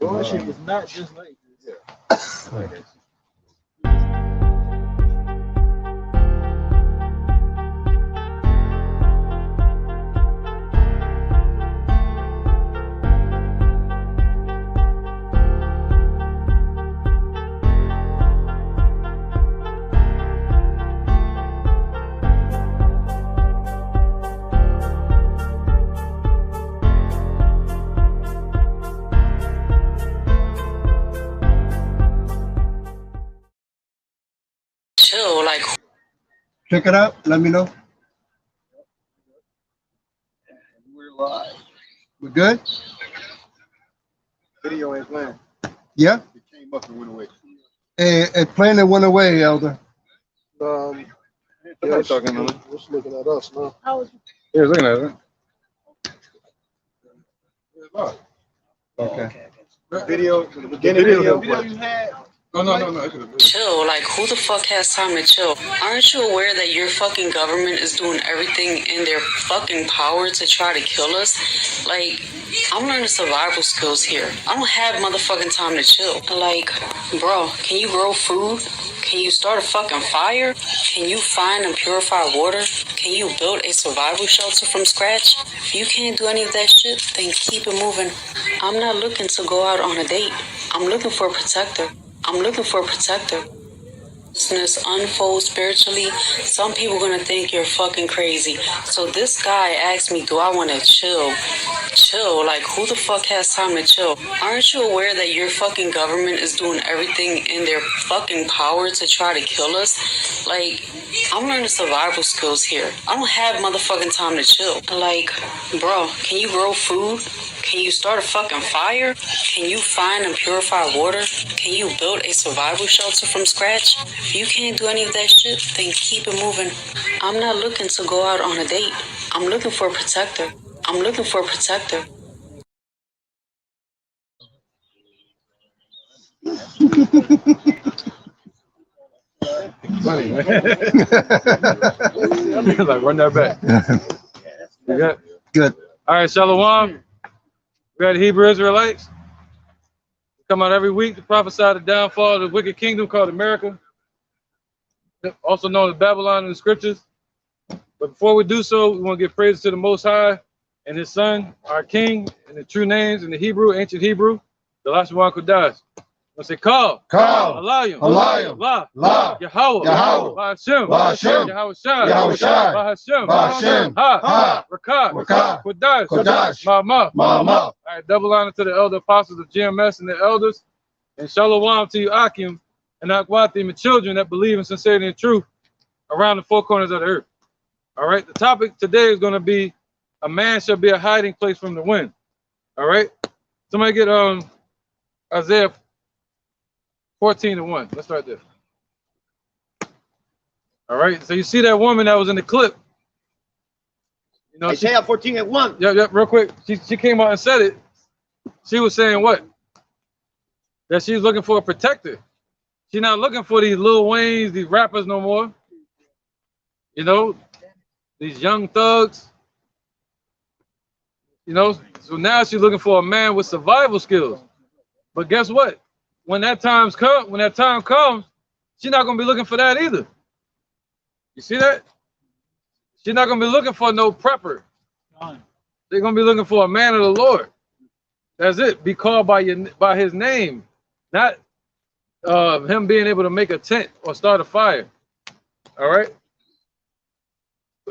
Your shit is not just like this. Chill, like. Check it out. Let me know. We're live. We're good? Video ain't playing. Yeah? It came up and went away. A plane that went away, Elder. Yeah, talking to me. Just looking at us now. Yeah, looking at it. Okay. Video, the beginning video you had. No. Chill, like who the fuck has time to chill? Aren't you aware that your fucking government is doing everything in their fucking power to try to kill us? Like, I'm learning survival skills here. I don't have motherfucking time to chill. Like, bro, can you grow food? Can you start a fucking fire? Can you find and purify water? Can you build a survival shelter from scratch? If you can't do any of that shit, then keep it moving. I'm not looking to go out on a date. I'm looking for a protector. I'm looking for a protector. Business unfolds spiritually, some people are gonna think you're fucking crazy. So this guy asked me, do I want to chill? Chill, like who the fuck has time to chill? Aren't you aware that your fucking government is doing everything in their fucking power to try to kill us? Like, I'm learning survival skills here. I don't have motherfucking time to chill. Like, bro, can you grow food? Can you start a fucking fire? Can you find and purify water? Can you build a survival shelter from scratch? If you can't do any of that shit, then keep it moving. I'm not looking to go out on a date. I'm looking for a protector. I'm looking for a protector. Funny, man. Like, run that back. You good? Good. All right, Shalom. We got Hebrew Israelites. We come out every week to prophesy the downfall of the wicked kingdom called America, also known as Babylon in the scriptures. But before we do so, we want to give praise to the Most High and His Son, our King, and the true names in the Hebrew, ancient Hebrew, the Lashawan Kodash. Let's say, Call, Alayim, La, Yahweh, Ba'ashem, Yahweh Shai, Ba'ashem, Ha, Rakah, Kodash, Ma'ama. All right, double honor to the elder apostles of GMS and the elders, and Shalom to you, Akim, and Akwatim, and children that believe in sincerity and truth around the four corners of the earth. All right, the topic today is going to be a man shall be a hiding place from the wind. All right, somebody get Isaiah 14:1. Let's start there. All right, so you see that woman that was in the clip. You know, Isaiah 14:1. Yeah, real quick. She came out and said it. She was saying what? That she's looking for a protector. She's not looking for these Lil Waynes, these rappers no more. You know, these young thugs. You know, so now she's looking for a man with survival skills. But guess what? When that time comes, she's not gonna be looking for that either. You see that? She's not gonna be looking for no prepper. They're gonna be looking for a man of the Lord. That's it. Be called by his name, not him being able to make a tent or start a fire. All right.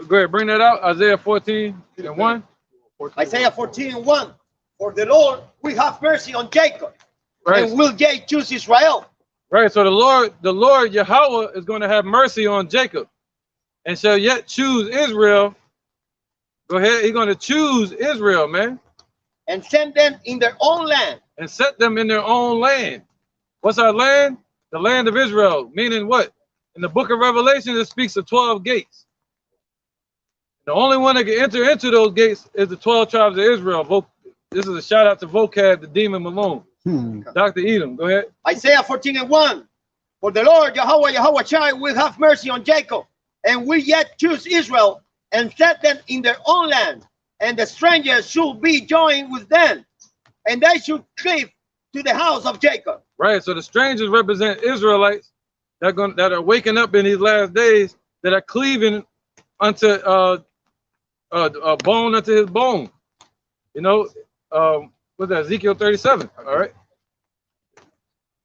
Go ahead, bring that out. Isaiah 14:1. Isaiah 14:1. For the Lord will have mercy on Jacob, right, and will yet choose Israel. Right. So the Lord Yahweh is going to have mercy on Jacob, and shall yet choose Israel. Go ahead. He's going to choose Israel, man, and send them in their own land. And set them in their own land. What's our land? The land of Israel. Meaning what? In the book of Revelation, it speaks of 12 gates. The only one that can enter into those gates is the 12 tribes of Israel. This is a shout out to Vocab, the Demon Malone. Dr. Edom, go ahead. Isaiah 14:1. For the Lord Yahweh Shai will have mercy on Jacob, and will yet choose Israel, and set them in their own land, and the strangers should be joined with them. and they should cleave to the house of Jacob. Right. So the strangers represent Israelites that are waking up in these last days, that are cleaving unto bone unto his bone. You know, what's that? Ezekiel 37. All right.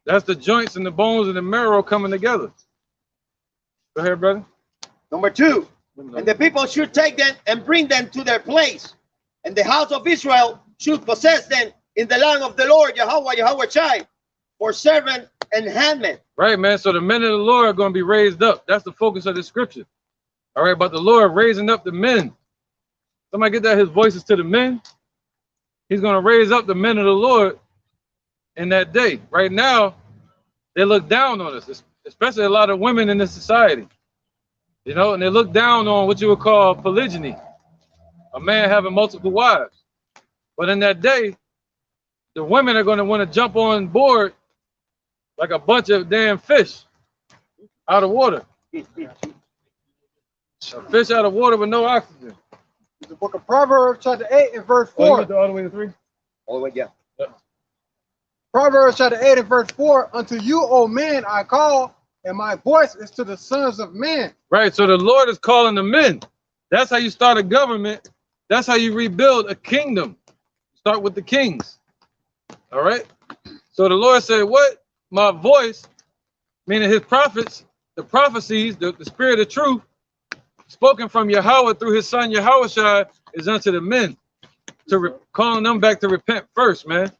That's the joints and the bones and the marrow coming together. Go ahead, brother. Number 2, and the people should take them and bring them to their place, and the house of Israel should possess them in the land of the Lord Yahweh Shai, for servant and handmaid. Right, man. So the men of the Lord are going to be raised up. That's the focus of the scripture. All right, but the Lord raising up the men. Somebody get that? His voice is to the men. He's going to raise up the men of the Lord in that day. Right now, they look down on us, especially a lot of women in this society. You know, and they look down on what you would call polygyny, a man having multiple wives. But in that day, the women are going to want to jump on board like a bunch of damn fish out of water. A fish out of water with no oxygen. The book of Proverbs, chapter 8 and verse 4. Oh, you get all the way to 3? All the way, yeah. Proverbs chapter 8 and verse 4. Unto you, O men, I call, and my voice is to the sons of men. Right, so the Lord is calling the men. That's how you start a government. That's how you rebuild a kingdom. Start with the kings. All right. So the Lord said, what? My voice, meaning his prophets, the prophecies, the spirit of truth, spoken from Yahweh through his son Yahushua, is unto the men, calling them back to repent first, man.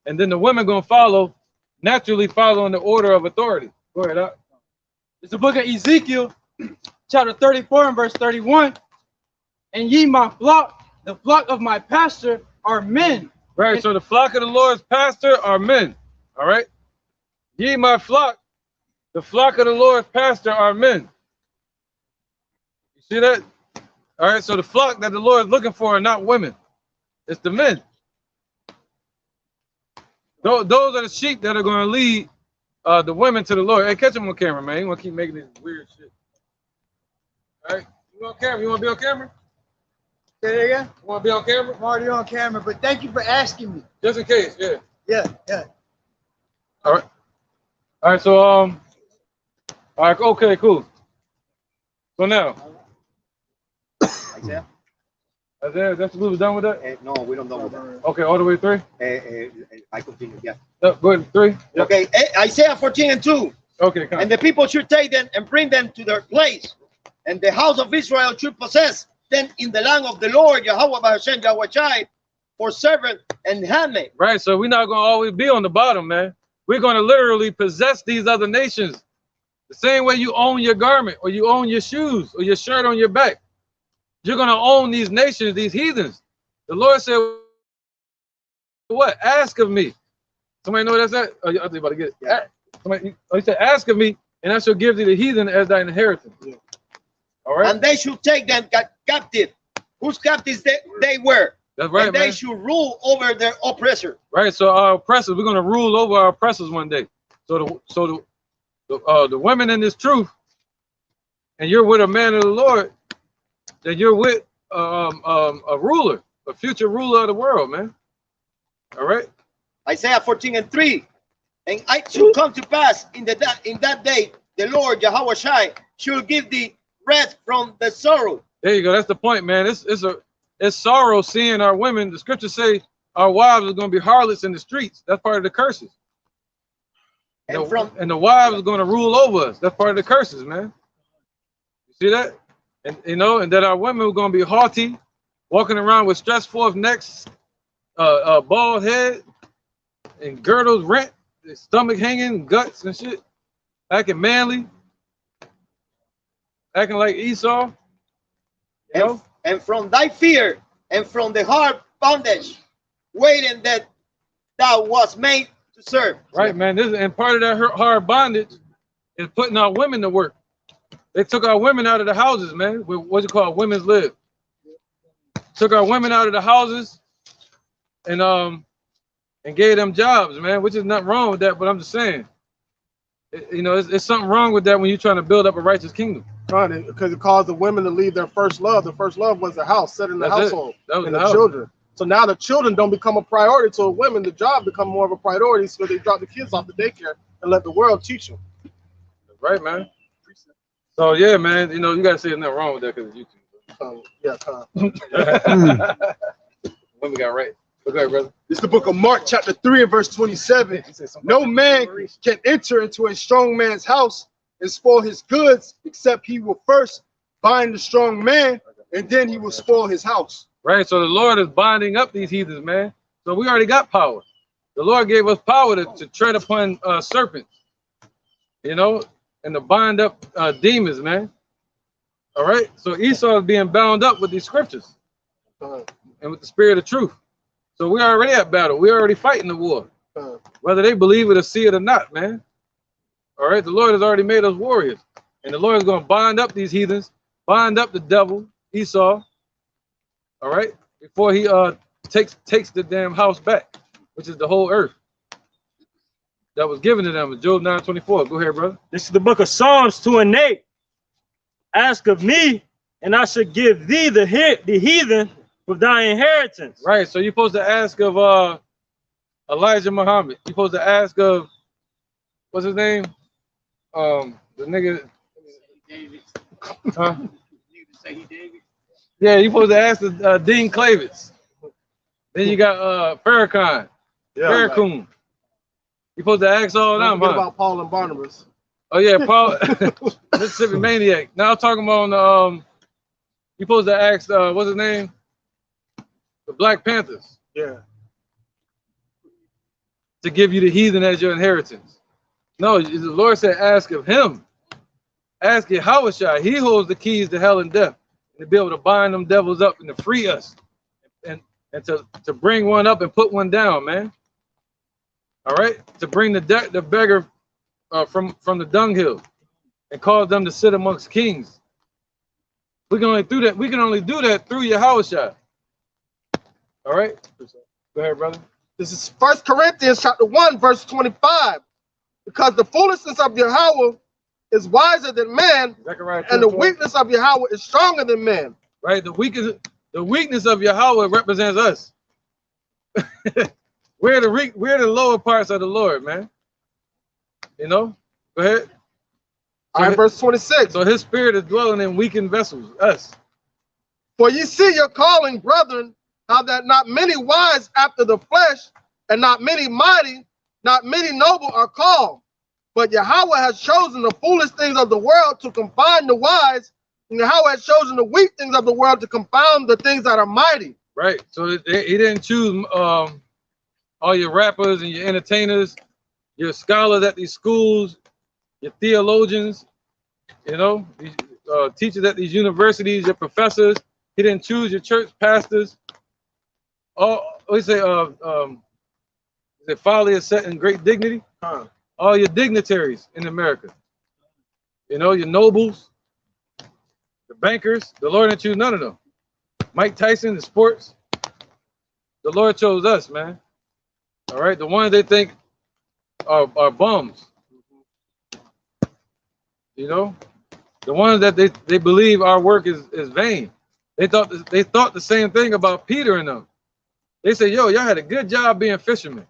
And then the women going to follow, naturally following the order of authority. Go ahead, Doc. It's the book of Ezekiel, chapter 34 and verse 31. And ye my flock, the flock of my pastor, are men. Right, so the flock of the Lord's pastor are men. All right. Ye my flock, the flock of the Lord's pastor are men. You see that? All right, so the flock that the Lord is looking for are not women. It's the men. Those are the sheep that are going to lead the women to the Lord. Hey, catch him on camera, man. You want to keep making this weird shit. All right, you on camera? You want to be on camera? Say it again? You want to be on camera? I'm already on camera, but thank you for asking me. Just in case, yeah. Yeah. All right. All right, so all right, okay, cool. So now, Isaiah? Isaiah, that's we was done with that? No, we don't know with that. Okay, all the way 3? I continue, yeah. Go ahead, 3. Yep. Okay, Isaiah 14 and 2. Okay, come on. And the people should take them and bring them to their place, and the house of Israel should possess them in the land of the Lord Yahweh Hashem Yahweh Shai, for servant and handmaid. Right, so we're not going to always be on the bottom, man. We're going to literally possess these other nations. The same way you own your garment, or you own your shoes, or your shirt on your back. You're going to own these nations, these heathens. The Lord said, what? Ask of me. Somebody know what that's at? Oh, I think you're about to get it. Yeah. He said, ask of me, and I shall give thee the heathen as thy inheritance. Yeah. All right? And they should take them captive. Whose captives they were. That's right, and they man. should rule over their oppressor. Right, so our oppressors, we're going to rule over our oppressors one day. So the women in this truth, and you're with a man of the Lord, then you're with a ruler, a future ruler of the world, man. All right. Isaiah 14 and 3. And it shall come to pass in that day, the Lord Yahweh Shai shall give thee rest from the sorrow. There you go. That's the point, man. It's sorrow seeing our women. The scriptures say our wives are going to be harlots in the streets. That's part of the curses. And the wives are going to rule over us. That's part of the curses, man. You see that? And you know, and that our women are going to be haughty, walking around with stretched forth necks, bald head, and girdles rent, stomach hanging, guts and shit, acting manly, acting like Esau. You know? And from thy fear and from the hard bondage, waiting that thou was made to serve. Right, man. And part of that hard bondage is putting our women to work. They took our women out of the houses, man. What's it called? Women's lib. Took our women out of the houses and gave them jobs, man. Which is nothing wrong with that, but I'm just saying, you know, it's something wrong with that when you're trying to build up a righteous kingdom. Because it caused the women to leave their first love. The first love was the house, set in the household, That was and the the house. children. So now the children don't become a priority to women. The job become more of a priority, so they drop the kids off the daycare and let the world teach them. Right, man. So yeah, man. You know, you gotta say there's nothing wrong with that because it's YouTube. Women got right. Okay, brother. It's the book of Mark, chapter 3 and verse 27. No man can enter into a strong man's house and spoil his goods, except he will first bind the strong man, and then he will spoil his house. Right. So the Lord is binding up these heathens, man. So we already got power. The Lord gave us power to tread upon serpents, you know, and to bind up demons, man. All right. So Esau is being bound up with these scriptures and with the spirit of truth. So we already at battle. We already fighting the war, whether they believe it or see it or not, man. All right. The Lord has already made us warriors, and the Lord is going to bind up these heathens, bind up the devil, Esau. All right. Before he takes the damn house back, which is the whole earth that was given to them. Job 9:24. Go ahead, brother. This is the book of Psalms 2 and 8. Ask of me, and I shall give thee the heathen for thy inheritance. Right. So you're supposed to ask of Elijah Muhammad. You're supposed to ask of, what's his name? The nigga. Huh? Yeah, you're supposed to ask Dean Clavitz. Then you got Farrakhan, Farrakhan. You're supposed to ask all them, huh? About Paul and Barnabas. Oh yeah, Paul, Mississippi Maniac. Now I'm talking about you're supposed to ask what's his name? The Black Panthers. Yeah. To give you the heathen as your inheritance. No, the Lord said ask of him. Ask Yahushua. He holds the keys to hell and death, and to be able to bind them devils up and to free us, and to bring one up and put one down, man. All right, to bring the beggar from the dunghill and cause them to sit amongst kings. We can only do that. We can only do that through Yahushua. All right, go ahead, brother. This is 1 Corinthians chapter 1, verse 25. Because the foolishness of Yahweh is wiser than man, Zechariah and the 2:12. weakness of Yahweh is stronger than man. Right, the weakness of Yahweh represents us. we're the lower parts of the Lord, man. You know, go ahead. All right, verse 26. So his spirit is dwelling in weakened vessels, us. For ye see your calling, brethren, how that not many wise after the flesh, and not many mighty, not many noble are called. But Yahweh has chosen the foolish things of the world to confound the wise, and Yahweh has chosen the weak things of the world to confound the things that are mighty. Right. So he didn't choose all your rappers and your entertainers, your scholars at these schools, your theologians, you know, teachers at these universities, your professors. He didn't choose your church pastors. Folly is set in great dignity. All your dignitaries in America. You know, your nobles, the bankers. The Lord didn't choose none of them. Mike Tyson, the sports. The Lord chose us, man. All right, the ones they think are bums. You know, the ones that they believe our work is vain. They thought the same thing about Peter and them. They said, yo, y'all had a good job being fishermen.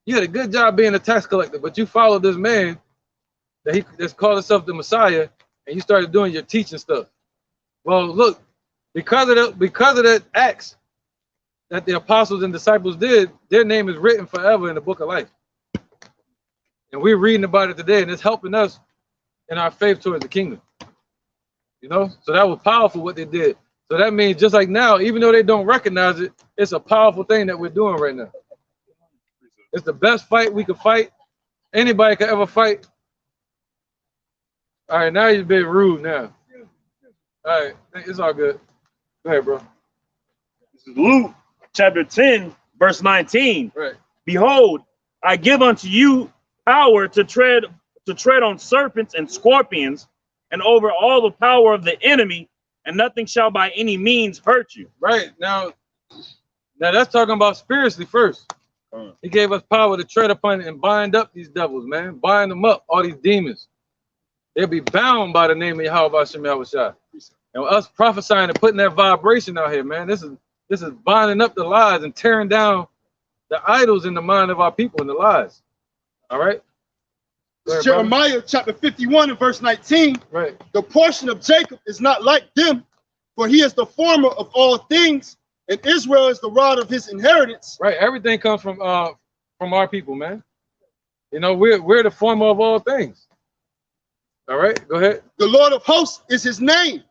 You had a good job being a tax collector, but you followed this man that's called himself the Messiah, and you started doing your teaching stuff. Well, look, because of that acts that the apostles and disciples did, their name is written forever in the book of life. And we're reading about it today, and it's helping us in our faith towards the kingdom. You know, so that was powerful what they did. So that means just like now, even though they don't recognize it, it's a powerful thing that we're doing right now. It's the best fight we could fight. Anybody could ever fight. All right, now you're being rude now. All right, it's all good. Go ahead, bro. This is Luke chapter 10, verse 19. Right. Behold, I give unto you power to tread on serpents and scorpions, and over all the power of the enemy, and nothing shall by any means hurt you. Right. Now that's talking about spiritually first. He gave us power to tread upon and bind up these devils, man. Bind them up, all these demons. They'll be bound by the name of Yahweh Hashem Yahushua. And us prophesying and putting that vibration out here, man. This is This is binding up the lies and tearing down the idols in the mind of our people and the lies. All right. Go ahead, brother. Jeremiah chapter 51 and verse 19. Right. The portion of Jacob is not like them, for he is the former of all things, and Israel is the rod of his inheritance. Right. Everything comes from our people, man. You know, we're the former of all things. All right. Go ahead. The Lord of hosts is his name.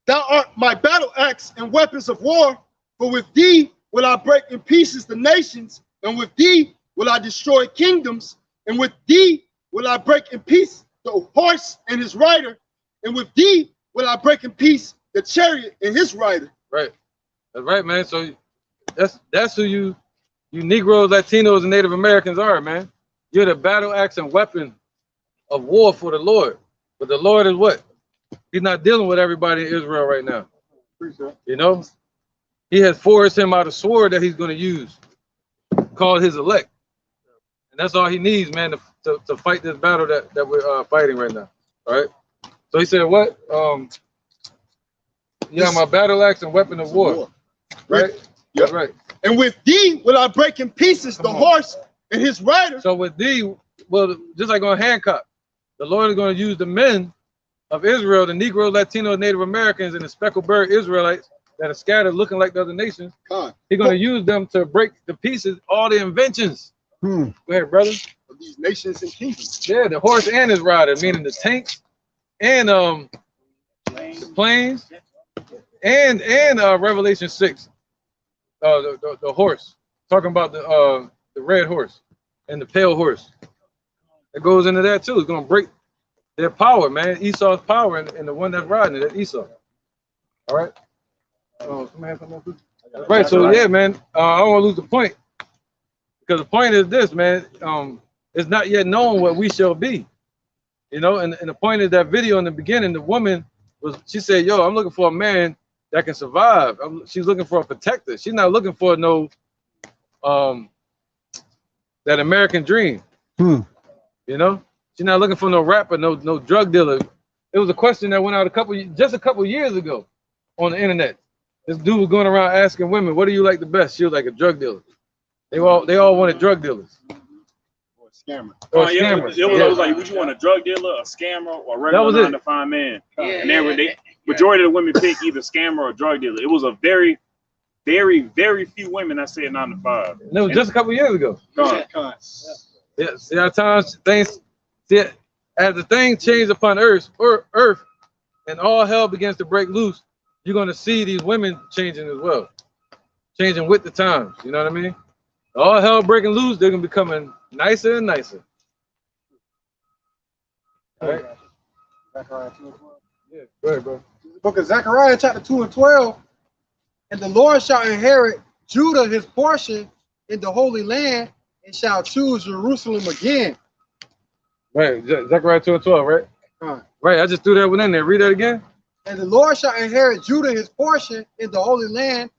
Thou art my battle axe and weapons of war, for with thee will I break in pieces the nations, and with thee will I destroy kingdoms, and with thee will I break in peace the horse and his rider, and with thee will I break in peace the chariot and his rider. Right. That's right, man. So that's who you Negroes, Latinos, and Native Americans are, man. You're the battle axe and weapon of war for the Lord. But the Lord is what? He's not dealing with everybody in Israel right now. You know? He has forged him out a sword that he's going to use, called his elect. And that's all he needs, man, to fight this battle that we're fighting right now. All right? So he said, what? Yeah, my battle axe and weapon of war. Right? Yep. Right. And with thee will I break in pieces the horse and his rider. So with thee, well, just like on Hancock, the Lord is going to use the men of Israel, the Negro, Latino, Native Americans, and the speckled bird Israelites that are scattered looking like the other nations. He's going to use them to break to pieces all the inventions. Go ahead, brother. Of these nations and kingdoms. Yeah, the horse and his rider, meaning the tanks and the planes and Revelation 6. The horse, talking about the red horse and the pale horse. It goes into that too. It's gonna break their power, man. Esau's power and the one that's riding it, that's Esau. All right. Right. So yeah, man. I don't want to lose the point, because the point is this, man. It's not yet known what we shall be. You know, and the point is that video in the beginning, the woman she said, "Yo, I'm looking for a man that can survive." She's looking for a protector. She's not looking for no that American dream. You know, she's not looking for no rapper, no drug dealer. It was a question that went out just a couple years ago on the internet. This dude was going around asking women, "What do you like the best?" She was like, "A drug dealer." They all wanted drug dealers. Or a scammer. It was like, would you want a drug dealer, a scammer, or a regular 9-to-5 man? And they majority of the women pick either scammer or drug dealer. It was a very, very, very few women that said 9-to-5. And it was just a couple years ago. Yeah, see how times things, as the thing changed upon earth, and all hell begins to break loose, you're going to see these women changing as well, changing with the times. You know what I mean? All hell breaking loose, they're going to be becoming nicer and nicer. All right. Yeah, go ahead, bro. The book of Zechariah, chapter 2 and 12. And the Lord shall inherit Judah his portion in the Holy Land, and shall choose Jerusalem again. Right, Zechariah 2 and 12, right? Right, I just threw that one in there. Read that again. And the Lord shall inherit Judah his portion in the Holy Land,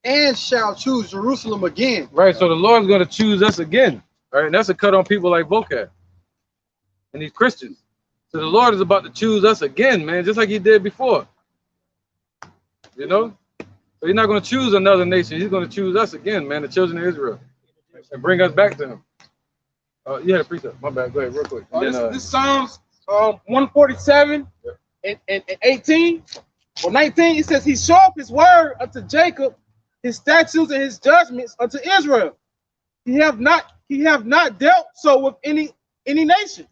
and shall choose Jerusalem again. Right, so the Lord's going to choose us again. All right, and that's a cut on people like Vocab and these Christians. So the Lord is about to choose us again, man, just like he did before. You know? So he's not going to choose another nation. He's going to choose us again, man, the children of Israel, and bring us back to him. You had a precept. My bad. Go ahead, real quick. This Psalms 147 and 18 or 19. It says, "He showed his word unto Jacob, his statutes and his judgments unto Israel. He have not dealt so with any nation.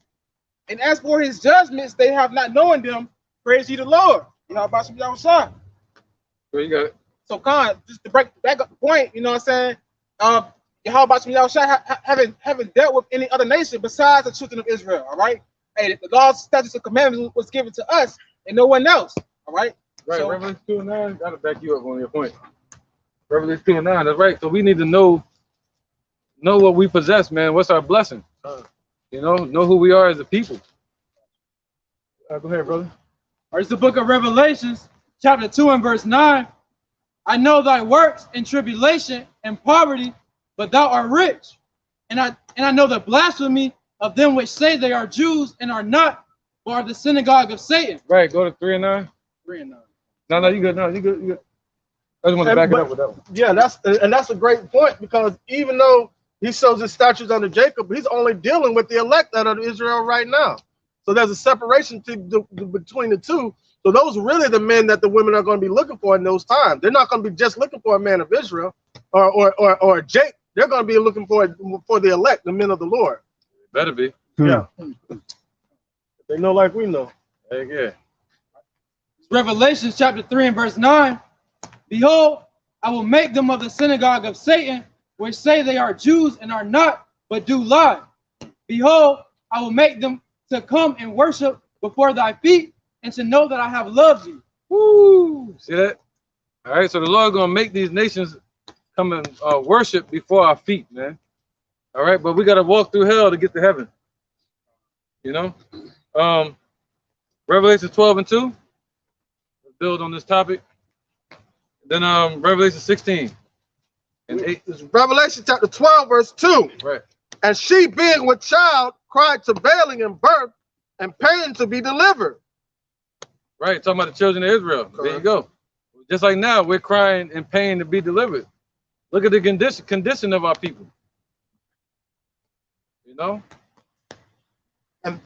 And as for his judgments, they have not known them. Praise ye the Lord." You know about some y'all shot. Well, you got it. So, just to back up the point, you know what I'm saying? How about some y'all shot haven't dealt with any other nation besides the children of Israel? All right. Hey, the laws, statutes, and commandments was given to us and no one else. All right. Right. So, Revelation 2 and 9. Gotta back you up on your point. Revelation 2 and 9. That's right. So we need to know what we possess, man. What's our blessing? You know who we are as a people. Go ahead, brother. Or it's the book of Revelations, chapter 2 and verse 9. "I know thy works in tribulation and poverty, but thou art rich. And I know the blasphemy of them which say they are Jews and are not, but are the synagogue of Satan." Right. Go to 3 and 9. 3 and 9. No, you good. No, you good. You good. I just want to And- back it but- up with that one. Yeah, that's a great point, because even though he shows his statutes under Jacob, he's only dealing with the elect out of Israel right now. So there's a separation between the two. So those are really the men that the women are going to be looking for in those times. They're not going to be just looking for a man of Israel or a Jake. They're going to be looking for the elect, the men of the Lord. Better be. Yeah. They know like we know. Heck yeah. Revelation chapter 3 and verse 9. Behold, I will make them of the synagogue of Satan, which say they are Jews and are not, but do lie. Behold, I will make them to come and worship before thy feet, and to know that I have loved you. Woo! See that? All right, so the Lord gonna make these nations come and worship before our feet, man. All right, but we gotta walk through hell to get to heaven. You know? Revelation 12 and 2. Let's build on this topic. Then Revelation 16 and 8. It's Revelation chapter 12, verse 2. Right. And she, being with child, cried travailing in birth and pain to be delivered. Right, talking about the children of Israel. There you go. Just like now, we're crying in pain to be delivered. Look at the condition of our people. You know? And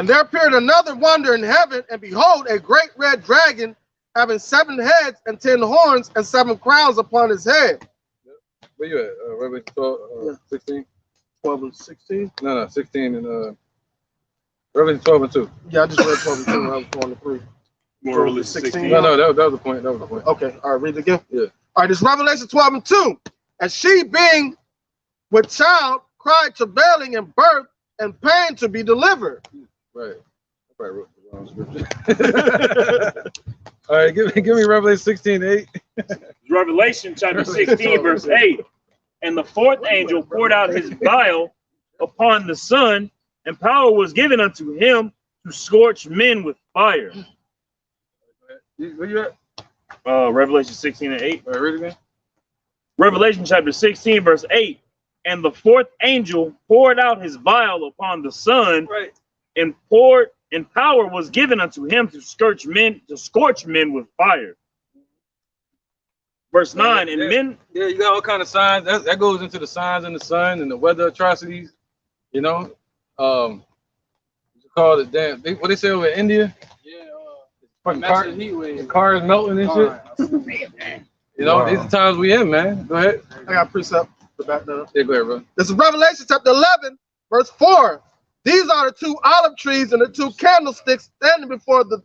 there appeared another wonder in heaven, and behold, a great red dragon, having 7 heads and 10 horns and 7 crowns upon his head. Where you at? Revelation 12, 16? 12 and 16? No, 16 and Revelation 12 and 2. Yeah, I just read 12 and 2 when I was going to 3. Revelation 16. No, that was the point. That was the point. Okay, all right, read it again. Yeah. All right, this Revelation 12 and 2. And she, being with child, cried travailing in birth and pain to be delivered. Right. I probably wrote the wrong scripture. All right, give me Revelation 16 8. Revelation chapter 16, verse 8. And the fourth angel poured out his vial upon the sun, and power was given unto him to scorch men with fire. Where you at? Revelation 16 and 8. All right, read it again. Revelation chapter 16, verse 8. And the fourth angel poured out his vial upon the sun, Right. and power was given unto him to scorch men with fire. Verse 9, and men. Yeah, you got all kind of signs. That goes into the signs in the sun and the weather atrocities. You know, it's called it. Damn, what they say over in India? Yeah, Fucking heat wave. cars melting and shit. You know, these are times we in, man. Go ahead. I got precept to back that up. Yeah, go ahead, bro. This is Revelation chapter 11, verse 4. These are the 2 olive trees and the 2 candlesticks standing before the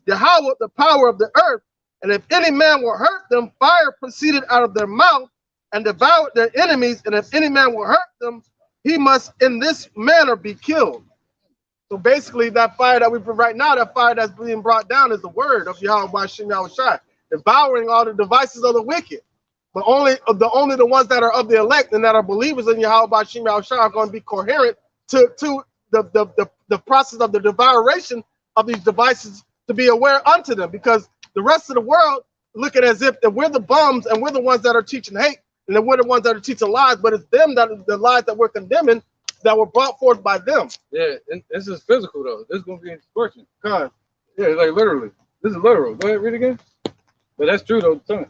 Yahweh, the power of the earth. And if any man will hurt them, fire proceeded out of their mouth and devoured their enemies. And if any man will hurt them, he must in this manner be killed. So basically, that fire that we put right now, that fire that's being brought down is the word of Yahweh B'Shem Yahushai, devouring all the devices of the wicked. But only the ones that are of the elect and that are believers in Yahweh B'Shem Yahushai are going to be coherent to the process of the devouration of these devices, to be aware unto them, because the rest of the world look at it as if that we're the bums and we're the ones that are teaching hate, and then we're the ones that are teaching lies, but it's them that the lies that we're condemning that were brought forth by them. Yeah, and this is physical though. This is gonna be scorching. God. Yeah, like literally. This is literal. Go ahead, read it again. But that's true though. Tell me.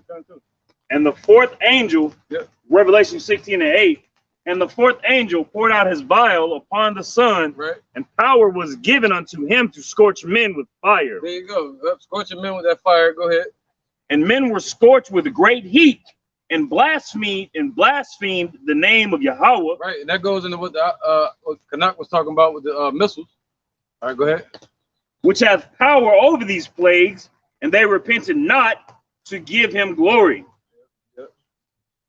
And the fourth angel, Yep. Revelation 16 and 8, and the fourth angel poured out his vial upon the sun, Right. and power was given unto him to scorch men with fire. There you go. Scorching men with that fire. Go ahead. And men were scorched with great heat, and blasphemed the name of Yahweh, Right, and that goes into what what Kanak was talking about with the missiles. All right, go ahead. which hath power over these plagues, and they repented not to give him glory. Yep.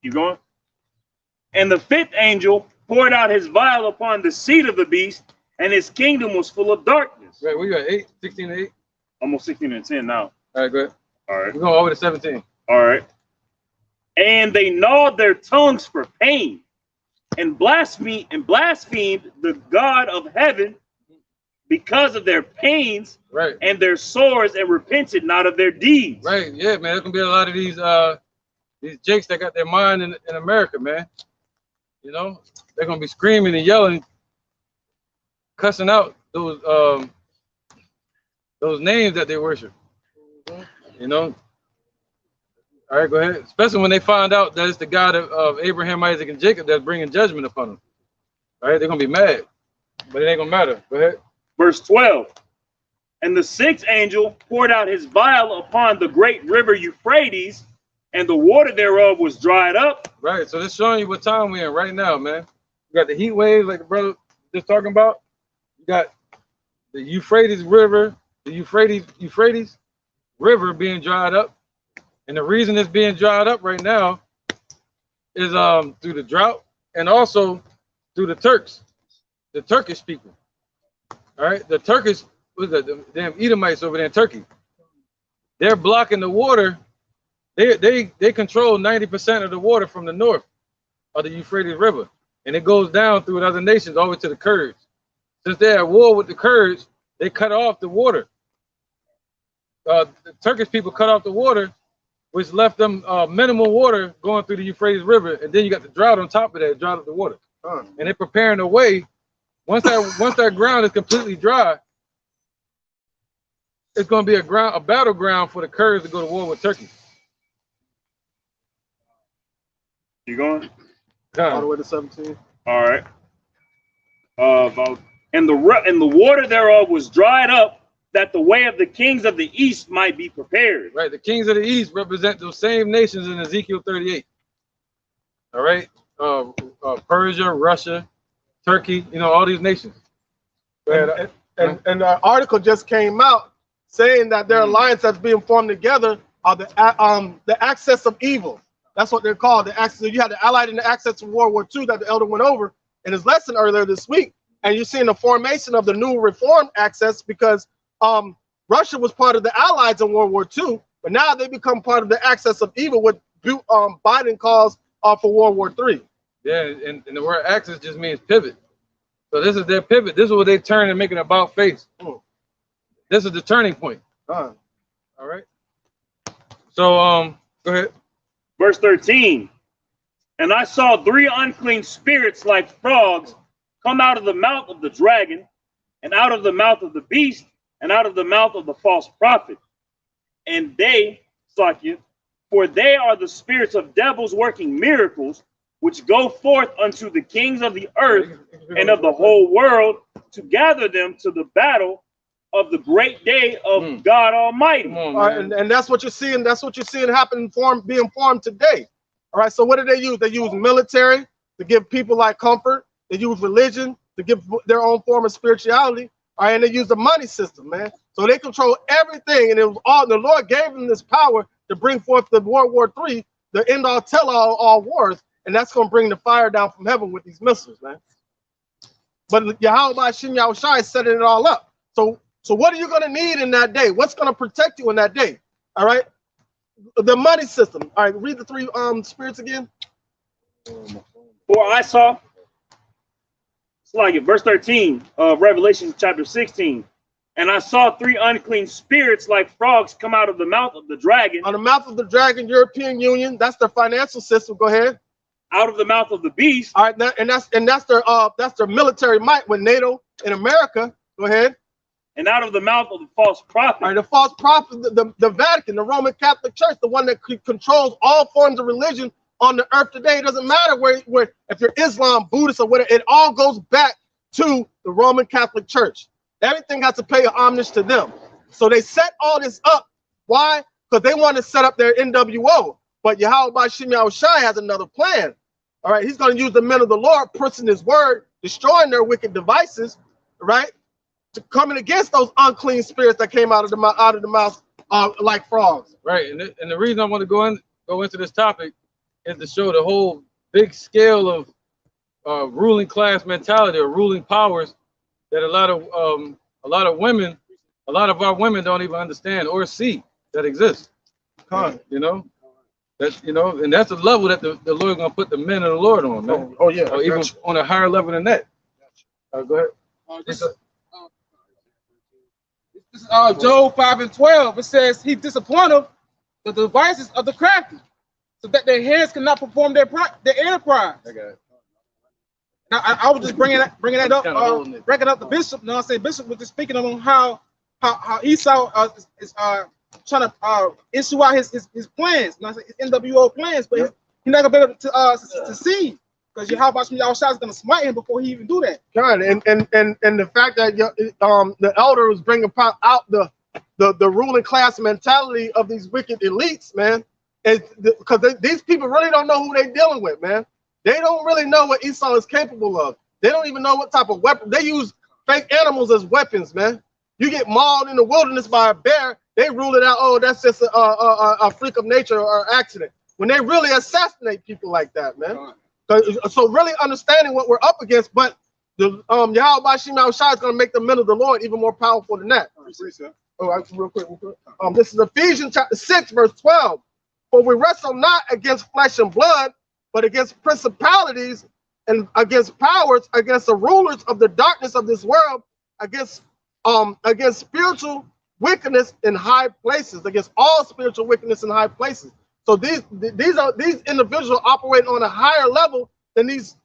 Keep going. And the fifth angel poured out his vial upon the seat of the beast, and his kingdom was full of darkness. Right, where you at? 8, 16 to 8. Almost 16 and 10 now. All right, go ahead. All right. We're going over to 17. All right. And they gnawed their tongues for pain, and blasphemed the God of heaven because of their pains, Right. and their sores, and repented not of their deeds. Right, yeah, man. There's gonna be a lot of these jakes that got their mind in America, man. You know, they're gonna be screaming and yelling, cussing out those names that they worship. You know, All right, go ahead. Especially when they find out that it's the God of Abraham, Isaac, and Jacob that's bringing judgment upon them. All right, they're gonna be mad, but it ain't gonna matter. Go ahead. Verse 12. And the sixth angel poured out his vial upon the great river Euphrates, and the water thereof was dried up. Right. So this showing you what time we're in right now, man. You got the heat wave, like the brother just talking about. You got the Euphrates River, the Euphrates River being dried up, and the reason it's being dried up right now is through the drought and also through the Turks, the Turkish people. All right, the Turkish, the damn Edomites over there in Turkey. They're blocking the water. They control 90% of the water from the north of the Euphrates River, and it goes down through other nations all the way to the Kurds. Since they're at war with the Kurds, they cut off the water. The Turkish people cut off the water, which left them minimal water going through the Euphrates River, and then you got the drought on top of that, drought up the water. And they're preparing a way. Once that ground is completely dry, it's going to be a battleground for the Kurds to go to war with Turkey. You going? All the way to 17. All right. And the water thereof was dried up, that the way of the kings of the east might be prepared. Right. The kings of the east represent those same nations in Ezekiel 38. All right. Persia, Russia, Turkey. You know, all these nations. And an article just came out saying that their alliance that's being formed together are the axis of evil. That's what they're called. The axis. You had the Allied and the axis of World War II that the elder went over in his lesson earlier this week. And you're seeing the formation of the new reform axis because Russia was part of the Allies in World War II, but now they become part of the axis of evil, what Biden calls for World War III. Yeah, and the word axis just means pivot. So this is their pivot. This is what they turn and make an about face. This is the turning point. All right. So go ahead. Verse 13. And I saw 3 unclean spirits like frogs come out of the mouth of the dragon, and out of the mouth of the beast, and out of the mouth of the false prophet. And they, Sakya, for they are the spirits of devils working miracles, which go forth unto the kings of the earth and of the whole world to gather them to the battle of the great day of God Almighty. And that's what you're seeing. That's what you're seeing happen, being formed today. All right. So what do they use? They use military to give people like comfort. They use religion to give their own form of spirituality. All right, and they use the money system, man. So they control everything, and it was all the Lord gave them this power to bring forth the World War III, the end all tell all wars, and that's going to bring the fire down from heaven with these missiles, man. But Yahweh Shem Yahushai is setting it all up. So what are you going to need in that day? What's going to protect you in that day? All right, the money system. All right, read the 3 spirits again. For I saw. Like it, verse 13 of Revelation chapter 16. And I saw 3 unclean spirits like frogs come out of the mouth of the dragon. On the mouth of the dragon, European Union, that's their financial system. Go ahead. Out of the mouth of the beast. All right, that's their military might with NATO in America. Go ahead. And out of the mouth of the false prophet. All right, the false prophet, the Vatican, the Roman Catholic Church, the one that controls all forms of religion on the earth today. It doesn't matter where if you're Islam, Buddhist, or whatever, it all goes back to the Roman Catholic Church. Everything has to pay homage to them. So they set all this up. Why? Because they want to set up their NWO. But Yahweh Shem Yahushai has another plan. All right, he's going to use the men of the Lord, pushing his word, destroying their wicked devices, right? To coming against those unclean spirits that came out of the mouth like frogs. Right, and the reason I want to go into this topic is to show the whole big scale of ruling class mentality or ruling powers that a lot of women, a lot of our women don't even understand or see that exist. You know, and that's a level that the Lord gonna put the men of the Lord on, man. Oh yeah, or even on a higher level than that. Go ahead. This is Job 5:12. It says he disappointed the devices of the crafty, so that their hands cannot perform their enterprise. I got it. Now, I was just bringing that up, bringing up the bishop. No, I say bishop was just speaking on how Esau is trying to issue out his plans, not his NWO plans, but he's not gonna be able to see because Yahweh is gonna smite him before he even do that. God, and the fact that the elder was bringing out the ruling class mentality of these wicked elites, man, is because these people really don't know who they're dealing with, man. They don't really know what Esau is capable of. They don't even know what type of weapon. They use fake animals as weapons, man. You get mauled in the wilderness by a bear, they rule it out. Oh, that's just a freak of nature or accident. When they really assassinate people like that, man. So really understanding what we're up against, but the Yahweh Shem Shai is going to make the men of the Lord even more powerful than that. Oh, actually, real quick. This is Ephesians chapter 6, verse 12. For we wrestle not against flesh and blood, but against principalities and against powers, against the rulers of the darkness of this world, against spiritual wickedness in high places, against all spiritual wickedness in high places. So these individuals operating on a higher level than these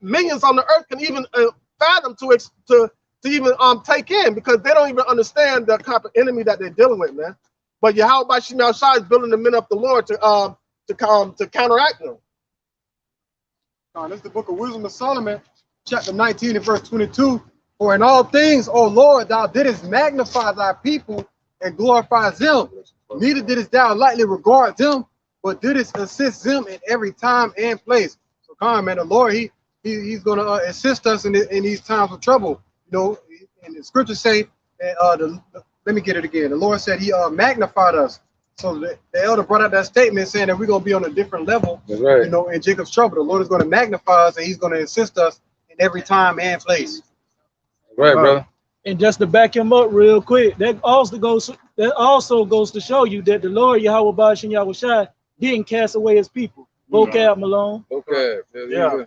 minions on the earth can even fathom to even take in, because they don't even understand the type of enemy that they're dealing with, man. But Yahweh Shem Shai is building the men up the Lord to counteract them. This is the book of Wisdom of Solomon, chapter 19 and verse 22. For in all things, O Lord, thou didst magnify thy people and glorify them. Neither didst thou lightly regard them, but didst assist them in every time and place. So come on, man, the Lord, he's going to assist us in these times of trouble. You know, and the scriptures say, let me get it again. The Lord said he magnified us. So the elder brought out that statement saying that we're going to be on a different level, you know, in Jacob's trouble. The Lord is going to magnify us and he's going to assist us in every time and place. Right, brother. And just to back him up real quick, that also goes to show you that the Lord Yahweh Ba'ashem Yahweh Shai didn't cast away his people. Vocab Malone. Okay. Yeah.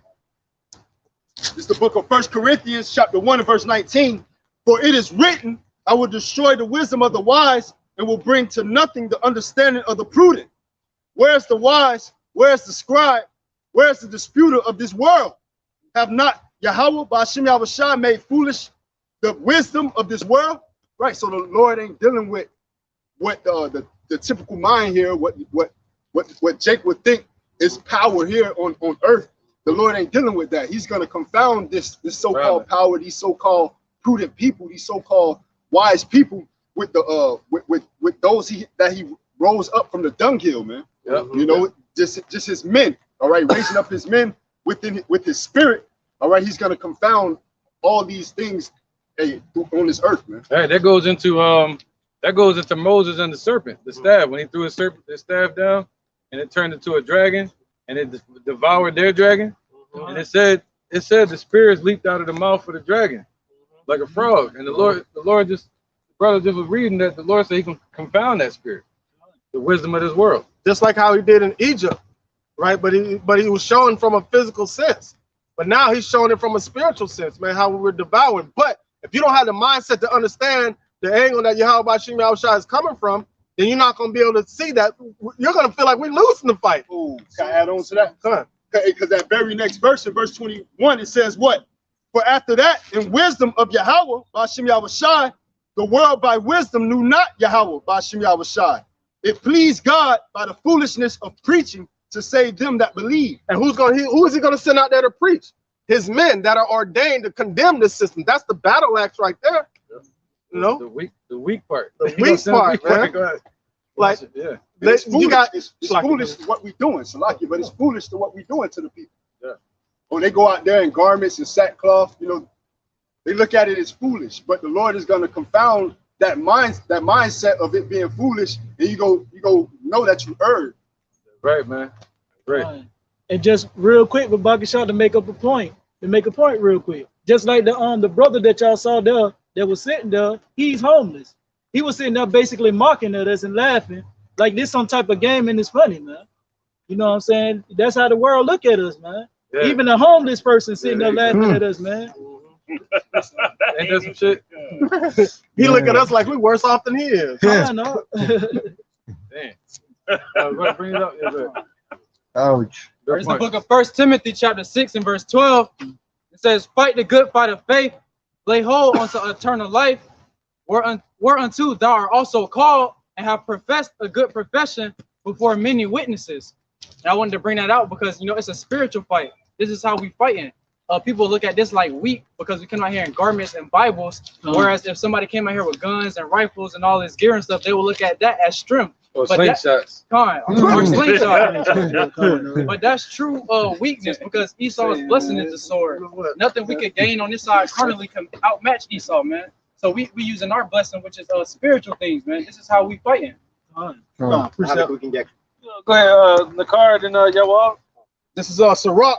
It's the book of 1 Corinthians, chapter 1 and verse 19. For it is written, I will destroy the wisdom of the wise and will bring to nothing the understanding of the prudent. Where's the wise? Where's the scribe? Where's the disputer of this world? Have not Yahweh Ba'ashem Yahweh Shai made foolish the wisdom of this world? Right. So the Lord ain't dealing with what the typical mind here, what Jake would think is power here on earth. The Lord ain't dealing with that. He's gonna confound this so-called power, these so-called prudent people, these so-called wise people with the with those that he rose up from the dunghill, man. You know, just his men, all right, raising up his men with his spirit, all right. He's gonna confound all these things on this earth, man. Hey, that goes into Moses and the serpent, the staff, when he threw the staff down and it turned into a dragon and it devoured their dragon. And it said the spirits leaped out of the mouth of the dragon like a frog. And the brother just was reading that the Lord said he can confound that spirit, the wisdom of this world. Just like how he did in Egypt, right? But he was showing from a physical sense. But now he's showing it from a spiritual sense, man, how we were devouring. But if you don't have the mindset to understand the angle that Yahweh Shem Shai is coming from, then you're not going to be able to see that. You're going to feel like we're losing the fight. Oh, can I add on to that? Come on. Because that very next verse, in verse 21, it says what? For after that, in wisdom of Yahweh Ba'ashem Yahweh Shai, the world by wisdom knew not Yahweh Ba'ashem Yahweh Shai. It pleased God by the foolishness of preaching to save them that believe. And who is he going to send out there to preach? His men that are ordained to condemn this system. That's the battle axe right there. You know, the weak part. The weak part, man. Go ahead. Like, yeah, it's foolish to what we're doing, Salaki, but it's foolish to what we're doing to the people. Yeah. When they go out there in garments and sackcloth, you know, they look at it as foolish, but the Lord is going to confound that mindset of it being foolish, and you go know that you erred. Right, man. Right. And just real quick, with Bakashah to make a point real quick. Just like the brother that y'all saw there that was sitting there, he's homeless. He was sitting there basically mocking at us and laughing like this some type of game and it's funny, man. You know what I'm saying? That's how the world look at us, man. Yeah. Even a homeless person sitting there laughing at us, man. Ain't that some shit? He look at us like we worse off than he is. I know. Damn. Bring it up. Ouch. There's the book of 1 Timothy chapter 6 and verse 12. It says, fight the good fight of faith, lay hold unto eternal life, whereunto thou art also called, and have professed a good profession before many witnesses. And I wanted to bring that out because, you know, it's a spiritual fight. This is how we fighting. People look at this like weak because we come out here in garments and Bibles. Whereas if somebody came out here with guns and rifles and all this gear and stuff, they will look at that as strength. Or But slingshots. or slingshot. But that's true weakness because Esau's blessing is the sword. Nothing we could gain on this side carnally can outmatch Esau, man. So we using our blessing, which is spiritual things, man. This is how we fighting. Have a quick injection. Go ahead, Nakar, then Yawab. This is Sirach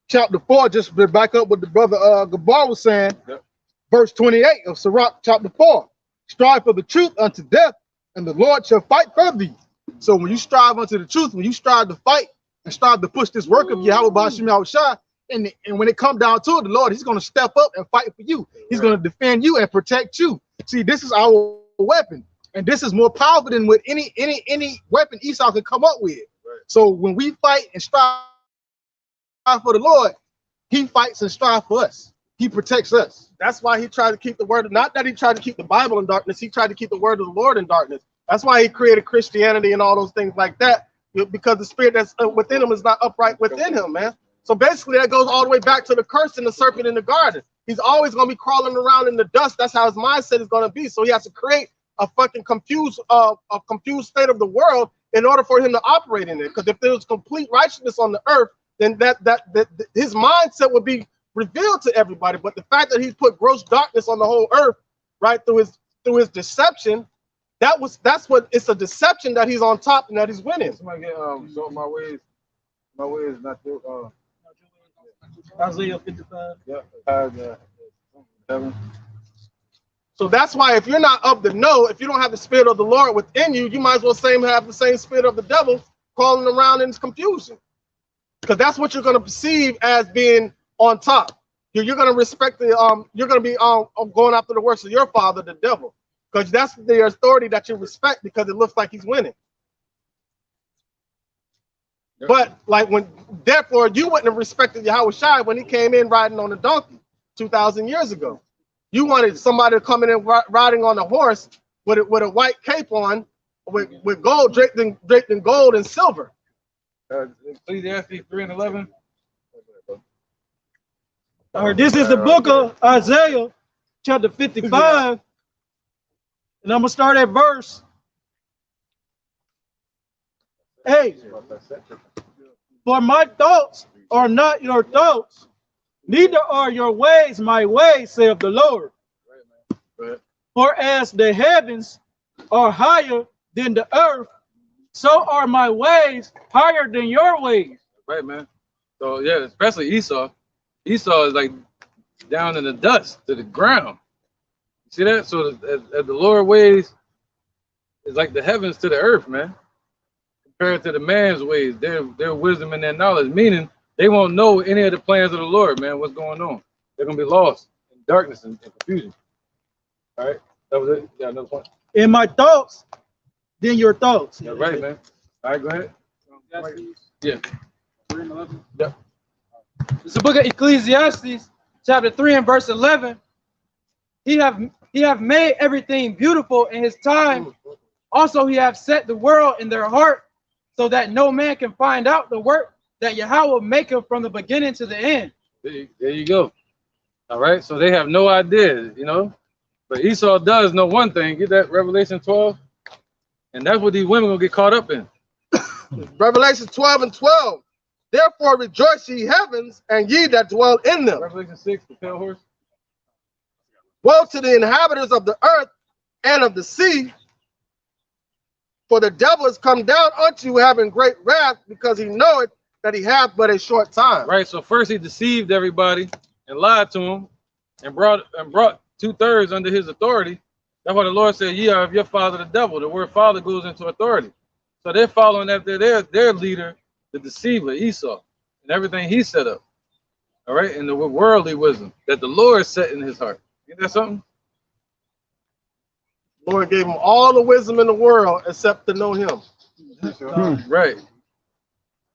chapter 4, just to back up what the brother Gabar was saying. Yep. Verse 28 of Sirach chapter 4. Strive for the truth unto death, and the Lord shall fight for thee. So when you strive unto the truth, when you strive to fight and strive to push this work of Yahweh Ba'ashim Yahushua, and when it comes down to it, the Lord, he's going to step up and fight for you. He's going to defend you and protect you. See, this is our weapon. And this is more powerful than what any weapon Esau could come up with. Right. So when we fight and strive for the Lord, he fights and strives for us. He protects us. That's why he tried to keep the word. Not that he tried to keep the Bible in darkness. He tried to keep the word of the Lord in darkness. That's why he created Christianity and all those things like that, because the spirit that's within him is not upright within him, man. So basically that goes all the way back to the curse and the serpent in the garden. He's always going to be crawling around in the dust. That's how his mindset is going to be. So he has to create a fucking confused state of the world in order for him to operate in it. Because if there was complete righteousness on the earth, then that his mindset would be revealed to everybody. But the fact that he's put gross darkness on the whole earth, right, through his deception, that's what it's a deception that he's on top and that he's winning. Somebody get so my ways not your Isaiah 55. yeah. 7. So that's why if you're not of the know, if you don't have the spirit of the Lord within you, you might as well have the same spirit of the devil crawling around in confusion. Because that's what you're going to perceive as being on top. You're going to respect the you're going to be going after the works of your father, the devil, because that's the authority that you respect because it looks like he's winning. Yep. But like therefore you wouldn't have respected Yahweh Shai when he came in riding on a donkey 2,000 years ago. You wanted somebody to come in and riding on a horse with a white cape on, with gold draped in gold and silver. Ecclesiastes 3:11. This is the book of Isaiah, chapter 55, and I'm gonna start at verse 8. For my thoughts are not your thoughts, neither are your ways my ways, saith the Lord. For as the heavens are higher than the earth, so are my ways higher than your ways. Right, man. So yeah, especially Esau. Esau is like down in the dust to the ground. You see that? So as the Lord ways is like the heavens to the earth, man. Compared to the man's ways, their wisdom and their knowledge, meaning they won't know any of the plans of the Lord, man. What's going on? They're gonna be lost in darkness and confusion. All right, that was it. Yeah, another point. In my thoughts, then your thoughts. Yeah, right, man. All right, go ahead. Yeah. 3:11. Yeah. It's the book of Ecclesiastes, chapter 3 and verse 11. He have made everything beautiful in his time. Also, he have set the world in their heart, so that no man can find out the work that Yahweh maketh from the beginning to the end. There you go. All right, so they have no idea, you know. But Esau does know one thing. Get that, Revelation 12, and that's what these women gonna get caught up in. Revelation 12:12. Therefore rejoice ye heavens, and ye that dwell in them. Revelation 6, the pale horse. Woe to the inhabitants of the earth and of the sea, for the devil is come down unto you having great wrath, because he knoweth that he hath but a short time. Right. So first he deceived everybody and lied to them, and brought 2/3 under his authority. That's why the Lord said, "Ye are of your father the devil." The word father goes into authority. So they're following after their leader, the deceiver Esau, and everything he set up. All right, and the worldly wisdom that the Lord set in his heart. Isn't that something? Lord gave him all the wisdom in the world except to know him. Right.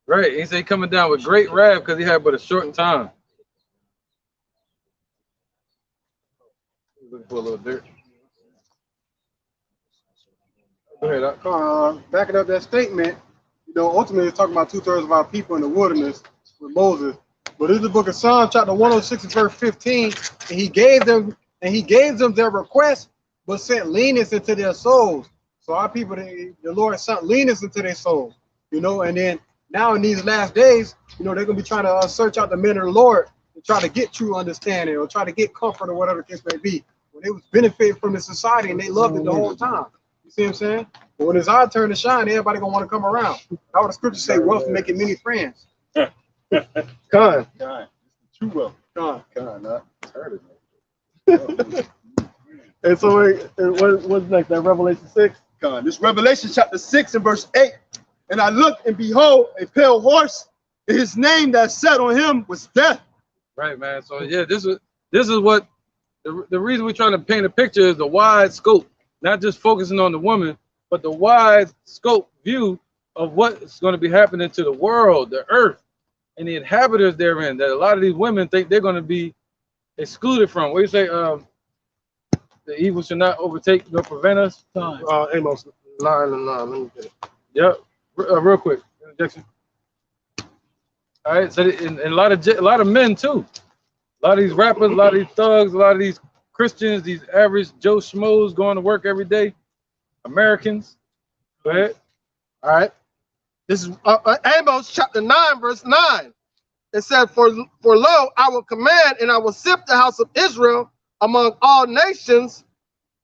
Right. He said coming down with great wrath because he had but a short time. Looking for a little dirt. Go ahead. Backing up that statement, you know, ultimately it's talking about 2/3 of our people in the wilderness with Moses. But in the book of Psalms, chapter 106, verse 15, and he gave them their request, but sent leanness into their souls. So our people, the Lord sent leanness into their souls, you know, and then now in these last days, you know, they're gonna be trying to search out the men of the Lord and try to get true understanding or try to get comfort or whatever the case may be. When they was benefiting from the society and they loved it the whole time. You see what I'm saying? But when it's our turn to shine, everybody gonna want to come around. How would the scripture say, wealth making many friends? Con. True wealth. Con. Not heard it. And so what's next? That Revelation 6? God, this Revelation chapter 6 and verse 8. And I looked and behold a pale horse, and his name that sat on him was Death. Right, man. So yeah, this is what the reason we're trying to paint a picture is the wide scope, not just focusing on the woman, but the wide scope view of what's going to be happening to the world, the earth, and the inhabitants therein. That a lot of these women think they're going to be excluded from. What do you say? The evil should not overtake nor prevent us. Amos 9:9. Let me get it. Yep. Real quick interjection. All right. So and a lot of men too. A lot of these rappers, a lot of these thugs, a lot of these Christians, these average Joe Schmoes going to work every day. Americans. Go ahead. All right. This is Amos chapter 9, verse 9. It said, for lo, I will command and I will sift the house of Israel among all nations,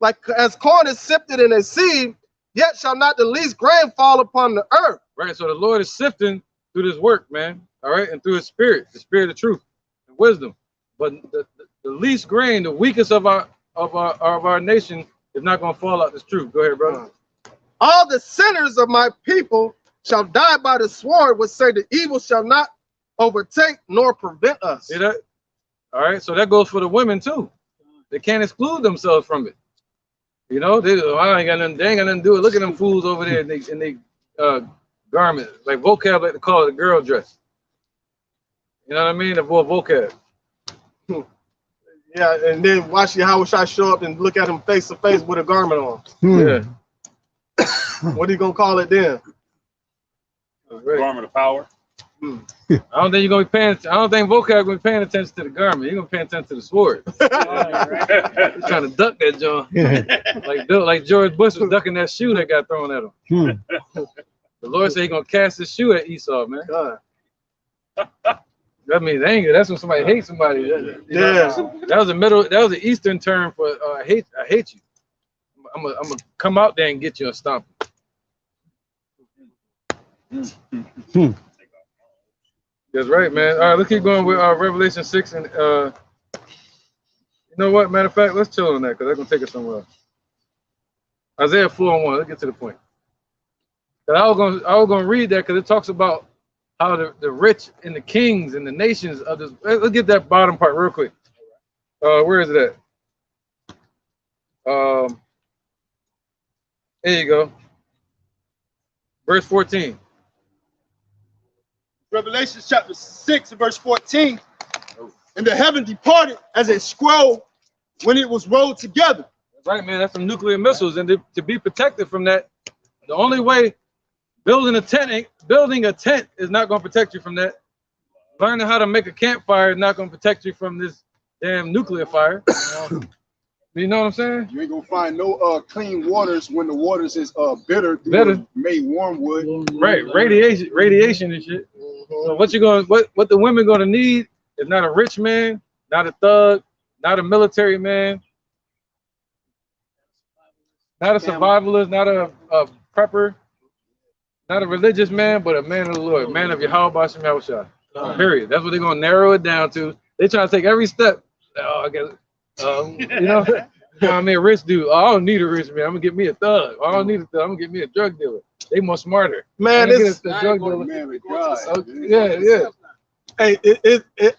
like as corn is sifted in a sieve, yet shall not the least grain fall upon the earth. Right. So the Lord is sifting through this work, man. All right. And through his spirit, the spirit of truth and wisdom. But the least grain, the weakest of our nation is not going to fall out this truth. Go ahead, brother. All the sinners of my people shall die by the sword, which say the evil shall not overtake nor prevent us. See that? All right. So that goes for the women too. They can't exclude themselves from it. You know, they ain't got nothing to do with it. Look at them fools over there in they garment, like vocab, like to call it a girl dress. You know what I mean? The boy vocab. Yeah, and then watch Yahushua show up and look at him face to face with a garment on. Yeah. What are you gonna call it then? Garment of power. I don't think you're gonna be paying. I don't think vocab gonna be paying attention to the garment. You're gonna pay attention to the sword. You're trying to duck that John, like George Bush was ducking that shoe that got thrown at him. The Lord said He's gonna cast His shoe at Esau, man. That means anger. That's when somebody hates somebody. That was the Eastern term for I hate you. I'm gonna come out there and get you and stomp you. That's right, man. All right, let's keep going with Revelation 6 and you know what? Matter of fact, let's chill on that because that's gonna take us somewhere else. Isaiah 4:1. Let's get to the point. I was gonna read that because it talks about how the rich and the kings and the nations of this. Let's get that bottom part real quick. Where is it at? There you go. Verse 14. Revelation chapter 6 and verse 14. And the heaven departed as a scroll when it was rolled together. Right, man. That's some nuclear missiles, and to be protected from that, the only way building a tent is not going to protect you from that. Learning how to make a campfire is not going to protect you from this damn nuclear fire. You know what I'm saying? You ain't gonna find no clean waters when the waters is bitter. Made warm wood. Right, radiation and shit. So what the women gonna need is not a rich man, not a thug, not a military man, not a survivalist, not a prepper, not a religious man, but a man of the Lord, man of Yahweh Bashem Yahushua. Period. That's what they're gonna narrow it down to. They trying to take every step. I guess. You know, I'm a rich dude. I don't need a rich man. I'm gonna get me a thug. I don't need a thug. I'm gonna get me a drug dealer. They more smarter. Man, this drug dealer. Yeah. Hey,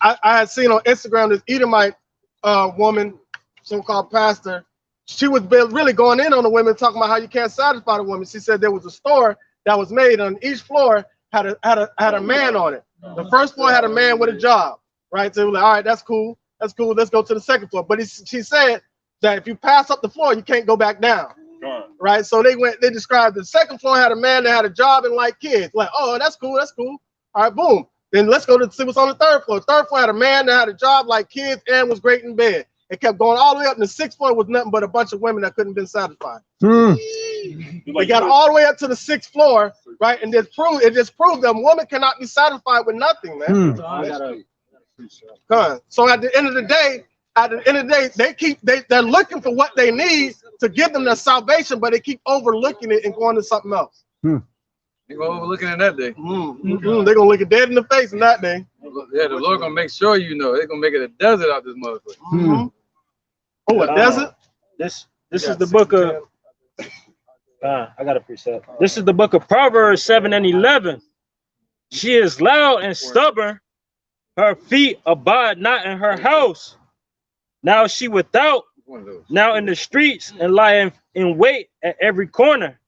I had seen on Instagram this Edomite woman, so-called pastor. She was really going in on the women, talking about how you can't satisfy the woman. She said there was a store that was made on each floor had a man on it. The first floor had a man with a job, right? So they were like, all right, that's cool. That's cool. Let's go to the second floor. But she said that if you pass up the floor, you can't go back down. right? So they described the second floor had a man that had a job and like kids. Like, oh, that's cool, that's cool. All right, boom. Then let's go to see what's on the third floor. Third floor had a man that had a job like kids and was great in bed. It kept going all the way up. And the sixth floor was nothing but a bunch of women that couldn't been satisfied. They got all the way up to the sixth floor, right? And it just proved that a woman cannot be satisfied with nothing, man. So at the end of the day, they're looking for what they need to give them their salvation, but they keep overlooking it and going to something else. They're overlooking it that day. They're gonna look it dead in the face in that day. Yeah, the Lord gonna make sure you know. They're gonna make it a desert out this motherfucker. Oh, a desert? This is the book of I got a precept. This is the book of Proverbs 7 and 11. She is loud and stubborn. Her feet abide not in her house. Now she without, now in the streets, and lie in wait at every corner.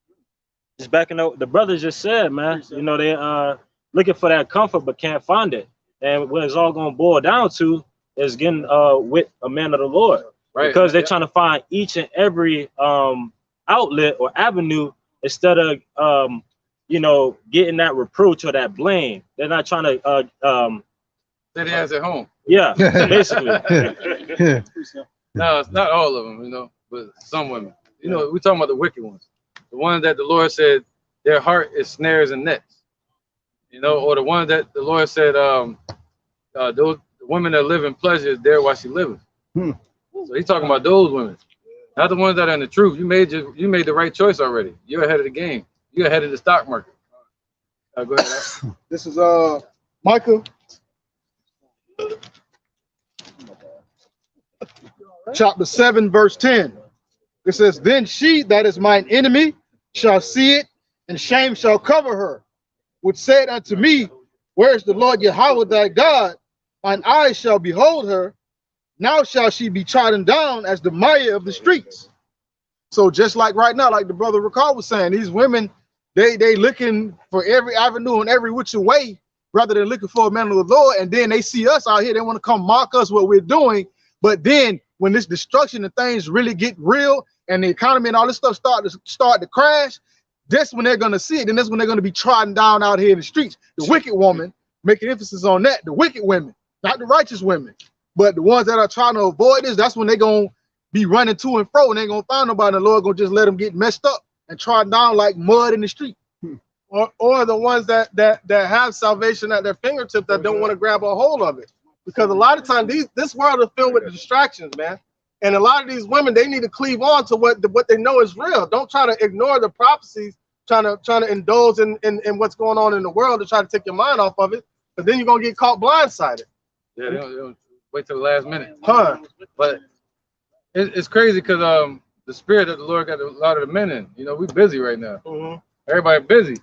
Just backing up the brothers just said, man. You know, they looking for that comfort but can't find it. And what it's all gonna boil down to is getting with a man of the Lord. Right. Because they're trying to find each and every outlet or avenue instead of you know, getting that reproach or that blame. They're not trying to say they ass at home. Yeah, basically. No, it's not all of them, you know, but some women. You know, we're talking about the wicked ones. The ones that the Lord said their heart is snares and nets. You know, or the ones that the Lord said those women that live in pleasure is there while she living. So he's talking about those women, not the ones that are in the truth. You made the right choice already. You're ahead of the game. You're ahead of the stock market. Go ahead. This is Micah chapter 7, verse 10. It says, then she that is mine enemy shall see it, and shame shall cover her, which said unto me, where is the Lord Yahweh thy God? Mine eyes shall behold her. Now shall she be trodden down as the mire of the streets. So just like right now, like the brother Ricard was saying, these women, they looking for every avenue and every which way, rather than looking for a man of the Lord. And then they see us out here, they want to come mock us what we're doing. But then when this destruction and things really get real and the economy and all this stuff start to crash, that's when they're going to see it. And that's when they're going to be trodden down out here in the streets. The wicked woman, making emphasis on that, the wicked women, not the righteous women. But the ones that are trying to avoid this, that's when they're going to be running to and fro and they ain't going to find nobody. The Lord going to just let them get messed up and trodden down like mud in the street. Or the ones that have salvation at their fingertips that don't want to grab a hold of it. Because a lot of times this world is filled with distractions, man. And a lot of these women, they need to cleave on to what they know is real. Don't try to ignore the prophecies, trying to indulge in what's going on in the world to try to take your mind off of it. But then you're going to get caught blindsided. Yeah, they don't wait till the last minute. But it's crazy because the spirit of the Lord got a lot of the men in. You know, we busy right now. Everybody busy.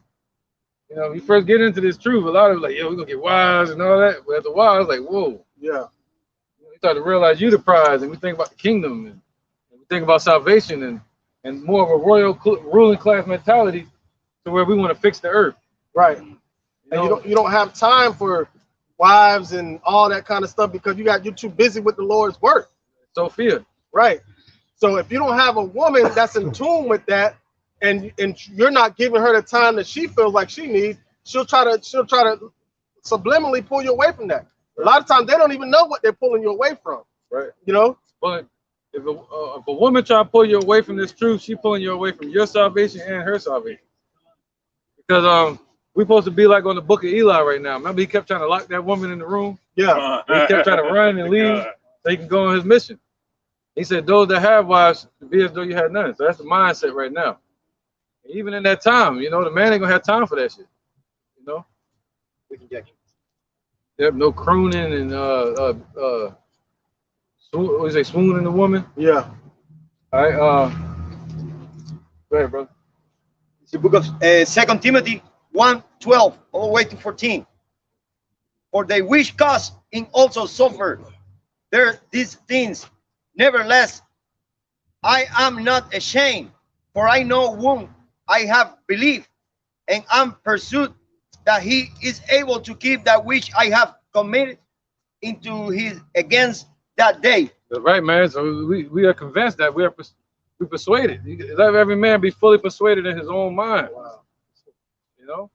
You know, we first get into this truth, a lot of like, yo, we're gonna get wise and all that. But after a while, it's like, whoa. Yeah. We start to realize you the prize, and we think about the kingdom, and we think about salvation, and more of a royal ruling class mentality to where we want to fix the earth. Right. And you don't have time for wives and all that kind of stuff because you're too busy with the Lord's work. Sophia. Right. So if you don't have a woman that's in tune with that, and you're not giving her the time that she feels like she needs, she'll try to subliminally pull you away from that. A lot of times they don't even know what they're pulling you away from. Right. You know. But if a woman try to pull you away from this truth, she's pulling you away from your salvation and her salvation. Because we're supposed to be like on the book of Eli right now. Remember, he kept trying to lock that woman in the room. Yeah. He kept trying to run and leave so he can go on his mission. He said, "Those that have wives, be as though you had none." So that's the mindset right now. Even in that time, you know, the man ain't gonna have time for that shit. You know, yep, no crooning and what do you say, swooning the woman. Yeah. All right. Go ahead, bro. It's the book of 2 Timothy 1:12 all the way to 14. For they which cause in also suffer there these things. Nevertheless, I am not ashamed, for I know whom I have believed, and am pursued that he is able to keep that which I have committed into his against that day. That's right, man. So we are convinced that we are We persuaded. Let every man be fully persuaded in his own mind. Wow. You know,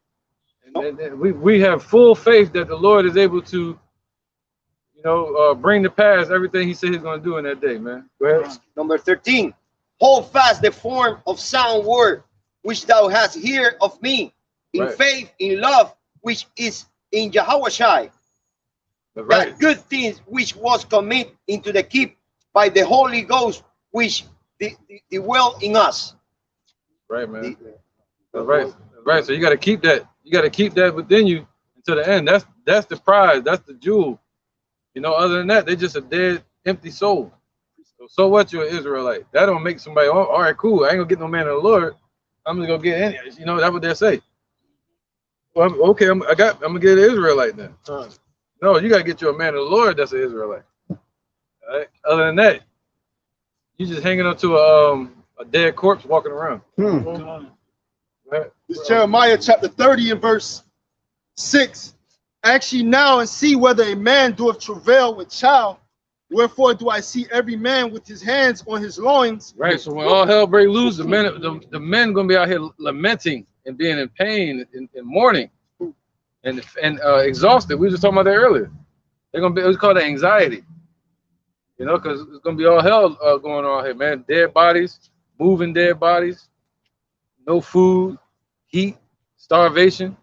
and we have full faith that the Lord is able to, you know, bring to pass everything He said He's going to do in that day, man. Go ahead. Number 13. Hold fast the form of sound word which thou hast heard of me, in Right. faith, in love, which is in Yahushua. Right. That good things which was committed into the keep by the Holy Ghost, which dwell in us. Right, man. That's right. That's right. So you got to keep that. You got to keep that within you until the end. That's the prize. That's the jewel. You know, other than that, they're just a dead, empty soul. So what? You're an Israelite. That don't make somebody. Oh, all right, cool. I ain't gonna get no man of the Lord. I'm just gonna get any. You know, that's what they say. Well, okay, I'm gonna get an Israelite then. No, you gotta get you a man of the Lord that's an Israelite. All right. Other than that, you just hanging up to a dead corpse walking around. Right. This Jeremiah chapter 30 and verse 6. Ask ye now and see whether a man doeth travail with child. Wherefore do I see every man with his hands on his loins? Right. So when all hell break loose, the men gonna be out here lamenting and being in pain and mourning and exhausted. We were just talking about that earlier. They're gonna be. It's called anxiety. You know, because it's gonna be all hell going on here, man. Dead bodies, moving dead bodies, no food, heat, starvation,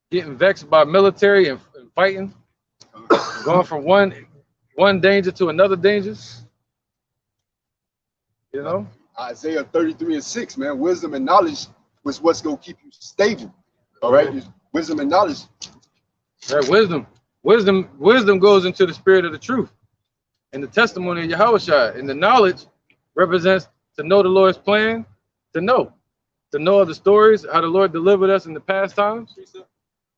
getting vexed by military and fighting, going from one danger to another danger. You know, Isaiah 33 and 6, man. Wisdom and knowledge was what's gonna keep you stable. All right, wisdom and knowledge. that wisdom goes into the spirit of the truth and the testimony of Yahushua. And the knowledge represents to know the Lord's plan, to know of the stories, how the Lord delivered us in the past times.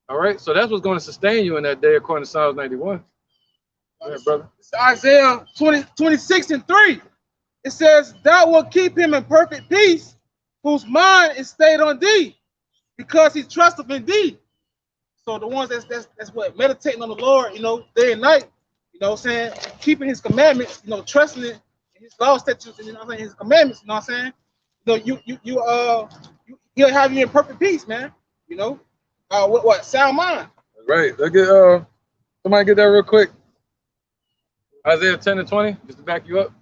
All right, so that's what's going to sustain you in that day, according to Psalms 91. Yeah, brother. It's Isaiah 26 and 3. It says, thou wilt keep him in perfect peace, whose mind is stayed on thee, because he trusteth in thee. So the ones that's what, meditating on the Lord, you know, day and night, you know what I'm saying, keeping his commandments, you know, trusting in his law, statutes, and you know what I'm saying, his commandments, you know what I'm saying? You know, he'll have you in perfect peace, man. You know, what sound mind. Right. Let's get somebody get that real quick. Isaiah 10 and 20, just to back you up.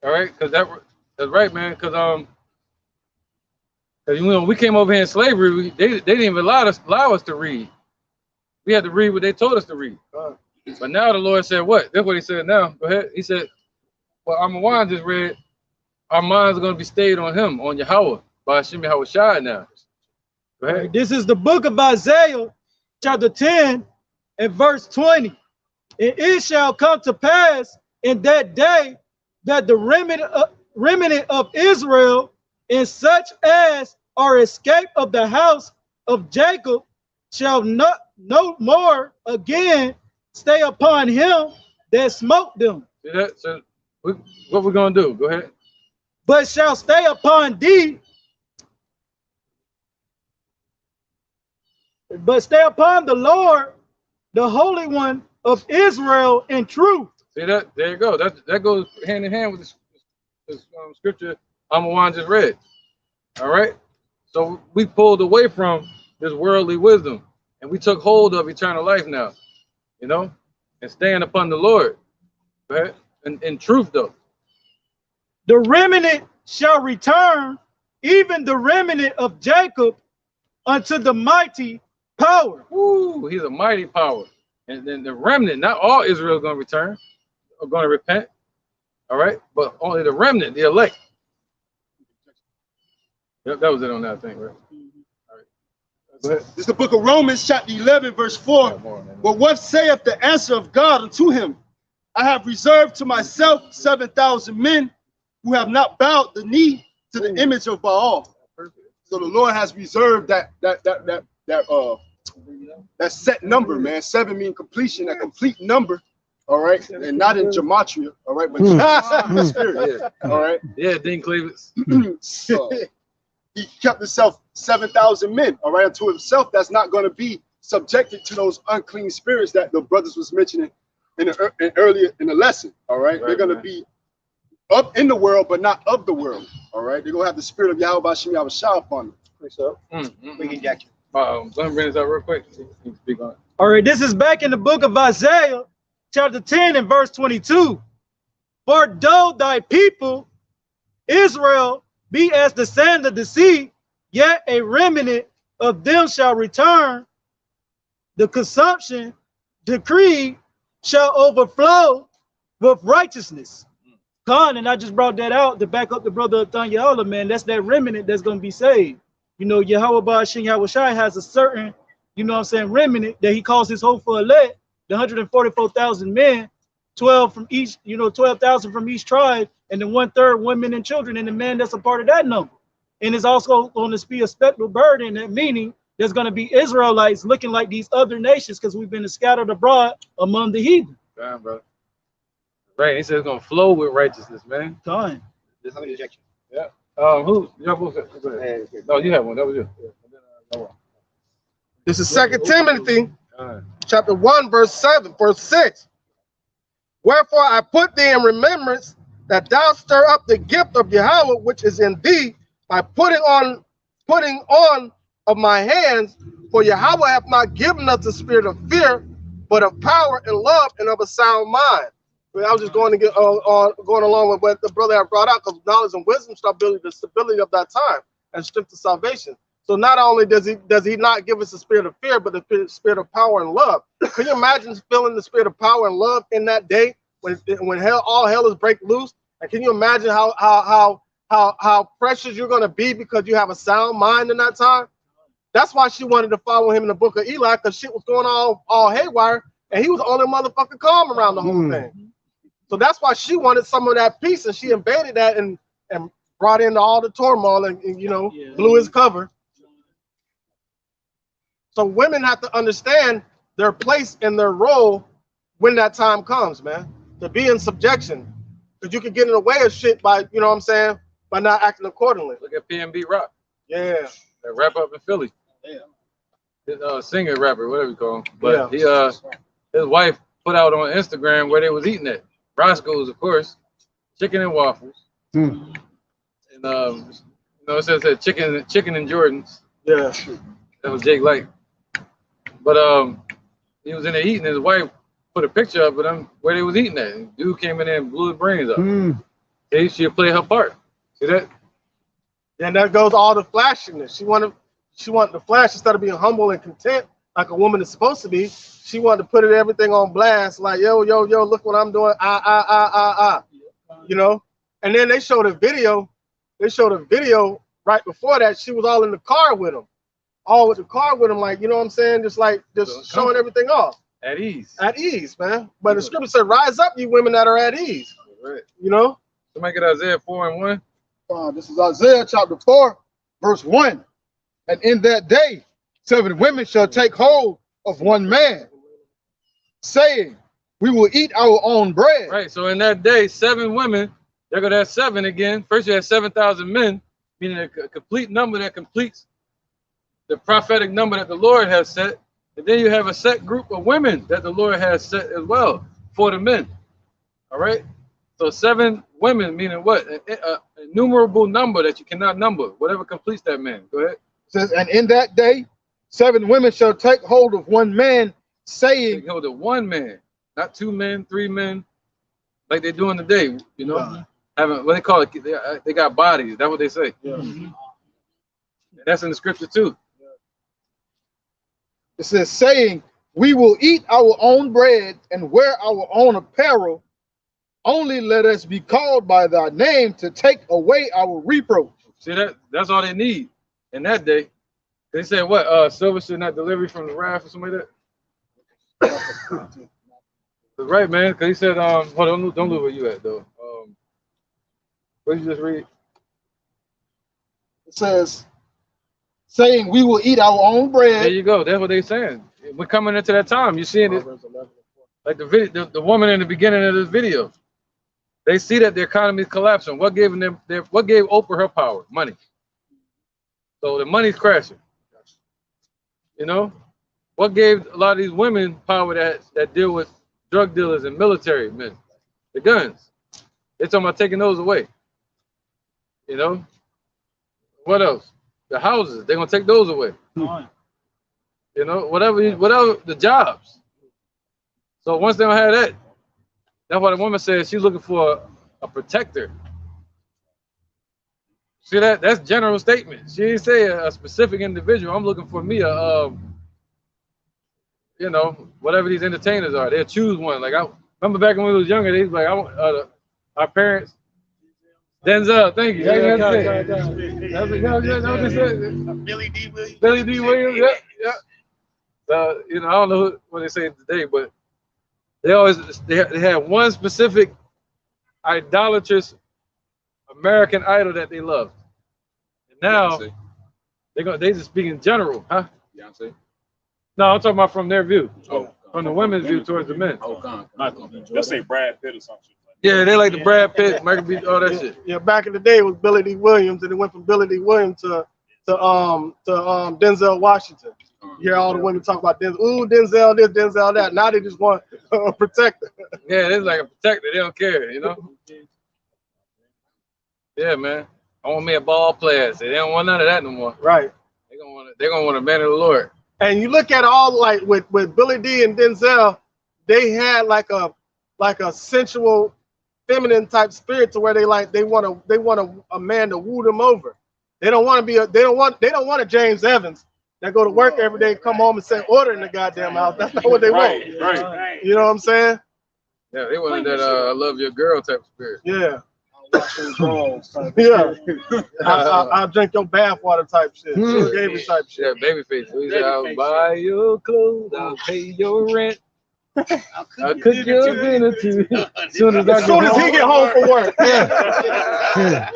All right, because that's right, man. Because you know, we came over here in slavery. They didn't even allow us to read. We had to read what they told us to read. But now the Lord said what? That's what He said. Now, go ahead. He said, "Well, Amawan just read. Our minds are going to be stayed on Him, on Yahweh, by Hashem Yahushua now." Go ahead. This is the book of Isaiah, chapter 10 and verse 20. And it shall come to pass in that day that the remnant of Israel, and such as are escaped of the house of Jacob, shall not no more again stay upon him that smote them. See that? So what we're going to do? Go ahead. But shall stay upon thee, but stay upon the Lord, the Holy One of Israel, in truth. See that? There you go. That goes hand in hand with this scripture Amawan just read. All right. So we pulled away from this worldly wisdom and we took hold of eternal life now, you know, and staying upon the Lord. Right? And in truth, though. The remnant shall return, even the remnant of Jacob, unto the mighty power. Ooh, he's a mighty power. And then the remnant, not all Israel is going to return or going to repent. All right. But only the remnant, the elect. Yep, that was it on that thing, right? All right. Go ahead. This is the book of Romans, chapter 11, verse 4. But what saith the answer of God unto him? I have reserved to myself 7,000 men who have not bowed the knee to the image of Baal. So the Lord has reserved that set number, man. 7 mean completion, a complete number. All right, and not in gematria. All right, but in the spirit. Yeah. All right. Yeah, Dean Cleavis. He kept himself 7,000 men. All right, unto himself. That's not going to be subjected to those unclean spirits that the brothers was mentioning earlier in the lesson. All right, they're going to be up in the world, but not of the world. All right, they're gonna have the spirit of Yahweh Bashim Yahushua upon them. Go ahead, Jackie. Go ahead and bring this up real quick. Speak on it. All right, this is back in the book of Isaiah, chapter 10 and verse 22. For though thy people, Israel, be as the sand of the sea, yet a remnant of them shall return. The consumption decree shall overflow with righteousness. Khan, and I just brought that out to back up the brother Thanyala, man. That's that remnant that's going to be saved. You know, Yahweh Ba'ashim Yahushai has a certain, you know what I'm saying, remnant that he calls his hopeful elect, the 144,000 men, 12 from each, you know, 12,000 from each tribe, and then 1/3 women and children, and the man that's a part of that number. And it's also going to be a spectral burden, that meaning there's going to be Israelites looking like these other nations because we've been scattered abroad among the heathen. Damn, bro. Right, he said it's gonna flow with righteousness, man. Fine. Yeah. Who? You have one? No, you have one. That was you. This is 2 Timothy chapter 1, verse 6. Wherefore I put thee in remembrance that thou stir up the gift of Yahweh which is in thee by putting on of my hands, for Yahweh hath not given us the spirit of fear, but of power and love and of a sound mind. I was just going to get going along with what the brother had brought out, because knowledge and wisdom stability, the stability of that time, and strength of salvation. So not only does he not give us the spirit of fear, but the spirit of power and love. Can you imagine feeling the spirit of power and love in that day when all hell is break loose? And can you imagine how precious you're going to be because you have a sound mind in that time? That's why she wanted to follow him in the book of Eli, because shit was going all haywire, and he was the only motherfucking calm around the whole thing. So that's why she wanted some of that peace, and she invaded that and brought in all the turmoil and you know, blew his cover. So women have to understand their place and their role when that time comes, man, to be in subjection, because you can get in the way of shit by, you know what I'm saying, by not acting accordingly. Look at PNB Rock. Yeah. That rap up in Philly. Yeah. His singer rapper, whatever you call him. But he his wife put out on Instagram where they was eating it. Roscoe's, of course, chicken and waffles. And you know, it says that chicken and Jordans. Yeah. That was Jake Light. But he was in there eating. His wife put a picture up of them where they was eating at. And dude came in there and blew his brains up. She played her part. See that? And that goes all the flashiness. She wanted the flash instead of being humble and content like a woman is supposed to be. She wanted to put everything on blast, like yo, look what I'm doing, you know. And then they showed a video. They showed a video right before that. She was all in the car with him, like, you know what I'm saying, just showing everything off at ease. At ease, man. But the scripture said, "Rise up, you women that are at ease." Right. You know. Somebody get Isaiah 4:1. This is Isaiah chapter 4, verse 1. And in that day, 7 women shall take hold of one man, saying, we will eat our own bread. Right. So in that day, 7 women, they're going to have 7 again. First, you had 7,000 men, meaning a complete number that completes the prophetic number that the Lord has set. And then you have a set group of women that the Lord has set as well for the men. All right. So 7 women, meaning what? An innumerable number that you cannot number, whatever completes that man. Go ahead. It says, and in that day, 7 women shall take hold of one man, saying, take hold of one man, not 2 men, 3 men, like they do in the day, you know, having what they call it, they got bodies. That's what they say. Yeah. And that's in the scripture too. It says, saying, we will eat our own bread and wear our own apparel. Only let us be called by thy name to take away our reproach. See that? That's all they need in that day. They said what? Silver should not deliver from the wrath or something like that. Right, man. Because he said, hold on, don't look where you at though. What did you just read? It says, saying we will eat our own bread. There you go. That's what they're saying. We're coming into that time. You're seeing it, like the video, the woman in the beginning of this video. They see that the economy is collapsing. What gave them? What gave Oprah her power? Money. So the money's crashing. You know, what gave a lot of these women power that deal with drug dealers and military men? The guns. They're talking about taking those away. You know? What else? The houses, they're gonna take those away. You know, whatever the jobs. So once they don't have that, that's why the woman says she's looking for a protector. See that? That's general statement. She didn't say a specific individual. I'm looking for me a you know, whatever these entertainers are. They'll choose one. Like I remember back when we was younger, they was like, I want our parents. Denzel, thank you. Yeah, That's what they said. Billy D. Williams. Billy D. Williams, yeah. So, you know, I don't know what they say today, but they had one specific idolatrous American idol that they loved. And now they just speak in general, huh? Beyonce. No, I'm talking about from their view. From the women's view towards the men. Let's say Brad Pitt or something. Yeah, they like the Brad Pitt, Michael B. all that shit. Yeah, back in the day it was Billy D. Williams, and it went from Billy D. Williams to Denzel Washington. You hear all the women talk about Denzel, ooh, Denzel this, Denzel that. Now they just want a protector. Yeah, it's like a protector. They don't care, you know? Yeah, man. I want me a ball player. So they don't want none of that no more. Right. They're gonna want a man of the Lord. And you look at all like with Billy D and Denzel, they had like a sensual, feminine type spirit to where they want a man to woo them over. They don't want a James Evans that go to work every day, come home and say order in the goddamn house. That's not what they want. Right. You know what I'm saying? Yeah, they wanted that I love your girl type of spirit. Yeah. Yeah. I'll drink your bath water type shit. Baby type shit. Yeah, babyface. We said, I'll buy your clothes, I'll pay your rent. I'll cook your dinner too. As soon as he get home from work. Yeah.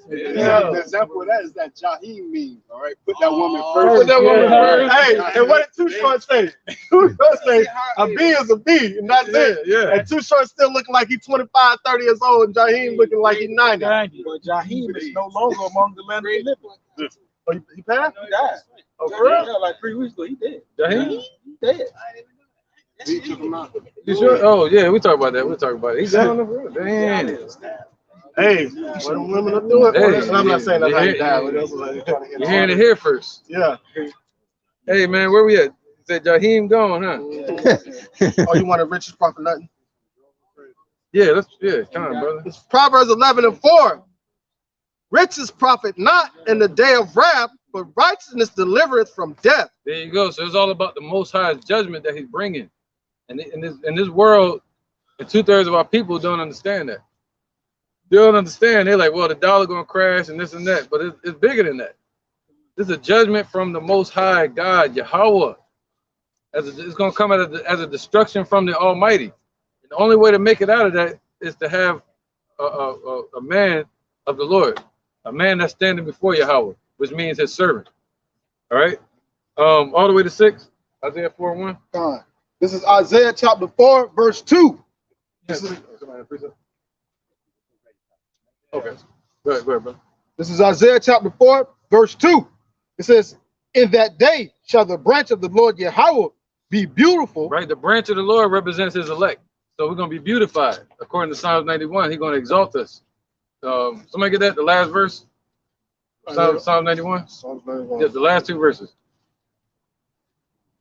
Yeah. The example of that is that Jaheim meme. All right, put that woman first. Put that woman first. Hey, and what did Too Short say? Too Short say a B is a B, and that's it. Yeah. And Too Short still looking like he's 25, 30 years old, and Jaheim looking like he's 90. But Jaheim is no longer among the land of the living. Oh, he passed? He died. Oh, for real? Yeah, like 3 weeks ago, he dead. Jaheim? He dead. He took him out. You sure? Oh yeah, we talk about that. We talk about it. He's down the road. Damn. Hey, when women will do it. Hey, I'm not saying that's how you die. You're hearing it here first. Yeah. Hey man, where we at? You said Jaheim gone, huh? Oh, you want the richest profit nothing? Yeah, come on, brother. It's Proverbs 11:4. Riches profit not in the day of wrath, but righteousness delivereth from death. There you go. So it's all about the Most High's judgment that He's bringing, and in this world, and 2/3 of our people don't understand that. They don't understand. They're like, well, the dollar gonna crash and this and that, but it's bigger than that. This is a judgment from the Most High God, Yahweh. It's gonna come as a destruction from the Almighty. And the only way to make it out of that is to have a man of the Lord, a man that's standing before Yahweh, which means His servant. All right, all the way to 6, Isaiah 4:1. This is Isaiah chapter 4, verse 2. Okay. Go ahead, bro. This is Isaiah chapter 4, verse 2. It says, in that day shall the branch of the Lord Yahweh be beautiful. Right, the branch of the Lord represents His elect. So we're going to be beautified. According to Psalms 91, He's going to exalt us. Somebody get that? The last verse? Psalm 91? Psalms 91. Yeah, the last 2 verses.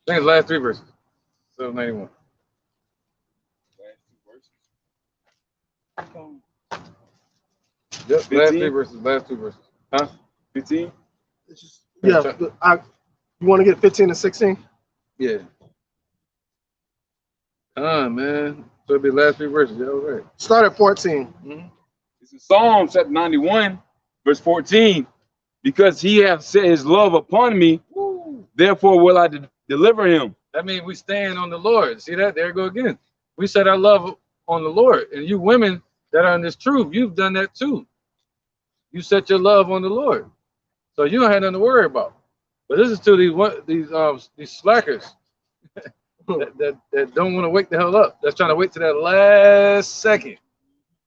I think it's the last 3 verses. Psalm 91. Yep, last 3 verses, last 2 verses. Huh? 15? Yeah, you want to get 15 and 16? Yeah. Man. So it'll be the last 3 verses. Yeah, all right. Start at 14. Mm-hmm. This is Psalm chapter 91, verse 14. Because He hath set His love upon me, therefore will I deliver him. That means we stand on the Lord. See that? There you go again. We set our love on the Lord. And you women that are in this truth, you've done that too. You set your love on the Lord. So you don't have nothing to worry about. But this is to these slackers that don't want to wake the hell up. That's trying to wait to that last second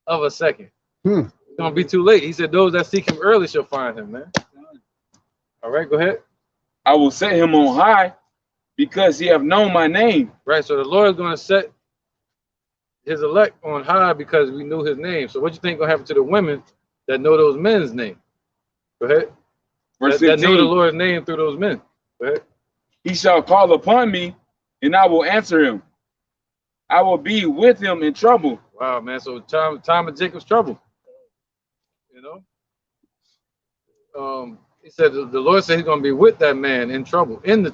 of a second. It's gonna be too late. He said, those that seek Him early shall find Him, man. All right, go ahead. I will set him on high because he have known my name. Right, so the Lord is going to set his elect on high because we knew his name. So what you think gonna happen to the women that know those men's name? Go ahead. Verse That know 15. the Lord's name through those men. Go ahead. He shall call upon me, and I will answer him. I will be with him in trouble. Wow, man. So time of Jacob's trouble. You know? He said the Lord said he's gonna be with that man in trouble, in the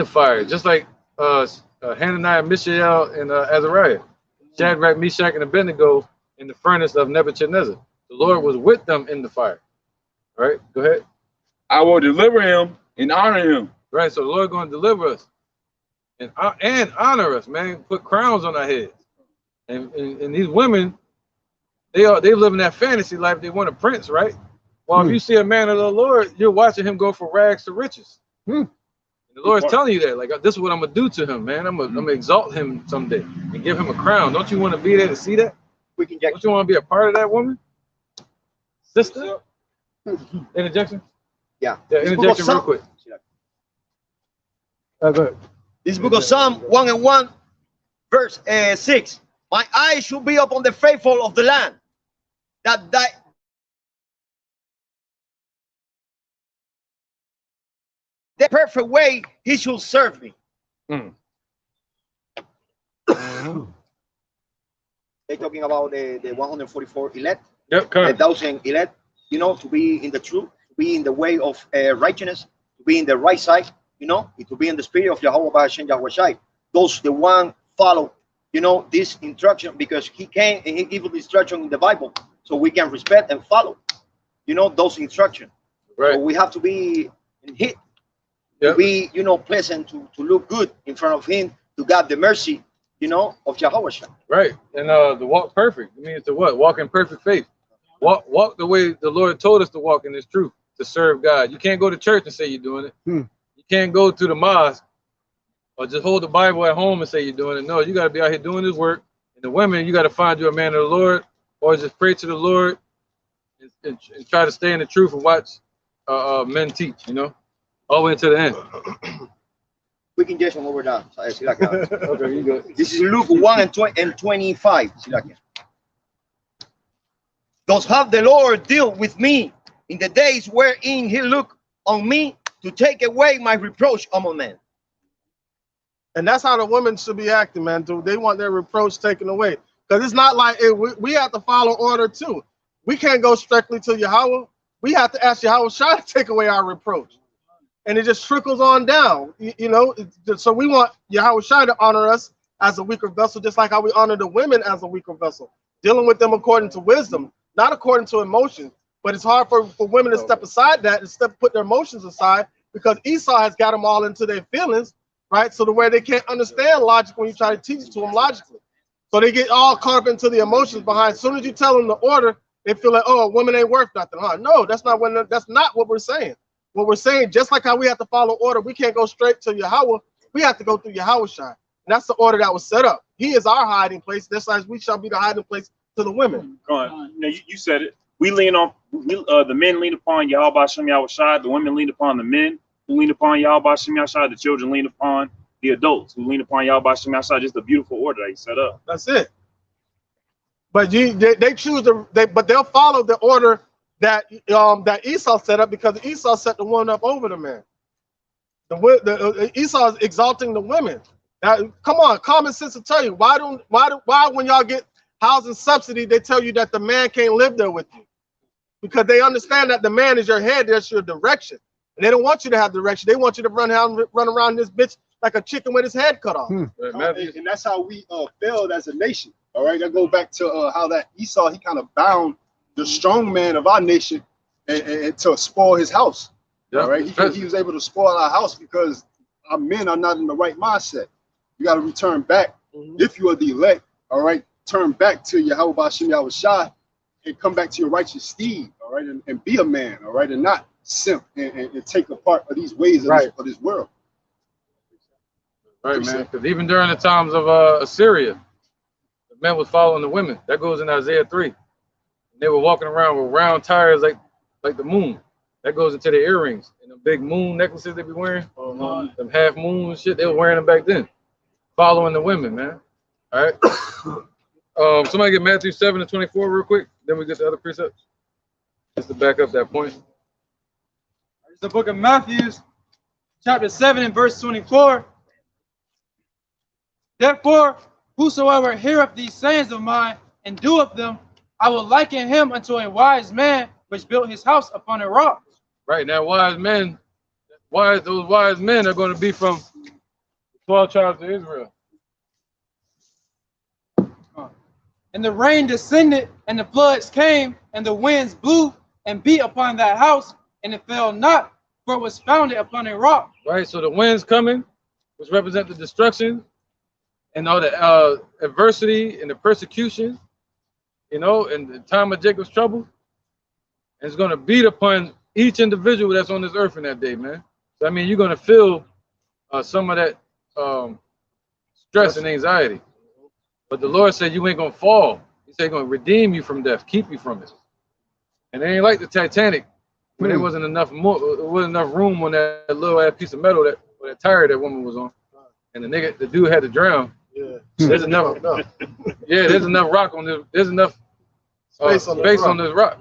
fire, just like Hananiah, Mishael, and Azariah, Shadrach, Meshach, and Abednego in the furnace of Nebuchadnezzar. The Lord was with them in the fire. All right, go ahead. I will deliver him and honor him. Right, so the Lord going to deliver us and honor us, man. Put crowns on our heads. And these women, they live in that fantasy life. They want a prince, right? Well, if you see a man of the Lord, you're watching him go from rags to riches. And the Lord's telling you that, like, this is what I'm gonna do to him, man. I'm gonna exalt him someday and give him a crown. Don't you want to be there to see that? We can Don't you want to be a part of that woman, sister? Interjection? Yeah. Interjection real quick. Go ahead. This book of Psalm 1:1, verse 6. My eyes should be upon the faithful of the land, that the perfect way he should serve me. They're talking about the 144 elect, yep, 1,000 elect, you know, to be in the truth, to be in the way of righteousness, to be in the right side, you know, to be in the spirit of Yahweh Ba'ashem Yahweh Shai. Those the one follow, you know, this instruction, because he came and he gave the instruction in the Bible, so we can respect and follow, you know, those instructions. Right. So we have to be in hit, to be, you know, pleasant, to look good in front of him, to God the mercy, you know, of Yahweh Shai. Right. And the walk perfect. It means to what? Walk in perfect faith. Walk the way the Lord told us to walk in this truth, to serve God. You can't go to church and say you're doing it. You can't go to the mosque or just hold the Bible at home and say you're doing it. No, you got to be out here doing this work. And the women, you got to find you a man of the Lord, or just pray to the Lord and try to stay in the truth and watch men teach, you know, all the way to the end. We can just over down. Okay, you good. This is Luke 1:25. Thus have the Lord dealt with me in the days wherein he looked on me to take away my reproach among men. And that's how the women should be acting, man. They want their reproach taken away. Because it's not like we have to follow order too. We can't go strictly to Yahweh. We have to ask Yahweh Shai to take away our reproach. And it just trickles on down, you know. So we want Yahweh Shai to honor us as a weaker vessel, just like how we honor the women as a weaker vessel, dealing with them according to wisdom, not according to emotion. But it's hard for women to step aside that and put their emotions aside, because Esau has got them all into their feelings, right? So the way they can't understand logic when you try to teach it to them logically. So they get all caught up into the emotions behind. As soon as you tell them the order, they feel like, oh, a woman ain't worth nothing. Huh? No, that's not what we're saying. What we're saying, just like how we have to follow order, we can't go straight to Yahweh. We have to go through Yahweh Shai. And that's the order that was set up. He is our hiding place. That's as we shall be the hiding place to the women. Go on. You said it. We lean on, the men lean upon Yahweh Ba'ashem Yahweh Shai. The women lean upon the men who lean upon Yahweh Ba'ashem Yahweh Shai. The children lean upon the adults who lean upon Yahweh Ba'ashem Yahweh Shai. Just a beautiful order that he set up. That's it. But they choose but they'll follow the order that Esau set up, because Esau set the woman up over the man. Esau is exalting the women. Now, come on, common sense will tell you why when y'all get housing subsidy, they tell you that the man can't live there with you, because they understand that the man is your head, that's your direction, and they don't want you to have direction. They want you to run around this bitch like a chicken with his head cut off. And that's how we failed as a nation. All right, that goes back to how that Esau, he kind of bound the strong man of our nation and to spoil his house. All right, he was able to spoil our house because our men are not in the right mindset. You got to return back. If you are the elect, all right, turn back to Yahweh Ba'ashem Yahweh Shai and come back to your righteous steed, all right, and be a man, all right, and not simp and take a part of these ways of this world. Right, man, because even during the times of Assyria, the men was following the women. That goes in Isaiah 3. They were walking around with round tires like the moon. That goes into the earrings and the big moon necklaces they be wearing. Them half moon shit, they were wearing them back then. Following the women, man. All right. Somebody get Matthew 7:24 real quick. Then we get the other precepts. Just to back up that point. It's the book of Matthew, chapter 7 and verse 24. Therefore, whosoever heareth these sayings of mine and doeth them, I will liken him unto a wise man which built his house upon a rock. Right now, those wise men are going to be from the 12 tribes of Israel. And the rain descended, and the floods came, and the winds blew and beat upon that house, and it fell not, for it was founded upon a rock. Right, so the winds coming, which represent the destruction and all the adversity and the persecution, you know, and the time of Jacob's trouble, and it's going to beat upon each individual that's on this earth in that day, man. So I mean, you're going to feel some of that stress and anxiety. But the Lord said you ain't going to fall. He said he's going to redeem you from death, keep you from it. And it ain't like the Titanic, when there wasn't enough room on that little ass piece of metal that tire that woman was on, and the dude had to drown. Yeah. There's enough. Yeah, there's enough rock on this. There's enough space on this rock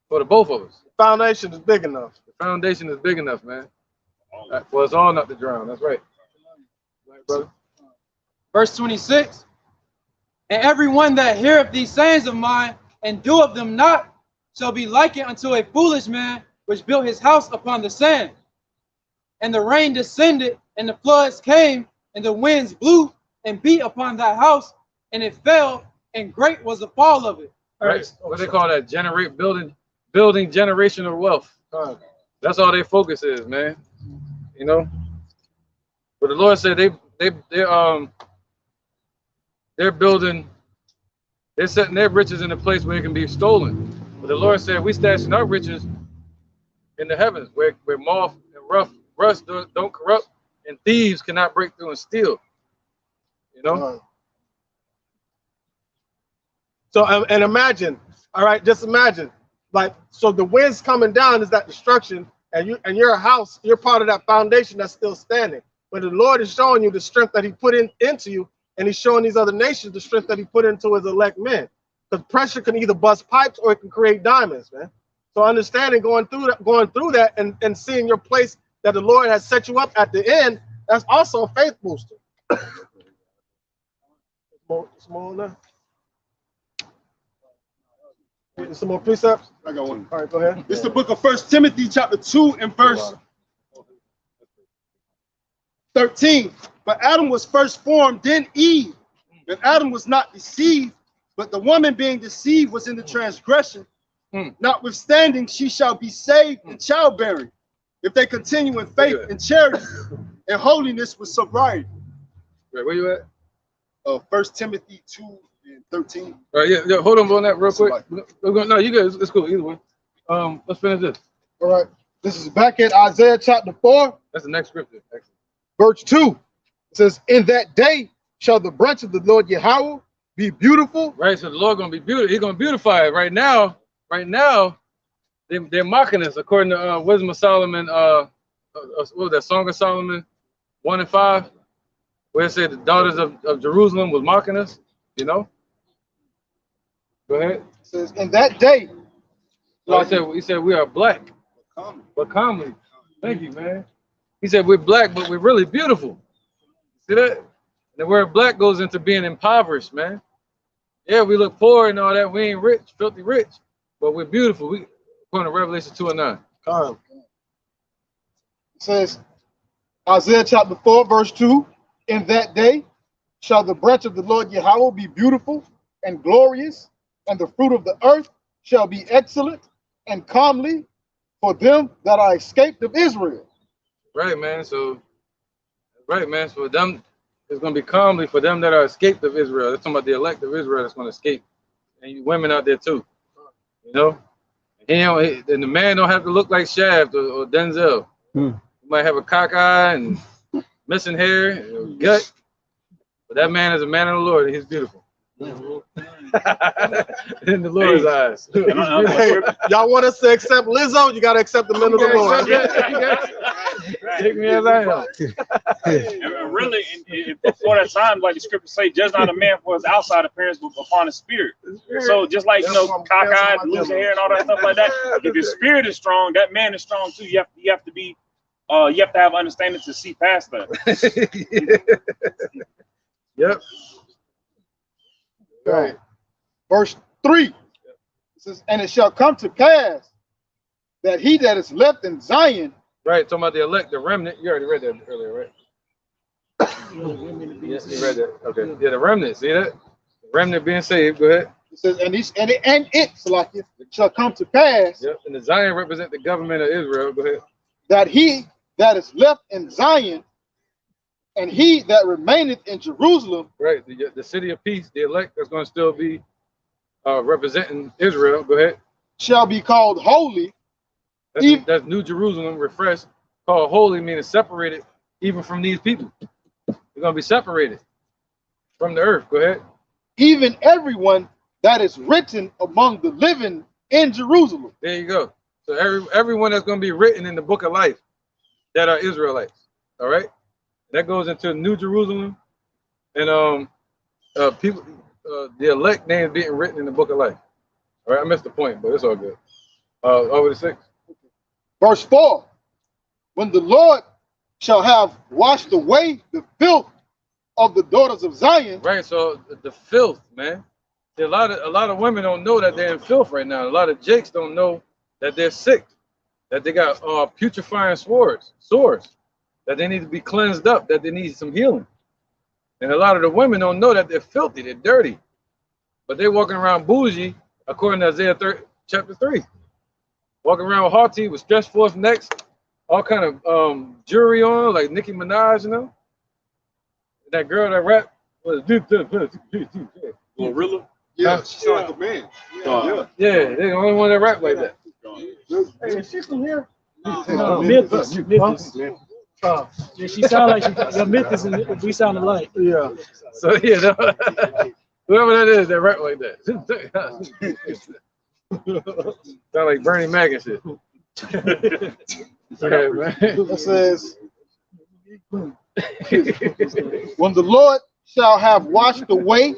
for the both of us. The foundation is big enough. The foundation is big enough, man. For us all not to drown. That's right. Right, brother. Verse 26. And everyone that heareth these sayings of mine and doeth them not shall be likened unto a foolish man which built his house upon the sand. And the rain descended, and the floods came, and the winds blew and beat upon that house, and it fell, and great was the fall of it. Right. What they call that? Building generational wealth. That's all their focus is, man. You know. But the Lord said they're building, they're setting their riches in a place where it can be stolen. But the Lord said we stashing our riches in the heavens, where moth and rust don't corrupt, and thieves cannot break through and steal. You know. So and imagine, all right, just imagine, like, so the winds coming down is that destruction, and your house, you're part of that foundation that's still standing. But the Lord is showing you the strength that He put into you, and He's showing these other nations the strength that He put into His elect men. Because pressure can either bust pipes or it can create diamonds, man. So understanding going through that and seeing your place that the Lord has set you up at the end, that's also a faith booster. Small enough. Some more precepts? I got one. All right, go ahead. It's the book of 1 Timothy chapter 2 and verse 13. But Adam was first formed, then Eve. And Adam was not deceived, but the woman being deceived was in the transgression. Notwithstanding, she shall be saved in childbearing, if they continue in faith and charity and holiness with sobriety. Right, where you at? 1 Timothy 2 and 13. All right, yeah, hold on that real quick. No, you guys, it's cool either way. Let's finish this. All right, this is back at Isaiah chapter 4. That's the next scripture, actually. Verse 2. It says, in that day shall the branch of the Lord Yahweh be beautiful. Right, so the Lord gonna be beautiful. He's gonna beautify it. Right now, they're mocking us according to Wisdom of Solomon. What was that? Song of Solomon 1 and 5, where it said the daughters of Jerusalem was mocking us. You know. Go ahead. It says, in that day. He said we are black, but calmly. Thank you, man. He said we're black, but we're really beautiful. See that? The word black goes into being impoverished, man. Yeah, we look poor and all that. We ain't rich, filthy rich, but we're beautiful. We according to Revelation 2 and 9. It says, Isaiah chapter 4, verse 2, in that day shall the branch of the Lord Yahweh be beautiful and glorious, and the fruit of the earth shall be excellent and comely for them that are escaped of Israel. Right, man. So, for them, it's going to be comely for them that are escaped of Israel. That's talking about the elect of Israel that's going to escape. And you women out there too. You know? And the man don't have to look like Shaft or Denzel. You might have a cock eye and missing hair, and gut. But that man is a man of the Lord, and he's beautiful. In the Lord's eyes. Hey, y'all want us to accept Lizzo? You got to accept the men of the Lord. Take me as I am. And really, before that time, like the scriptures say, judge not a man for his outside appearance, but upon his spirit. So just like, you know, cockeyed, losing hair and all that stuff like that, if your spirit is strong, that man is strong too. You have to be, you have to have understanding to see past that. Yep. Right. Verse 3. It says, and it shall come to pass that he that is left in Zion. Right, talking about the elect, the remnant. You already read that earlier, right? Yes, you read that. Okay. Yeah, the remnant. See that? The remnant being saved. Go ahead. It says, and it shall come to pass. Yep. And the Zion represent the government of Israel. Go ahead. That he that is left in Zion, and he that remaineth in Jerusalem. Right. The city of peace, the elect, that's going to still be representing Israel. Go ahead. Shall be called holy. That's New Jerusalem, refreshed, called holy, meaning separated even from these people. They're going to be separated from the earth. Go ahead. Even everyone that is written among the living in Jerusalem. There you go. So everyone that's going to be written in the book of life that are Israelites. All right. That goes into New Jerusalem, and people, the elect names being written in the book of life. All right. I missed the point, but it's all good. Over to 6. Verse 4, when the Lord shall have washed away the filth of the daughters of Zion. Right, so the filth, man. See, a lot of women don't know that they're in filth right now. A lot of jakes don't know that they're sick, that they got putrefying sores, that they need to be cleansed up, that they need some healing. And a lot of the women don't know that they're filthy, they're dirty. But they're walking around bougie, according to Isaiah chapter 3. Walking around with haughty, with stretched forth necks, all kind of jewelry on, like Nicki Minaj, you know? That girl that rap was Gorilla? Yeah, she sound like a man. Yeah, they're the only one that rap like that. Hey, is she from here? Memphis. Yeah, she sound like the Memphis, and we sound alike. Yeah. So yeah, whoever that is that rap like that. Sound like Bernie Mac and shit. Okay, man. It says, when the Lord shall have washed away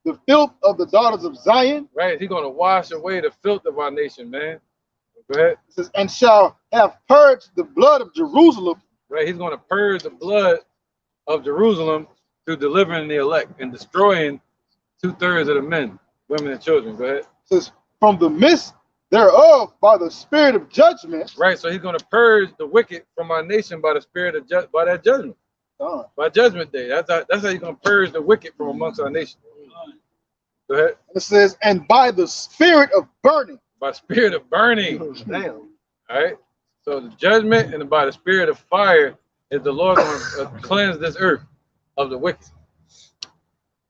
the filth of the daughters of Zion. Right, he's going to wash away the filth of our nation, man. Go ahead. It says, and shall have purged the blood of Jerusalem. Right, he's going to purge the blood of Jerusalem through delivering the elect and destroying 2/3 of the men, women, and children. Go ahead. It says, from the midst thereof by the spirit of judgment. Right, so he's going to purge the wicked from our nation by the spirit of by that judgment. By judgment day. That's how you're going to purge the wicked from amongst our nation. Go ahead. It says, and by the spirit of burning. By spirit of burning. Damn. All right. So the judgment and by the spirit of fire is the Lord going to cleanse this earth of the wicked.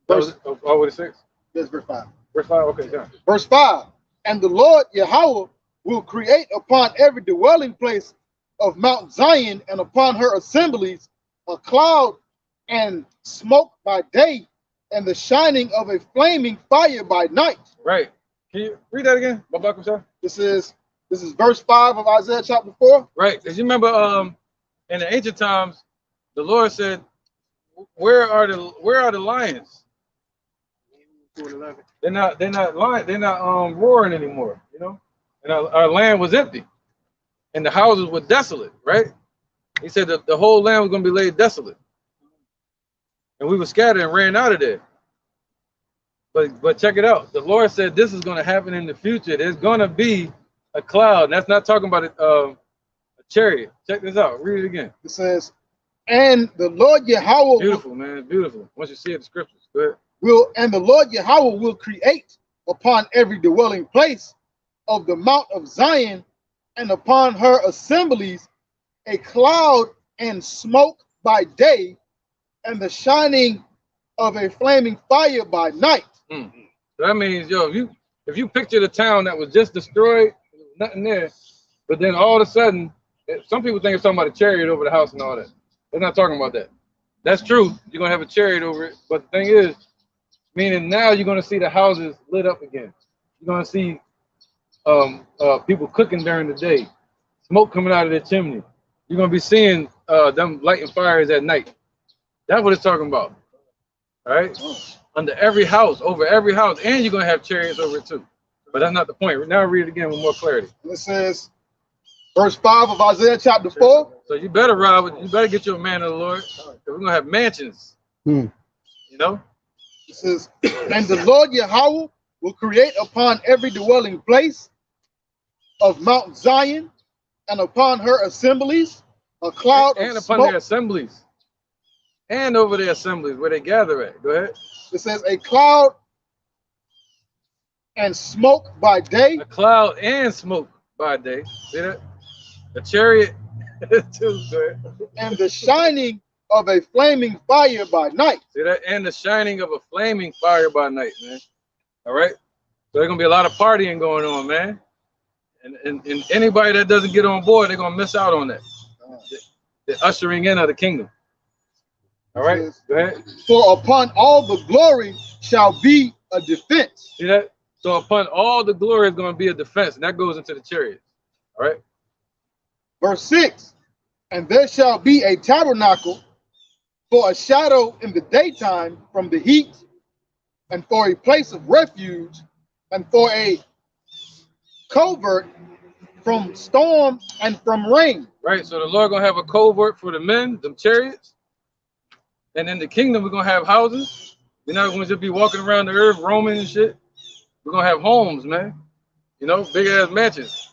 Over to 6. That's verse 5. Verse 5. Okay, John. Verse 5. And the Lord Yahweh will create upon every dwelling place of Mount Zion and upon her assemblies a cloud and smoke by day and the shining of a flaming fire by night. Right. Can you read that again? This is verse 5 of Isaiah chapter 4. Right. Because you remember in the ancient times, the Lord said, where are the lions? They're not lying, they're not roaring anymore, you know? And our land was empty. And the houses were desolate, right? He said that the whole land was going to be laid desolate. And we were scattered and ran out of there. But check it out. The Lord said this is going to happen in the future. There's going to be a cloud. And that's not talking about a chariot. Check this out. Read it again. It says, and the Lord Yahweh. Beautiful, man. Beautiful. Once you see it, the scriptures. Go ahead. And the Lord Yahweh will create upon every dwelling place of the Mount of Zion and upon her assemblies a cloud and smoke by day and the shining of a flaming fire by night. So that means, yo, if you picture the town that was just destroyed, nothing there, but then all of a sudden, some people think it's talking about a chariot over the house and all that. They're not talking about that. That's true. You're going to have a chariot over it. But the thing is, meaning now you're going to see the houses lit up again. You're going to see people cooking during the day, smoke coming out of their chimney. you're gonna be seeing them lighting fires at night. That's what it's talking about. All right, under every house, over every house, and you're gonna have chariots over it too. But that's not the point. Now read it again with more clarity. It says, verse 5 of Isaiah chapter 4. So you better ride with, you better get you a man of the Lord. We're gonna have mansions. You know? It says, and the Lord Yahweh will create upon every dwelling place of Mount Zion and upon her assemblies a cloud and of upon smoke. their assemblies. And over their assemblies where they gather at. Go ahead. It says a cloud and smoke by day. A cloud and smoke by day. See that? A chariot too. Go ahead. And the shining of a flaming fire by night. See that? And the shining of a flaming fire by night, man. All right? So there's gonna be a lot of partying going on, man. And anybody that doesn't get on board, they're gonna miss out on that. The ushering in of the kingdom. All right, go ahead. For upon all the glory shall be a defense. See that? So upon all the glory is going to be a defense, and that goes into the chariots. All right. Verse 6. And there shall be a tabernacle for a shadow in the daytime from the heat, and for a place of refuge, and for a covert from storm and from rain. Right. So the Lord gonna have a covert for the men, them chariots. And in the kingdom, we're gonna have houses. We're not gonna just be walking around the earth roaming and shit. We're gonna have homes, man. You know, big ass mansions.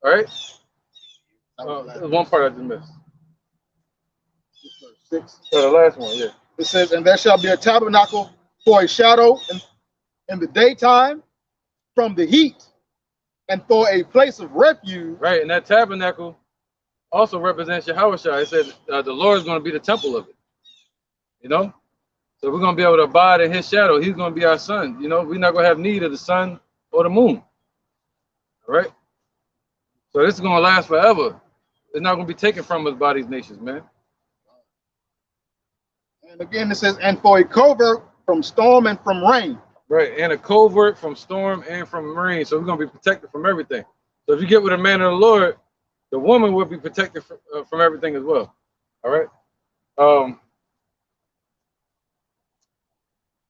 All right. There's one part I just missed. 6. So the last one, yeah. It says, and there shall be a tabernacle for a shadow in the daytime from the heat, and for a place of refuge. Right, and that tabernacle also represents Yahweh. It said the Lord is going to be the temple of it. You know? So we're going to be able to abide in his shadow. He's going to be our sun. You know, we're not going to have need of the sun or the moon. All right? So this is going to last forever. It's not going to be taken from us by these nations, man. And again, it says, and for a covert from storm and from rain. Right, and a covert from storm and from rain. So we're going to be protected from everything. So if you get with a man of the Lord, the woman will be protected from everything as well. All right?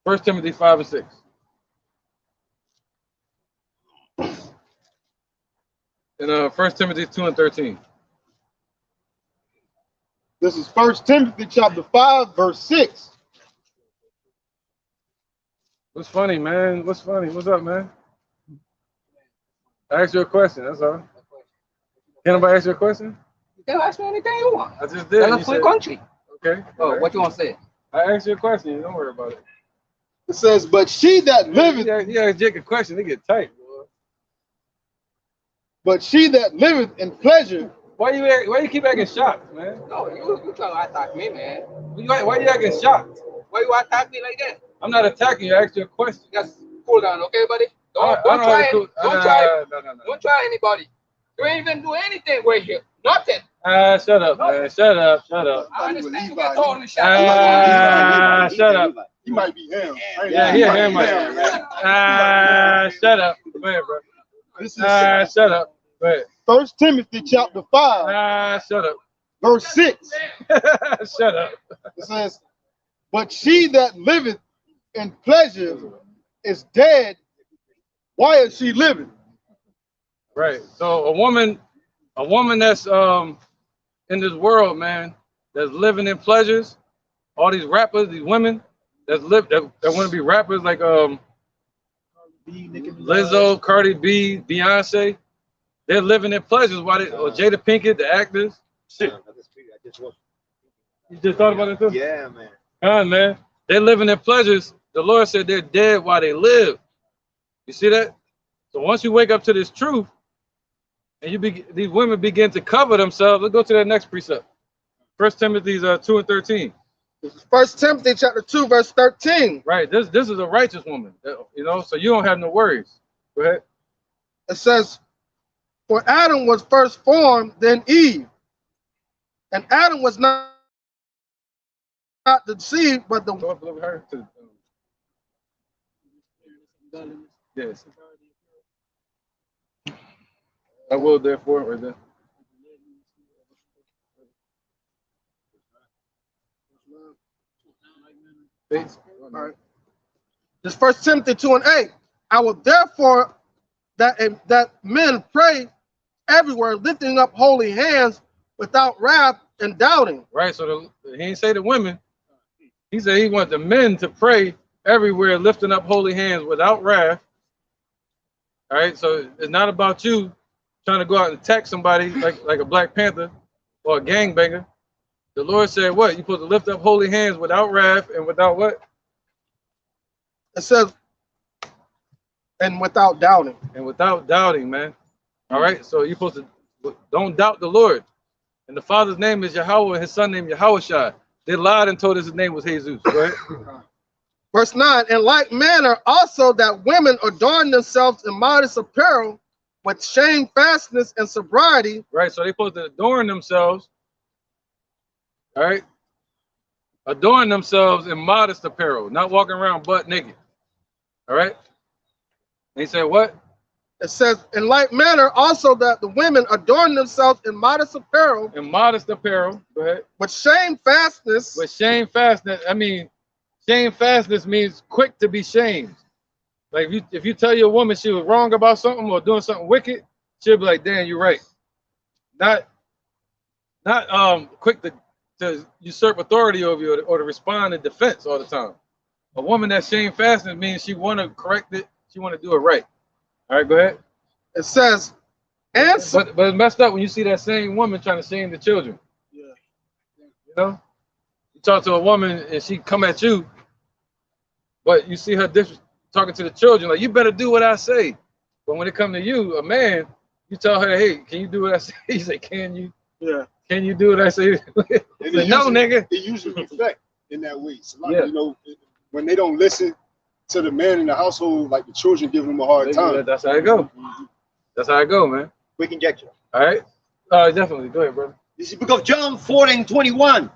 1 Timothy 5 and 6. And 1 Timothy 2 and 13. This is 1 Timothy chapter 5, verse 6. What's funny, man? What's funny? What's up, man? I asked you a question, that's all. Can anybody ask you a question? You can ask me anything you want. I just did. Tell a free country. Okay. Oh, what you want to say? I asked you a question. Don't worry about it. It says, but she that liveth. Yeah, Jake, a question. They get tight. Boy. But she that liveth in pleasure. Why you keep acting shocked, man? No, you trying to attack me, man. Why you acting shocked? Why you attack me like that? I'm not attacking you. I asked you a question. Just cool down, okay, buddy? Don't try anybody. You ain't even do anything right here. Nothing. Shut up, man. Shut up. I understand you get all the shot. Shut up. He might be him. Yeah, he a Hamite. Shut up. Go ahead, bro. This is shut up. Go ahead. 1 Timothy chapter 5. Shut up. Verse 6. Shut up. It says, but she that liveth in pleasure is dead. Why is she living? Right. So a woman that's in this world, man, that's living in pleasures, all these rappers, these women that want to be rappers like Lizzo, Cardi B, Beyonce, they're living in pleasures while or Jada Pinkett, the actors. Shit. You just thought about it too? Yeah, man. Man, they're living in pleasures. The Lord said they're dead while they live. You see that? So once you wake up to this truth, and these women begin to cover themselves, let's go to that next precept. 1 Timothy 2 and 13. This is 1 Timothy chapter 2, verse 13. Right. This is a righteous woman, you know, so you don't have no worries. Go ahead. It says, for Adam was first formed, then Eve. And Adam was not the seed, but the yes. I will therefore right there. All right. This 1 Timothy 2:8. I will therefore that men pray everywhere, lifting up holy hands without wrath and doubting. Right. So he ain't say the women. He said he want the men to pray everywhere, lifting up holy hands without wrath. All right. So it's not about you trying to go out and attack somebody like a Black Panther or a gangbanger. The Lord said what? You're supposed to lift up holy hands without wrath and without what? It says, and without doubting. And without doubting, man. All right. So you're supposed to don't doubt the Lord. And the Father's name is Yahweh, and his son named Yahushua. They lied and told us his name was Jesus. Go ahead. Verse 9, in like manner also that women adorn themselves in modest apparel with shamefastness and sobriety. Right. So they're supposed to adorn themselves. All right. Adorn themselves in modest apparel, not walking around butt naked. All right. He said what? It says, in like manner also that the women adorn themselves in modest apparel. In modest apparel. Go ahead. With shamefastness. With shamefastness. I mean, shamefastness means quick to be shamed. Like if you tell your woman she was wrong about something or doing something wicked, she'll be like, damn, you're right. Not quick to usurp authority over you or to respond in defense all the time. A woman that's shamefastness means she want to correct it, she want to do it right. All right, go ahead. It says, but it's messed up when you see that same woman trying to shame the children. Yeah. You know, you talk to a woman and she come at you, but you see her talking to the children like, you better do what I say. But when it comes to you, a man, you tell her, hey, can you do what I say? You say, can you? Yeah. Can you do what I say? Say, no, nigga. It usually reflects in that way. So you know, when they don't listen to the man in the household, like the children giving them a hard time. That's how it go. That's how it go, man. Quick injection. All right. Definitely. Go ahead, brother. This is the book of John 4:21.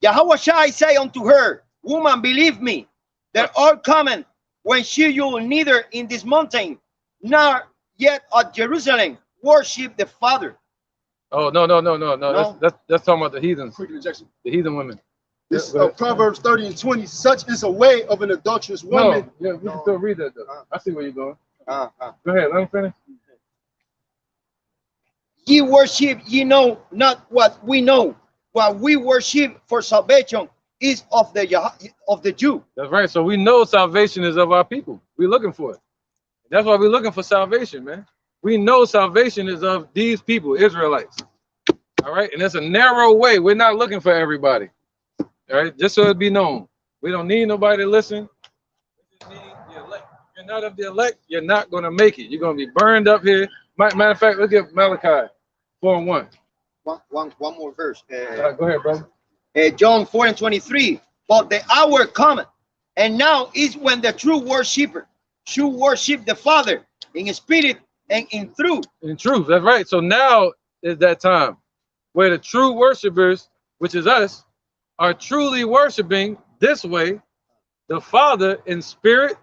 Yahweh shall say unto her, woman, believe me, there are coming when you will neither in this mountain nor yet at Jerusalem worship the Father. Oh, no. That's talking about the heathens. Quick injection. The heathen women. This Proverbs 30:20. Such is a way of an adulterous woman. No, yeah, we can still read that though. I see where you're going. Go ahead, let me finish. Ye worship, ye know not what we know. What we worship for salvation is of the Jew. That's right. So we know salvation is of our people. We're looking for it. That's why we're looking for salvation, man. We know salvation is of these people, Israelites. All right, and it's a narrow way. We're not looking for everybody. All right, just so it be known. We don't need nobody to listen. We just need the elect. If you're not of the elect, you're not going to make it. You're going to be burned up here. Matter of fact, look at Malachi 4:1. One more verse. Go ahead, brother. John 4:23. But the hour cometh, and now is when the true worshiper should worship the Father in spirit and in truth. In truth, that's right. So now is that time where the true worshipers, which is us, are truly worshiping this way the Father in spirit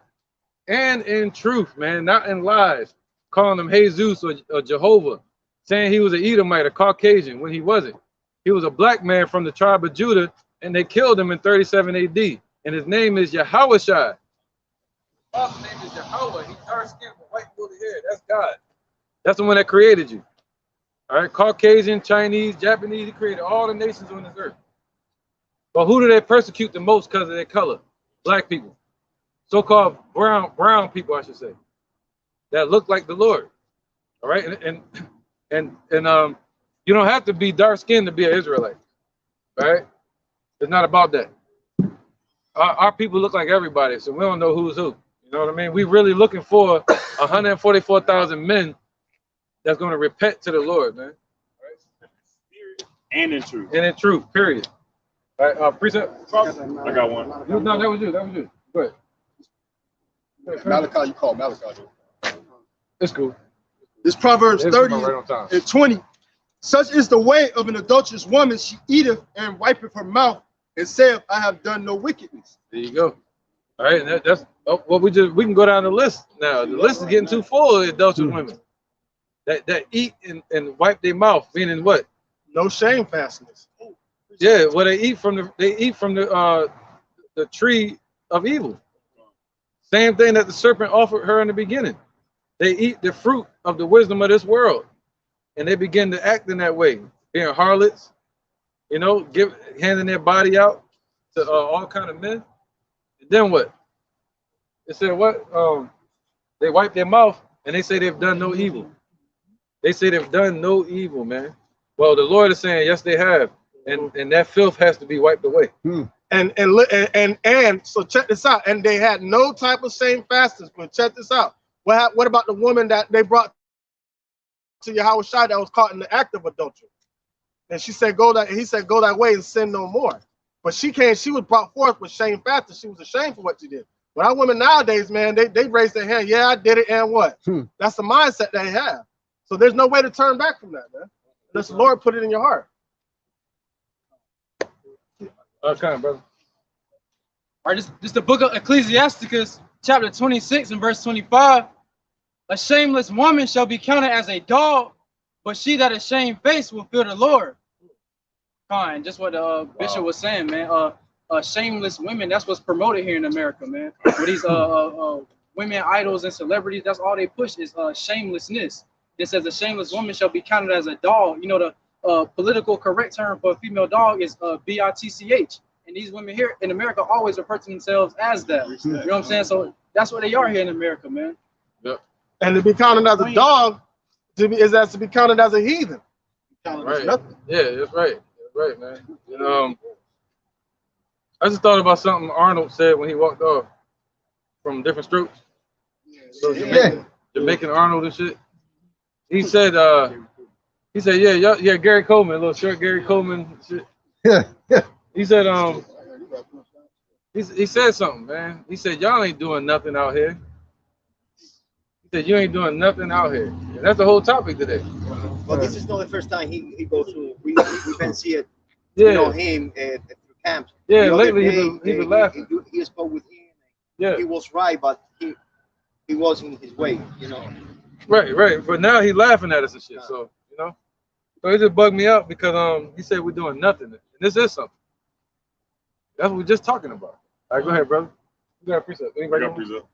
and in truth, man, not in lies, calling him Jesus or Jehovah, saying he was an Edomite, a Caucasian, when he wasn't. He was a black man from the tribe of Judah, and they killed him in 37 AD. And his name is Yahushua. His father's name is Yahweh. He's dark skinned with white woolly hair. That's God. That's the one that created you. All right, Caucasian, Chinese, Japanese, he created all the nations on this earth. But who do they persecute the most because of their color? Black people. So-called brown people, I should say, that look like the Lord. All right, and you don't have to be dark-skinned to be an Israelite. All right, it's not about that. Our people look like everybody, so we don't know who's who. You know what I mean? We really looking for 144,000 men that's going to repent to the Lord, man. All right? And in truth. And in truth, period. All right, precept. I got one. No, that was you. That was you. Go ahead. Malachi, you call Malachi. It's cool. This Proverbs 30:20. Such is the way of an adulterous woman. She eateth and wipeth her mouth and saith, I have done no wickedness. There you go. All right, and that's what we can go down the list now. The list is getting too full of adulterous women that eat and wipe their mouth, meaning what? No shamefastness. Yeah, well, they eat from the tree of evil. Same thing that the serpent offered her in the beginning. They eat the fruit of the wisdom of this world, and they begin to act in that way, being harlots, you know, handing their body out to all kind of men. And then what? It said what? They wipe their mouth and they say they've done no evil. They say they've done no evil, man. Well, the Lord is saying yes, they have, and that filth has to be wiped away. And so check this out. And they had no type of shame fastings. But check this out. What about the woman that they brought to Yahweh Shai that was caught in the act of adultery? And she said, he said, go that way and sin no more. But she was brought forth with shame fasting. She was ashamed for what she did. But our women nowadays, man, they raise their hand. Yeah, I did it, and what? That's the mindset they have. So there's no way to turn back from that, man. Unless the Lord put it in your heart. Okay, brother. All right, this the book of Ecclesiasticus, chapter 26 and verse 25. A shameless woman shall be counted as a dog, but she that is shamefaced will fear the Lord. Fine, just what the bishop was saying, man. Shameless women, that's what's promoted here in America, man. With these women idols and celebrities, that's all they push is shamelessness. It says a shameless woman shall be counted as a dog. You know, the political correct term for a female dog is bitch. And these women here in America always refer to themselves as that. You know what I'm saying? So that's what they are here in America, man. Yep. And to be counted as a dog is as to be counted as a heathen. Right. Yeah, that's right. That's right, man. You know, I just thought about something Arnold said when he walked off from Different Strokes. So Jamaican Arnold and shit. He said, yeah, Gary Coleman, a little short Gary Coleman shit. Yeah. He said, he said something, man. He said, y'all ain't doing nothing out here. He said, you ain't doing nothing out here. And that's the whole topic today. Well, this is not the first time he goes to, we can see it, you know, him through camps. Yeah, lately he been laughing. He spoke with him. Yeah. He was right, but he wasn't his way, you know. Right. But now he's laughing at us and shit. So, you know. So it just bugged me out because he said we're doing nothing. And this is something. That's what we're just talking about. All right, go ahead, brother. You got a precept. Anybody got a precept?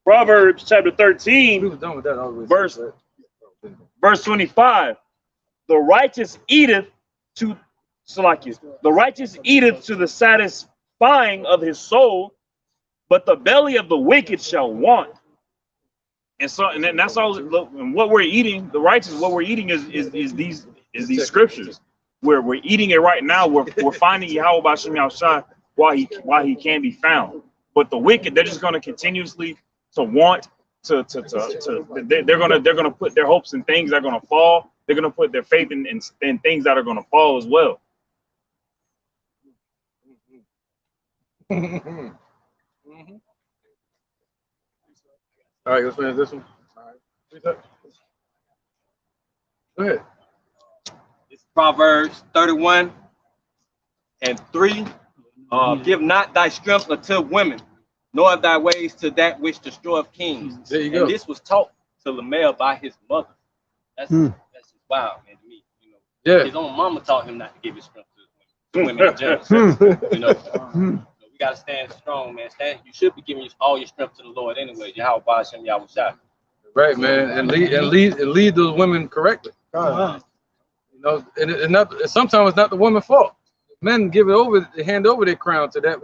Proverbs chapter 13, we was done with that always. Verse 25. The righteous eateth to Salakias. The righteous eateth to the satisfying of his soul, but the belly of the wicked shall want. And so, and then that's all. And what we're eating, the righteous, what we're eating is these scriptures. Where we're eating it right now, we're finding Yahweh B'Shem Yahushua while he can be found. But the wicked, they're just going to continuously to want to they're gonna put their hopes in things that are gonna fall. They're gonna put their faith in things that are gonna fall as well. All right, let's finish this one. All right. Go ahead. Proverbs 31:3. Give not thy strength unto women, nor thy ways to that which destroyeth kings. There you go. And this was taught to Lamel by his mother. That's just wild, man, to me. You know, his own mama taught him not to give his strength to women in general. You know, we gotta stand strong, man. You should be giving all your strength to the Lord anyway. Yahweh B'Shem Yahushua. Right, man, and lead those women correctly. You know, and sometimes it's not the woman's fault. Men give it over, they hand over their crown to that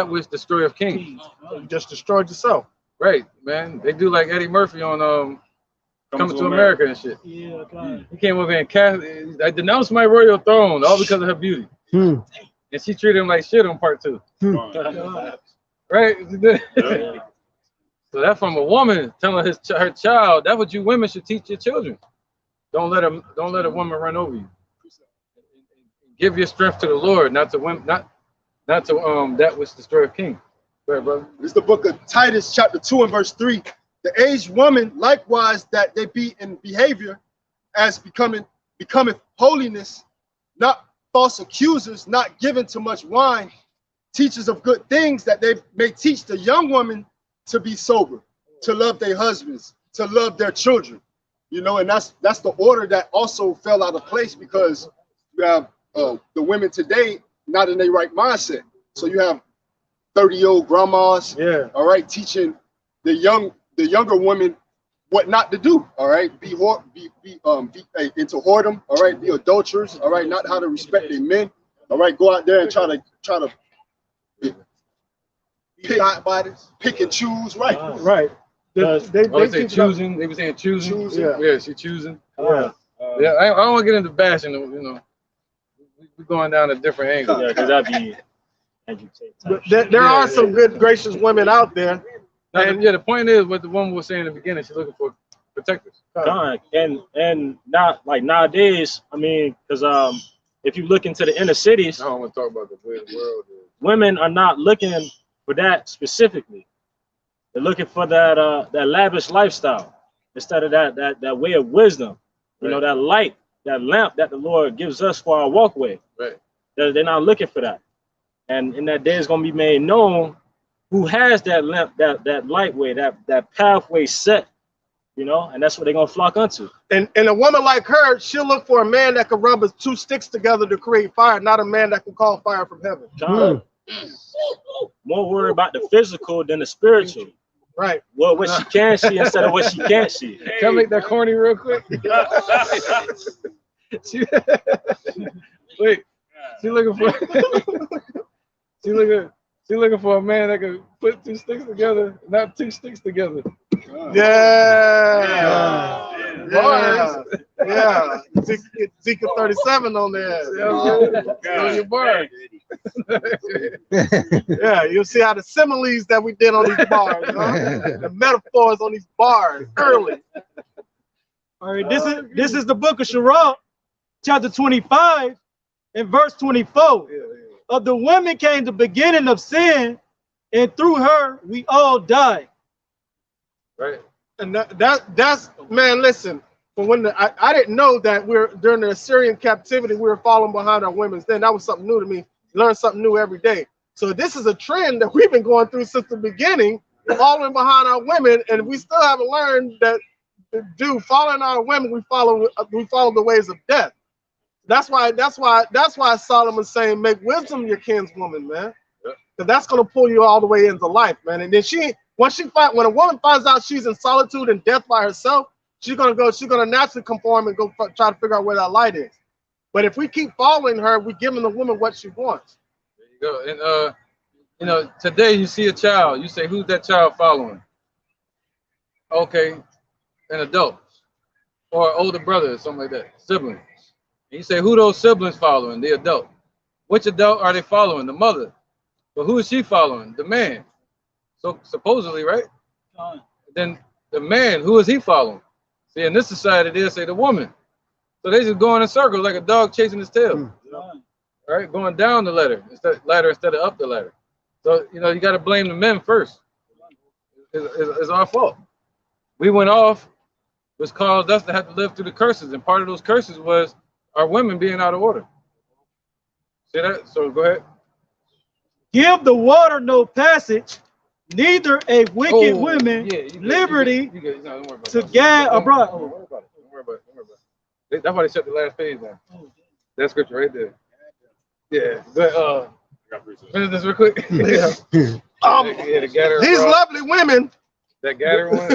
which destroyeth kings. You just destroyed yourself. Right, man. They do like Eddie Murphy on Coming to America and shit. Yeah, okay. He came over and I denounced my royal throne all because of her beauty. And she treated him like shit on part 2. Right? So that's from a woman telling her child, that's what you women should teach your children. Don't let a woman run over you. Give your strength to the Lord, not to that which destroyeth king. Go ahead, brother. This is the book of Titus, chapter 2 and verse 3. The aged woman, likewise, that they be in behavior as becometh holiness, not false accusers, not given to much wine, teachers of good things, that they may teach the young woman to be sober, to love their husbands, to love their children. You know, and that's the order that also fell out of place because you have the women today not in their right mindset. So you have 30-year-old grandmas. Yeah. All right, teaching the younger women what not to do. All right, be into whoredom. All right, be adulterers. All right, not how to respect their men. All right, go out there and try to pick and choose. Right. Right. They say choosing. They were saying choosing. Yeah, she choosing. Yeah. Yeah, I don't want to get into bashing. You know, we're going down a different angle. Yeah, because that'd be. But there are some good, gracious women out there. Now, the point is what the woman was saying in the beginning. She's looking for protectors. And not like nowadays. I mean, because if you look into the inner cities, I don't want to talk about the way the world is. Women are not looking for that specifically. They're looking for that lavish lifestyle instead of that way of wisdom. You know, that light, that lamp that the Lord gives us for our walkway. Right. They're not looking for that. And in that day, it's going to be made known who has that lamp, that light way, that pathway set. You know, and that's what they're going to flock unto. And a woman like her, she'll look for a man that can rub his two sticks together to create fire, not a man that can call fire from heaven. More worried about the physical than the spiritual. Right. Well, what she can see instead of what she can't see. Can I make that corny real quick? Wait, she looking for a man that can put two sticks together, not two sticks together. Yeah. Ezekiel 37 on there. On your bar. Yeah, you'll see how the similes that we did on these bars, the metaphors on these bars early. All right, this is the book of Sirach, chapter 25 and verse 24. Of the women came the beginning of sin, and through her we all die. Right. And that's man, listen, for when I didn't know that during the Assyrian captivity, we were falling behind our women's. Then that was something new to me. Learn something new every day. So this is a trend that we've been going through since the beginning, following behind our women, and we still haven't learned that following our women, we follow the ways of death. That's why Solomon's saying, make wisdom your kinswoman, man. Because that's gonna pull you all the way into life, man. And then when a woman finds out she's in solitude and death by herself, she's gonna naturally conform and go try to figure out where that light is. But if we keep following her, we're giving the woman what she wants. There you go. And you know, today you see a child, you say, who's that child following? Okay, an adult or older brother or something like that, siblings. And you say, who those siblings following? The adult. Which adult are they following? The mother. But who is she following? The man. So supposedly, right? Then the man, who is he following? See, in this society, they'll say the woman. So they just go in a circle like a dog chasing his tail. Right? Going down the ladder instead of up the ladder. So, you know, you got to blame the men first. It's our fault. We went off, which caused us to have to live through the curses. And part of those curses was our women being out of order. See that? So go ahead. Give the water no passage, neither a wicked woman liberty to gad abroad. Don't worry about it. That's why they shut the last page down. That scripture right there. Yeah, but finish this real quick. These lovely women. That Gatter one.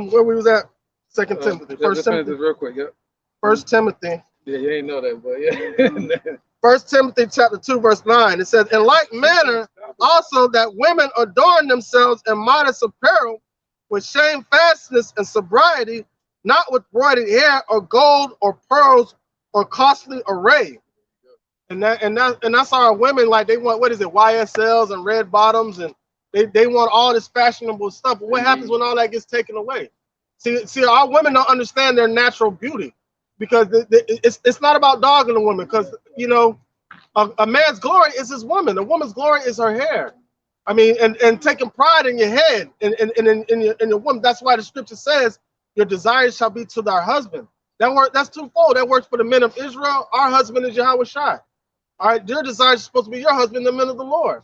Where we was at? Second Timothy. First Timothy. This real quick. Yep. First Timothy. Yeah, you ain't know that, but yeah. First Timothy chapter 2, verse 9. It says, in like manner also that women adorn themselves in modest apparel with shamefastness and sobriety, not with broidered hair or gold or pearls or costly array. And that's our women, like they want, what is it, YSLs and red bottoms, and they want all this fashionable stuff. But what happens when all that gets taken away? See, our women don't understand their natural beauty, because it's not about dogging a woman, because you know a man's glory is his woman. A woman's glory is her hair. I mean, and taking pride in your head and in your woman. That's why the scripture says your desires shall be to thy husband. That's twofold. That works for the men of Israel. Our husband is Yahweh Shai. All right, your desires are supposed to be your husband, the men of the Lord.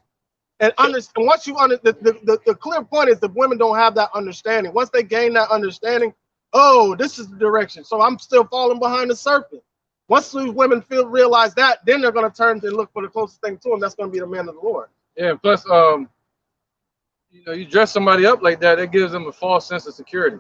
And once you the clear point is that women don't have that understanding. Once they gain that understanding, oh, this is the direction. So I'm still falling behind the serpent. Once these women realize that, then they're going to turn to look for the closest thing to them. That's going to be the man of the Lord. Yeah, plus, you know, you dress somebody up like that, it gives them a false sense of security.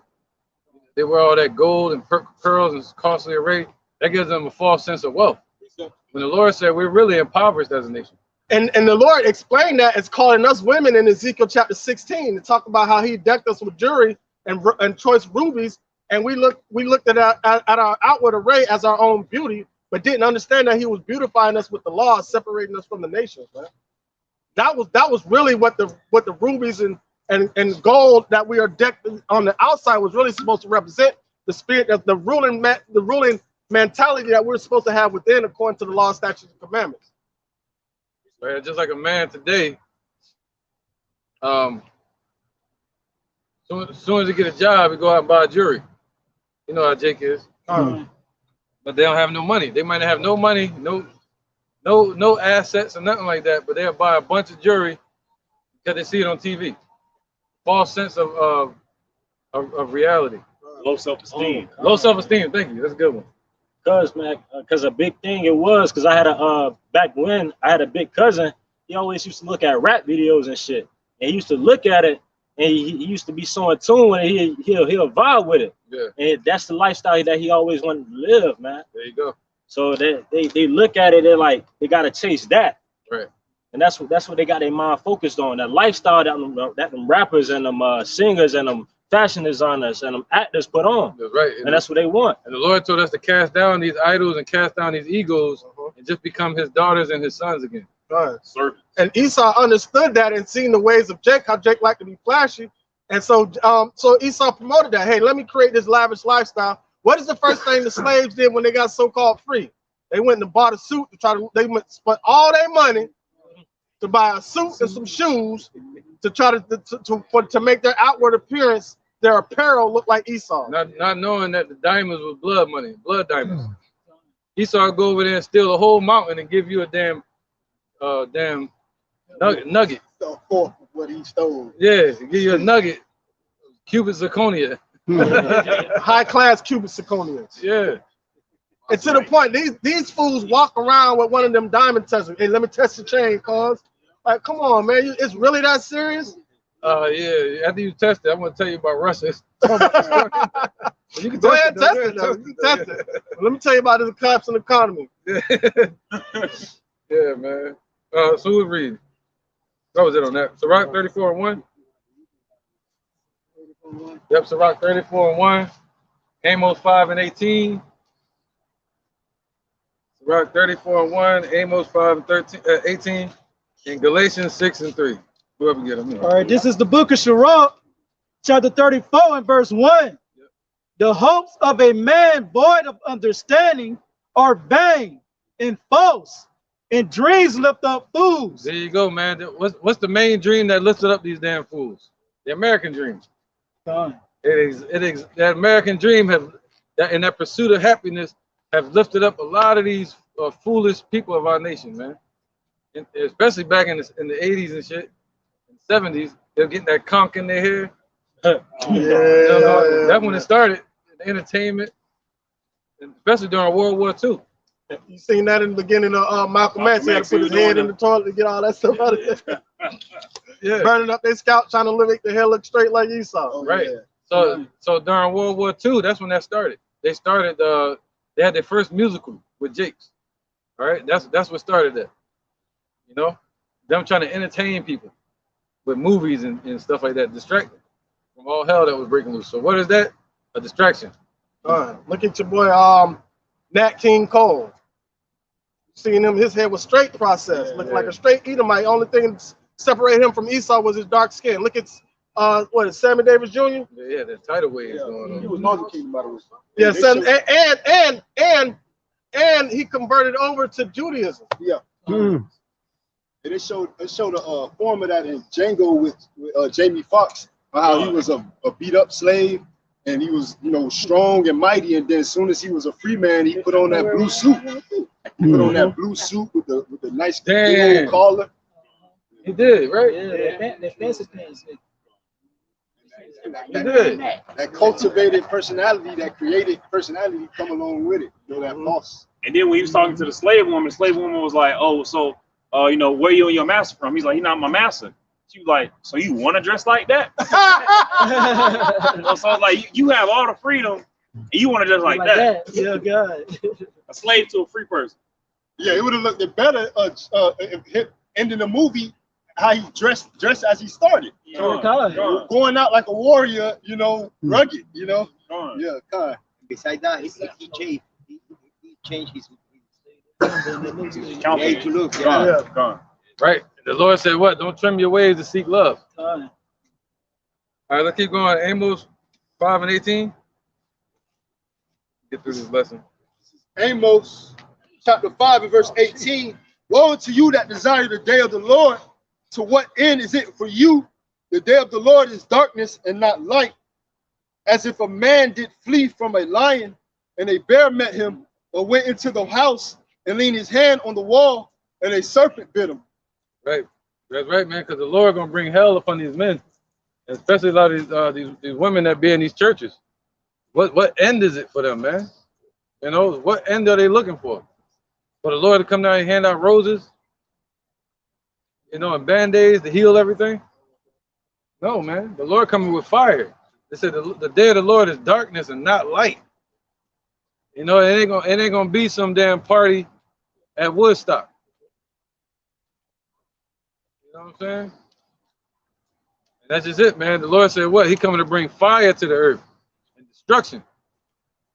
They wear all that gold and pearls and costly array. That gives them a false sense of wealth. When the Lord said we're really impoverished as a nation. And the Lord explained that as calling us women in Ezekiel chapter 16 to talk about how he decked us with jewelry and choice rubies. And we looked at our outward array as our own beauty, but didn't understand that he was beautifying us with the law, separating us from the nations, man. That was really what the rubies and gold that we are decked on the outside was really supposed to represent the spirit of the ruling mentality that we're supposed to have within, according to the law, statutes, and commandments. Right, just like a man today, as soon as he get a job, he go out and buy jewelry. You know how Jake is. But they don't have no money. They might not have no money, no assets or nothing like that, but they'll buy a bunch of jewelry because they see it on TV. False sense of reality. Low self-esteem. Low self-esteem. Thank you. That's a good one. Because a big thing it was, because I had back when I had a big cousin, he always used to look at rap videos and shit. And he used to look at it, and he used to be so in tune with it, he'll vibe with it. Yeah. And that's the lifestyle that he always wanted to live, man. There you go. So they look at it, they're like, they gotta chase that. Right. And that's what they got their mind focused on. That lifestyle that them rappers and them singers and them fashion designers and them actors put on. That's right. And that's what they want. And the Lord told us to cast down these idols and cast down these egos and just become his daughters and his sons again. Right. And Esau understood that and seen the ways of Jake, how Jake liked to be flashy. And so Esau promoted that. Hey, let me create this lavish lifestyle. What is the first thing the slaves did when they got so-called free? They went and bought a suit to spent all their money to buy a suit and some shoes to try to make their outward appearance, their apparel look like Esau. Not knowing that the diamonds was blood money, blood diamonds. Esau would go over there and steal a whole mountain and give you a damn nugget. The fourth of what he stole. Yeah, give you a nugget. Cubic zirconia. High class cubic zirconias. Yeah. And to the point, these fools walk around with one of them diamond testers. Hey, let me test the chain, cuz. Like, come on, man. It's really that serious? Yeah. After you test it, I'm gonna tell you about Russia. You can go ahead and test it. You can test it. Well, let me tell you about this collapse in the economy. Yeah, man. So who's reading? What was it on that? Sirach 34:1. Yep, Sirach 34:1. Amos 5:18. Sirach 34:1. Amos 5:18. And Galatians 6:3. Whoever get them. All right, this is the book of Sirach, chapter 34 and verse 1. Yep. The hopes of a man void of understanding are vain and false, and dreams lift up fools. There you go, man. What's the main dream that lifted up these damn fools? The American dream. It is that American dream in that pursuit of happiness have lifted up a lot of these foolish people of our nation, man. And especially back in the 80s and shit, in the 70s, they're getting that conch in their hair. That's when it started, the entertainment, and especially during World War II. You seen that in the beginning of Malcolm X. He had to put his head in the toilet to get all that stuff out of there. Yeah. Burning up their scalp, trying to make the hair look straight like Esau. Right. Yeah. So during World War II, that's when that started. They started. They had their first musical with Jakes. All right. That's what started that. You know, them trying to entertain people with movies and stuff like that, distract them from all hell that was breaking loose. So what is that? A distraction. All right. Look at your boy, Nat King Cole. Seeing him, his hair was straight processed, looking like a straight Edomite. Only thing that separated him from Esau was his dark skin. Look at what is Sammy Davis Jr.? Yeah, that tidal wave is going on. He was Northern Kingdom, by the way. Yeah, and he converted over to Judaism. Yeah. And it showed a form of that in Django with Jamie Foxx, how he was a beat up slave and he was, strong and mighty. And then as soon as he was a free man, he put on that blue suit. He put on that blue suit with the nice collar. He did, right? Yeah, that fancy things. That cultivated personality, that created personality come along with it. That boss. And then when he was talking to the slave woman was like, oh, so you know, where you and your master from? He's like, he's not my master. She was like, so you want to dress like that? So I was like, you have all the freedom, and you want to dress like that? Yeah, God. A slave to a free person. Yeah, it would have looked better if ending the movie how he dressed as he started. Going out like a warrior, you know, rugged, you know. Yeah, kind. Besides that, he changed his way to look. Right. The Lord said, "What? Don't trim your ways to seek love." All right, let's keep going. Amos 5:18. Get through this lesson. Amos chapter 5 and verse 18. Woe to you that desire the day of the Lord. To what end is it for you? The day of the Lord is darkness and not light. As if a man did flee from a lion, and a bear met him, or went into the house and leaned his hand on the wall, and a serpent bit him. Right. That's right, man, because the Lord gonna bring hell upon these men, especially a lot of these women that be in these churches. What end is it for them, man? You know, what end are they looking for? For the Lord to come down and hand out roses, you know, and band-aids to heal everything? No, man. The Lord coming with fire. They said the day of the Lord is darkness and not light. You know, it ain't gonna be some damn party at Woodstock. You know what I'm saying? And that's just it, man. The Lord said what? He coming to bring fire to the earth and destruction.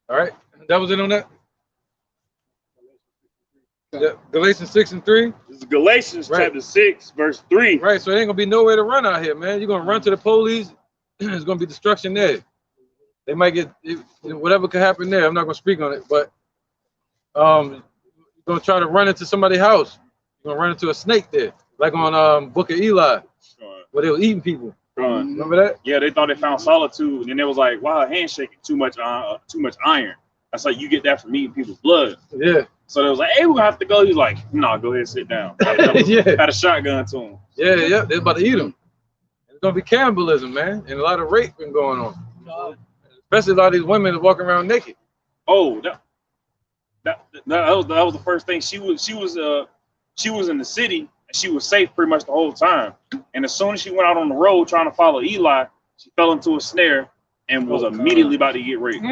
All right? That was it on that? Yeah, Galatians 6:3. This is Galatians chapter 6, verse 3. Right, so it ain't gonna be nowhere to run out here, man. You're gonna run to the police. There's gonna be destruction there. They might get whatever could happen there. I'm not gonna speak on it, but you're gonna try to run into somebody's house. You're gonna run into a snake there, like on Book of Eli, where they were eating people. Remember that? Yeah, they thought they found solitude, and then it was like, wow, handshaking, too much iron. That's like you get that from eating people's blood. Yeah. So they was like, hey, we're gonna have to go. He's like, no, go ahead and sit down. Had a shotgun to him. Yeah, they're about to eat him. It's gonna be cannibalism, man, and a lot of rape been going on. Especially a lot of these women walking around naked. Oh, that was the first thing. She was in the city and she was safe pretty much the whole time. And as soon as she went out on the road trying to follow Eli, she fell into a snare and was immediately about to get raped.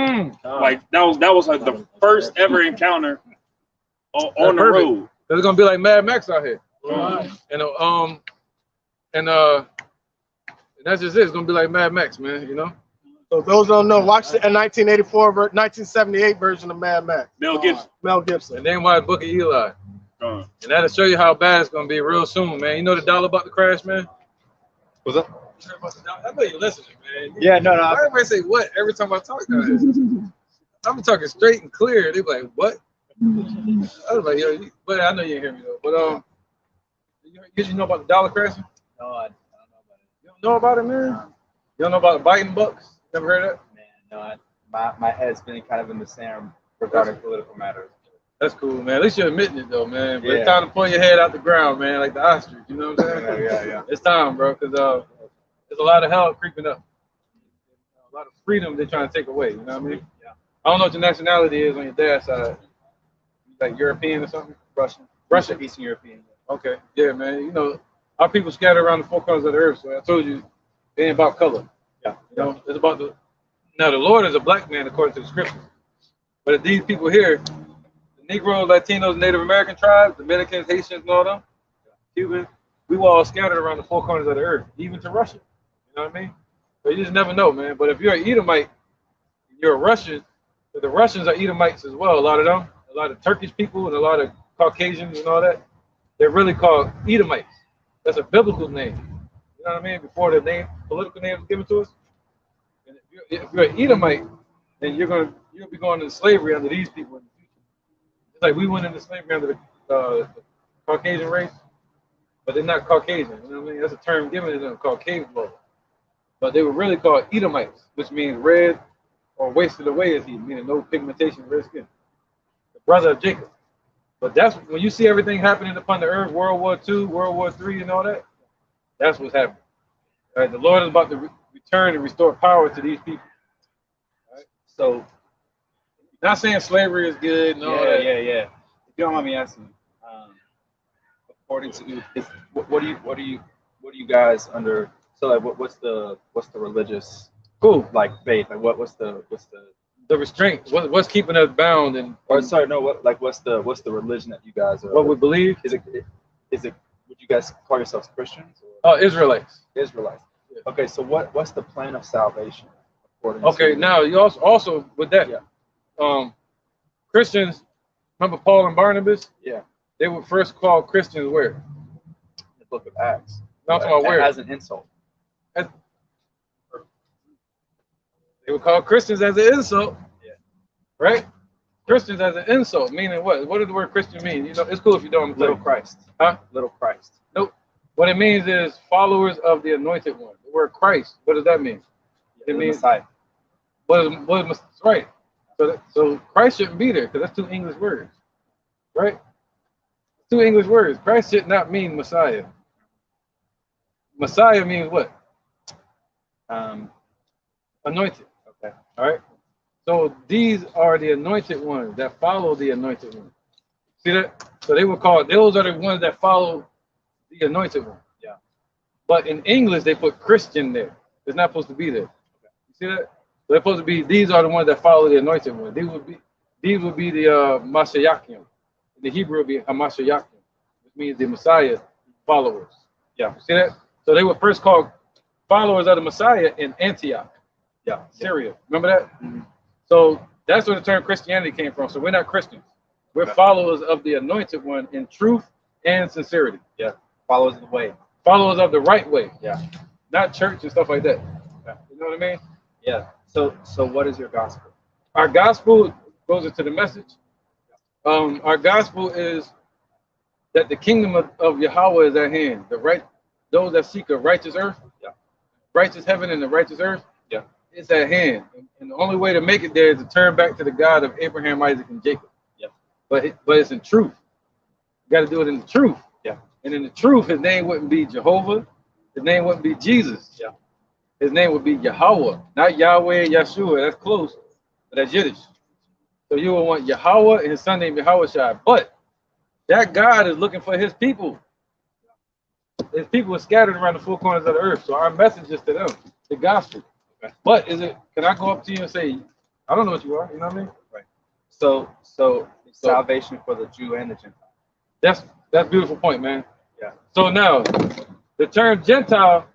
Like that was like the first ever encounter on the road. It's gonna be like Mad Max out here. And that's just it. It's gonna be like Mad Max, man. You know. So those don't know, watch the 1984, 1978 version of Mad Max. Mel Gibson. And then watch Book of Eli. And that'll show you how bad it's gonna be real soon, man. You know the dollar about to crash, man. What's up? I know you're listening, man. Yeah, no. Everybody say what every time I talk about it. I'm talking straight and clear. They be like, what? I was like, yo, but I know you didn't hear me though. But you know about the dollar crashing? No, I don't know about it. You don't know about it, man? You don't know about the Biden bucks? Never heard of that? Man, no, my head's been kind of in the sand regarding political matters. That's cool, man. At least you're admitting it, though, man. But it's time to pull your head out the ground, man, like the ostrich. You know what I'm saying? Yeah. It's time, bro, because there's a lot of hell creeping up. A lot of freedom they're trying to take away. You know what I mean? Yeah. I don't know what your nationality is on your dad's side. Like European or something? Russian. Eastern European. Okay. Yeah, man. You know, our people scattered around the four corners of the earth. So I told you, it ain't about color. Yeah. You know, it's about the Lord is a black man according to the scripture. But if these people here, the Negroes, Latinos, Native American tribes, Dominicans, Haitians, and all them, Cubans, we were all scattered around the four corners of the earth, even to Russia. You know what I mean? So you just never know, man. But if you're an Edomite, you're a Russian, the Russians are Edomites as well, a lot of them. A lot of Turkish people and a lot of Caucasians and all that. They're really called Edomites. That's a biblical name. You know what I mean? Before the political name was given to us. And if you're an Edomite, then you'll be going into slavery under these people in the future. It's like we went into slavery under the Caucasian race, but they're not Caucasian. You know what I mean? That's a term given to them called cave blood. But they were really called Edomites, which means red or wasted away as he, meaning no pigmentation, red skin. The brother of Jacob. But that's when you see everything happening upon the earth, World War II, World War III, and all that. That's what's happening. All right, the Lord is about to return and restore power to these people. All right? So, not saying slavery is good and all that. Yeah. If you don't mind me asking, according to what do you guys under? So like, what's the religious like faith? Like what's the restraint? What's keeping us bound? And or sorry, no, what's the religion that you guys are? What we believe? Is it? Would you guys call yourselves Christians? Oh, Israelites. Israelites. Yeah. Okay, so what's the plan of salvation? Okay, now you also with that, Christians. Remember Paul and Barnabas? Yeah. They were first called Christians where? The book of Acts. No, I'm talking about where? As an insult. They were called Christians as an insult. Yeah. Right? Christians as an insult, meaning what? What does the word Christian mean? You know, it's cool if you don't. Little Christ. Huh? Little Christ. Nope. What it means is followers of the anointed one. The word Christ, what does that mean? Yeah, it means Messiah. What is right? So Christ shouldn't be there because that's two English words, right? Two English words. Christ should not mean Messiah. Messiah means what? Anointed. Okay. All right. So these are the anointed ones that follow the anointed one. See that? So they were called. Those are the ones that follow the anointed one. Yeah. But in English they put Christian there. It's not supposed to be there. Okay. You see that? They're supposed to be. These are the ones that follow the anointed one. These would be the Mashiachim. In the Hebrew, it would be Hamashayachim, which means the Messiah followers. Yeah. See that? So they were first called followers of the Messiah in Antioch. Yeah. Syria. Remember that? Mm-hmm. So that's where the term Christianity came from. So we're not Christians. We're followers of the anointed one in truth and sincerity. Yeah. Followers of the way. Followers of the right way. Yeah. Not church and stuff like that. Yeah. You know what I mean? Yeah. So what is your gospel? Our gospel goes into the message. Our gospel is that the kingdom of Yahweh is at hand. Those that seek a righteous earth, righteous heaven and the righteous earth, it's at hand. And the only way to make it there is to turn back to the God of Abraham, Isaac, and Jacob. Yeah. But it's in truth. You got to do it in the truth. Yeah. And in the truth, his name wouldn't be Jehovah. His name wouldn't be Jesus. Yeah. His name would be Yahweh, not Yahweh and Yeshua. That's close, but that's Yiddish. So you will want Yahweh and his son named Yahushua. But that God is looking for his people. His people are scattered around the four corners of the earth. So our message is to them, the gospel. Okay. But can I go up to you and say, I don't know what you are, you know what I mean? Right. So salvation for the Jew and the Gentile. That's a beautiful point, man. Yeah. So now the term Gentile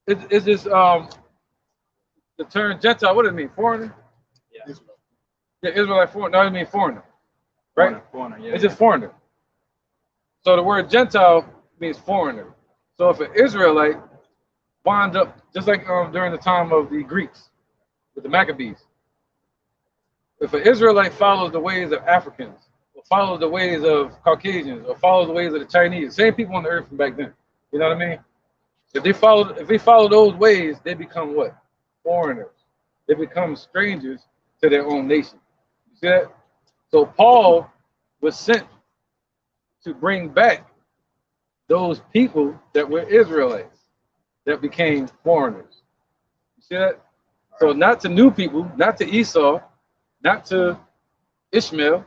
is this the term Gentile, what does it mean? Foreigner? Yeah. Yeah, Israelite foreigner. No, it means foreigner. Right? Foreigner, yeah. It's just foreigner. So the word Gentile means foreigner. So if an Israelite wound up just like during the time of the Greeks with the Maccabees, if an Israelite follows the ways of Africans, or follows the ways of Caucasians, or follows the ways of the Chinese, same people on the earth from back then, you know what I mean? If they follow those ways, they become what? Foreigners. They become strangers to their own nation. You see that? So Paul was sent to bring back those people that were Israelites that became foreigners. You see that? So not to new people, not to Esau, not to Ishmael,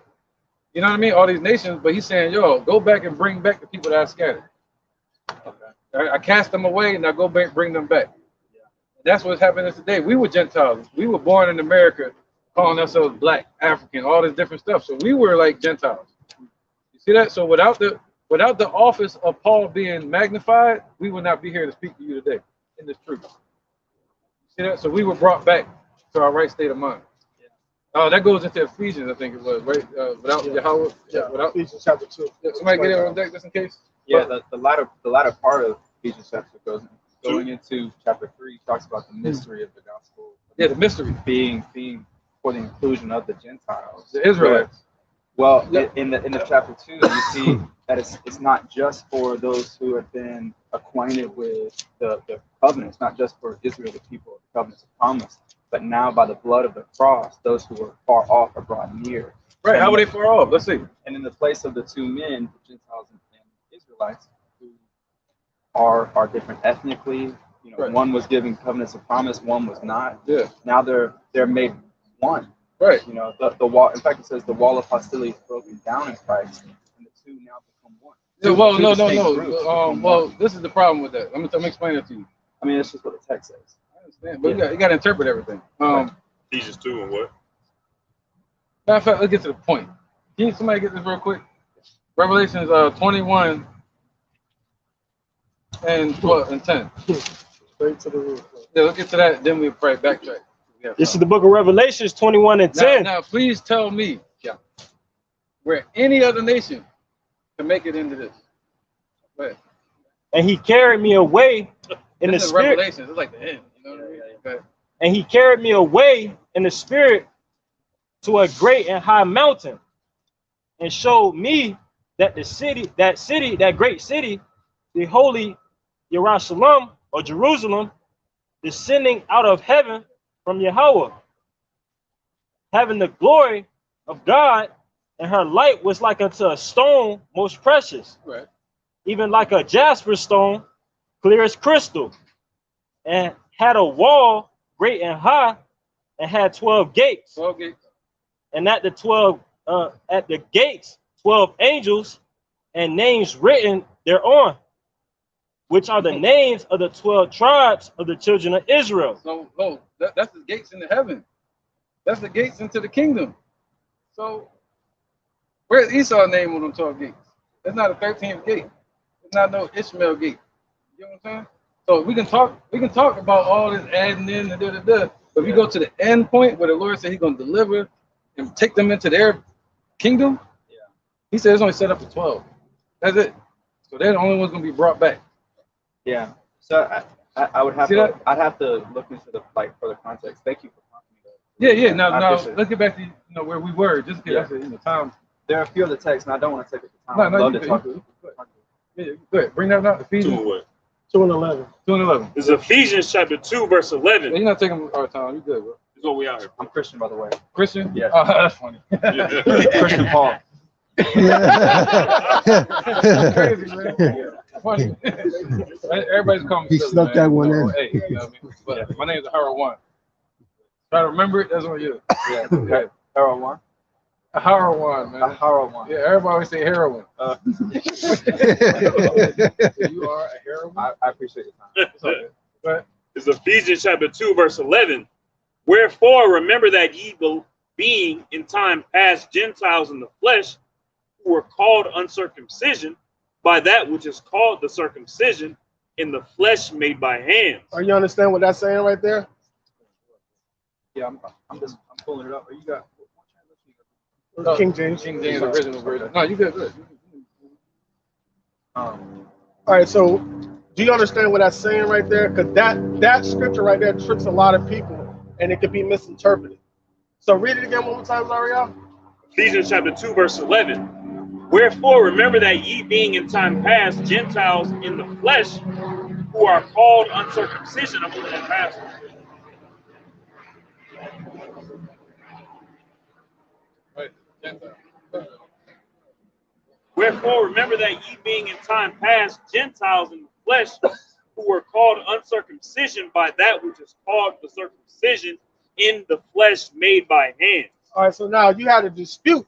you know what I mean? All these nations, but he's saying, yo, go back and bring back the people that are scattered. Okay. I cast them away and I go back, bring them back. Yeah. That's what's happening today. We were Gentiles. We were born in America, calling ourselves black, African, all this different stuff. So we were like Gentiles. You see that? So without the office of Paul being magnified, we would not be here to speak to you today in this truth. You see that? So we were brought back to our right state of mind. That goes into Ephesians, I think it was, right? Without Yahweh. Yeah, without Ephesians chapter 2. Somebody get it on deck just in case? Yeah, the latter part of Ephesians chapter going into chapter 3 talks about the mystery of the gospel. Yeah, the mystery being for the inclusion of the Gentiles, the Israelites. Well, in the chapter 2, you see that it's not just for those who have been acquainted with the covenant. It's not just for Israel, the people of the covenants of promise, but now by the blood of the cross, those who were far off are brought near. Right? How were they far off? Let's see. And in the place of the two men, the Gentiles and Israelites, who are different ethnically, you know, right. One was given covenants of promise, one was not. Yeah. Now they're made one. Right. You know, the wall. In fact, it says the wall of hostility is broken down in Christ, and the two now become one. Yeah, well, no. Well, this is the problem with that. Let me explain it to you. I mean, it's just what the text says. I understand, but you got to interpret everything. Ephesians 2 and what? Matter of fact, let's get to the point. Can somebody get this real quick? Revelations 21 and 12 and 10. Straight to the roof. Yeah, let's get to that. Then we'll probably backtrack. This is the book of Revelations 21 and 10. Now, please tell me, where any other nation can make it into this. Go ahead. And he carried me away in the spirit. Revelations. It's like the end. You know what I mean? Go ahead. And he carried me away in the spirit to a great and high mountain, and showed me that that great city, the holy Jerusalem or Jerusalem, descending out of heaven from Yahweh, having the glory of God, and her light was like unto a stone most precious, right, even like a jasper stone, clear as crystal, and had a wall great and high, and had 12 gates. 12 gates. And at the gates 12 angels, and names written thereon, which are the names of the 12 tribes of the children of Israel. So, that's the gates into heaven. That's the gates into the kingdom. So, where's Esau's name on them 12 gates? That's not a 13th gate. It's not no Ishmael gate. You know what I'm saying? So we can talk about all this adding in and but if you go to the end point where the Lord said He's going to deliver and take them into their kingdom, He said it's only set up for 12. That's it. So they're the only ones going to be brought back. Yeah. So I would have to. I'd have to look into the for the context. Thank you for talking. Yeah. Now let's get back to where we were. Just because time. There are a few of the texts, and I don't want to take up the time. No, I'd love you to talk. Yeah, good. Bring that up. Ephesians 2 and what? 2 and 11. 2 and 11. It's Ephesians chapter 2, verse 11. You're not taking our time. You good, bro? That's what we out here. I'm Christian, by the way. Christian? Yeah. Oh, that's funny. Christian Paul. Crazy, man. Funny. Everybody's calling me. He snuck that one in. Hey, you know what I mean? But my name is Harold One. Try to remember it. That's on you. Yeah. Okay. Harold One. A Harold, man. A Harold One. Yeah, everybody always say heroin. You are a heroin. I appreciate your time. But it's Ephesians chapter 2, verse 11. Wherefore, remember that ye being in time past Gentiles in the flesh, who were called uncircumcision by that which is called the circumcision in the flesh made by hands. Are you understand what that's saying right there? Yeah, I'm pulling it up. You got King James. King James original version. No, you good. All right, so do you understand what that's saying right there? Because that scripture right there tricks a lot of people, and it could be misinterpreted. So read it again one more time, Zariel. Ephesians chapter 2, verse 11. Wherefore, remember that ye being in time past Gentiles in the flesh, who are called uncircumcision of the past. Wherefore, remember that ye being in time past Gentiles in the flesh, who were called uncircumcision by that which is called the circumcision in the flesh made by hands. All right, so now you had a dispute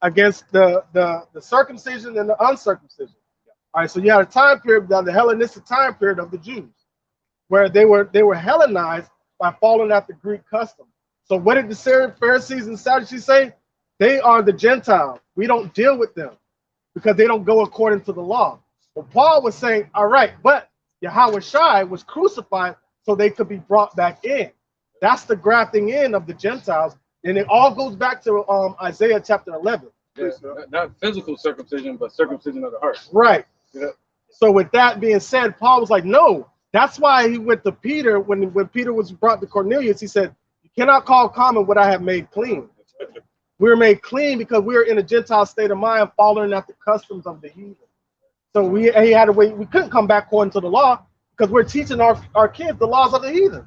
against the circumcision and the uncircumcision. All right, so you had a time period, the Hellenistic time period of the Jews, where they were Hellenized by following after Greek custom. So what did the Pharisees and Sadducees say? They are the Gentiles. We don't deal with them because they don't go according to the law. Well, Paul was saying, all right, but Yahweh Shai was crucified so they could be brought back in. That's the grafting in of the Gentiles. And it all goes back to Isaiah chapter 11. Yeah, not physical circumcision, but circumcision of the heart. Right. Yeah. So with that being said, Paul was like, no. That's why he went to Peter when Peter was brought to Cornelius. He said, you cannot call common what I have made clean. We were made clean because we were in a Gentile state of mind, following after customs of the heathen. So he had to wait. We couldn't come back according to the law because we're teaching our kids the laws of the heathen.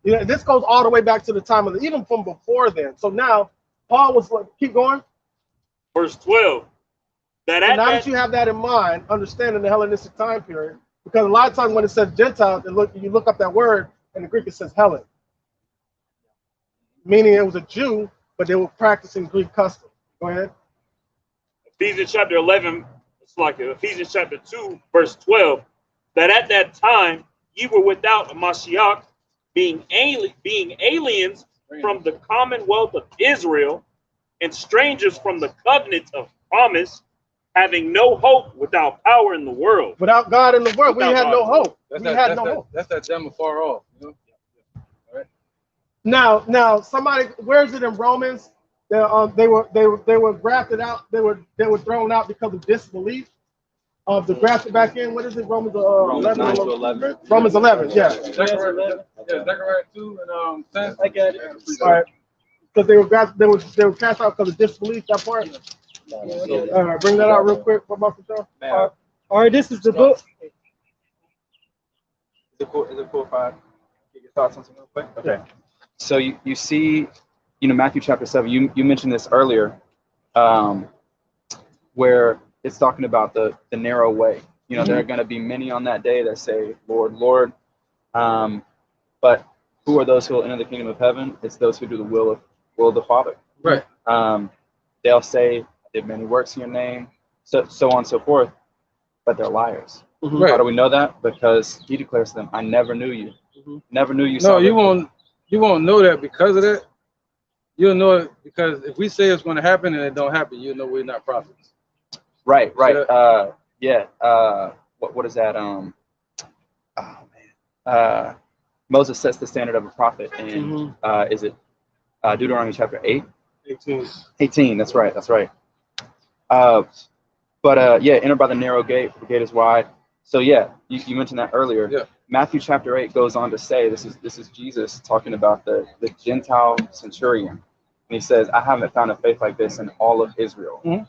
You know, this goes all the way back to the time of even from before then. So now Paul was like, keep going. Verse 12. Now that you have that in mind, understanding the Hellenistic time period, because a lot of times when it says Gentile, you look up that word in the Greek, it says Hellen, meaning it was a Jew, but they were practicing Greek customs. Go ahead. Ephesians chapter 11, it's like Ephesians chapter 2, verse 12, that at that time ye were without a Mashiach, being aliens from the commonwealth of Israel and strangers from the covenant of promise, having no hope, without power in the world. Without God in the world, we had no hope. That's We had no hope. That's that them afar off. You know? All right. Now, somebody, where is it in Romans? They were grafted out. They were thrown out because of disbelief. The grafted back in. What is it? Romans 11. 11. Romans 11. Yeah. Zechariah 2 and 10. I got it. All right. Because they were cast out because of disbelief. That part. Bring that out real quick for my control. All right, this is the book. Is it cool if I get your thoughts on something real quick? Okay. So you see, Matthew chapter 7, you mentioned this earlier, where it's talking about the narrow way. There are going to be many on that day that say, Lord, Lord. But who are those who will enter the kingdom of heaven? It's those who do the will of the Father. Right. They'll say, I did many works in your name, so on and so forth, but they're liars. Right. How do we know that? Because he declares to them, I never knew you. Never knew you. No, you won't know that because of that. You'll know it because if we say it's going to happen and it don't happen, you'll know we're not prophets. Right. Yeah. What is that? Moses sets the standard of a prophet, and is it Deuteronomy chapter 8? 18. That's right. Enter by the narrow gate, for the gate is wide. So you mentioned that earlier. Yeah. Matthew chapter 8 goes on to say, this is Jesus talking about the Gentile centurion. And he says, I haven't found a faith like this in all of Israel.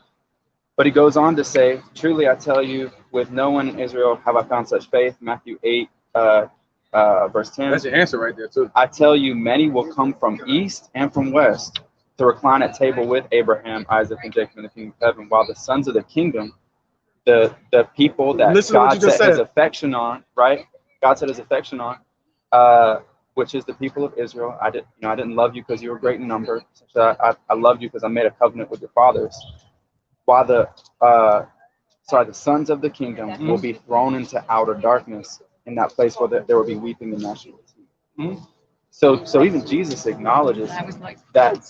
But he goes on to say, truly I tell you, with no one in Israel have I found such faith. Matthew 8, verse 10. That's your answer right there, too. I tell you, many will come from east and from west to recline at table with Abraham, Isaac, and Jacob in the kingdom of heaven, while the sons of the kingdom, the people that God set his affection on, right? God set his affection on, which is the people of Israel. I didn't love you because you were great in number. So I loved you because I made a covenant with your fathers. While the sons of the kingdom will be thrown into outer darkness, in that place where there will be weeping and gnashing of teeth. So even Jesus acknowledges that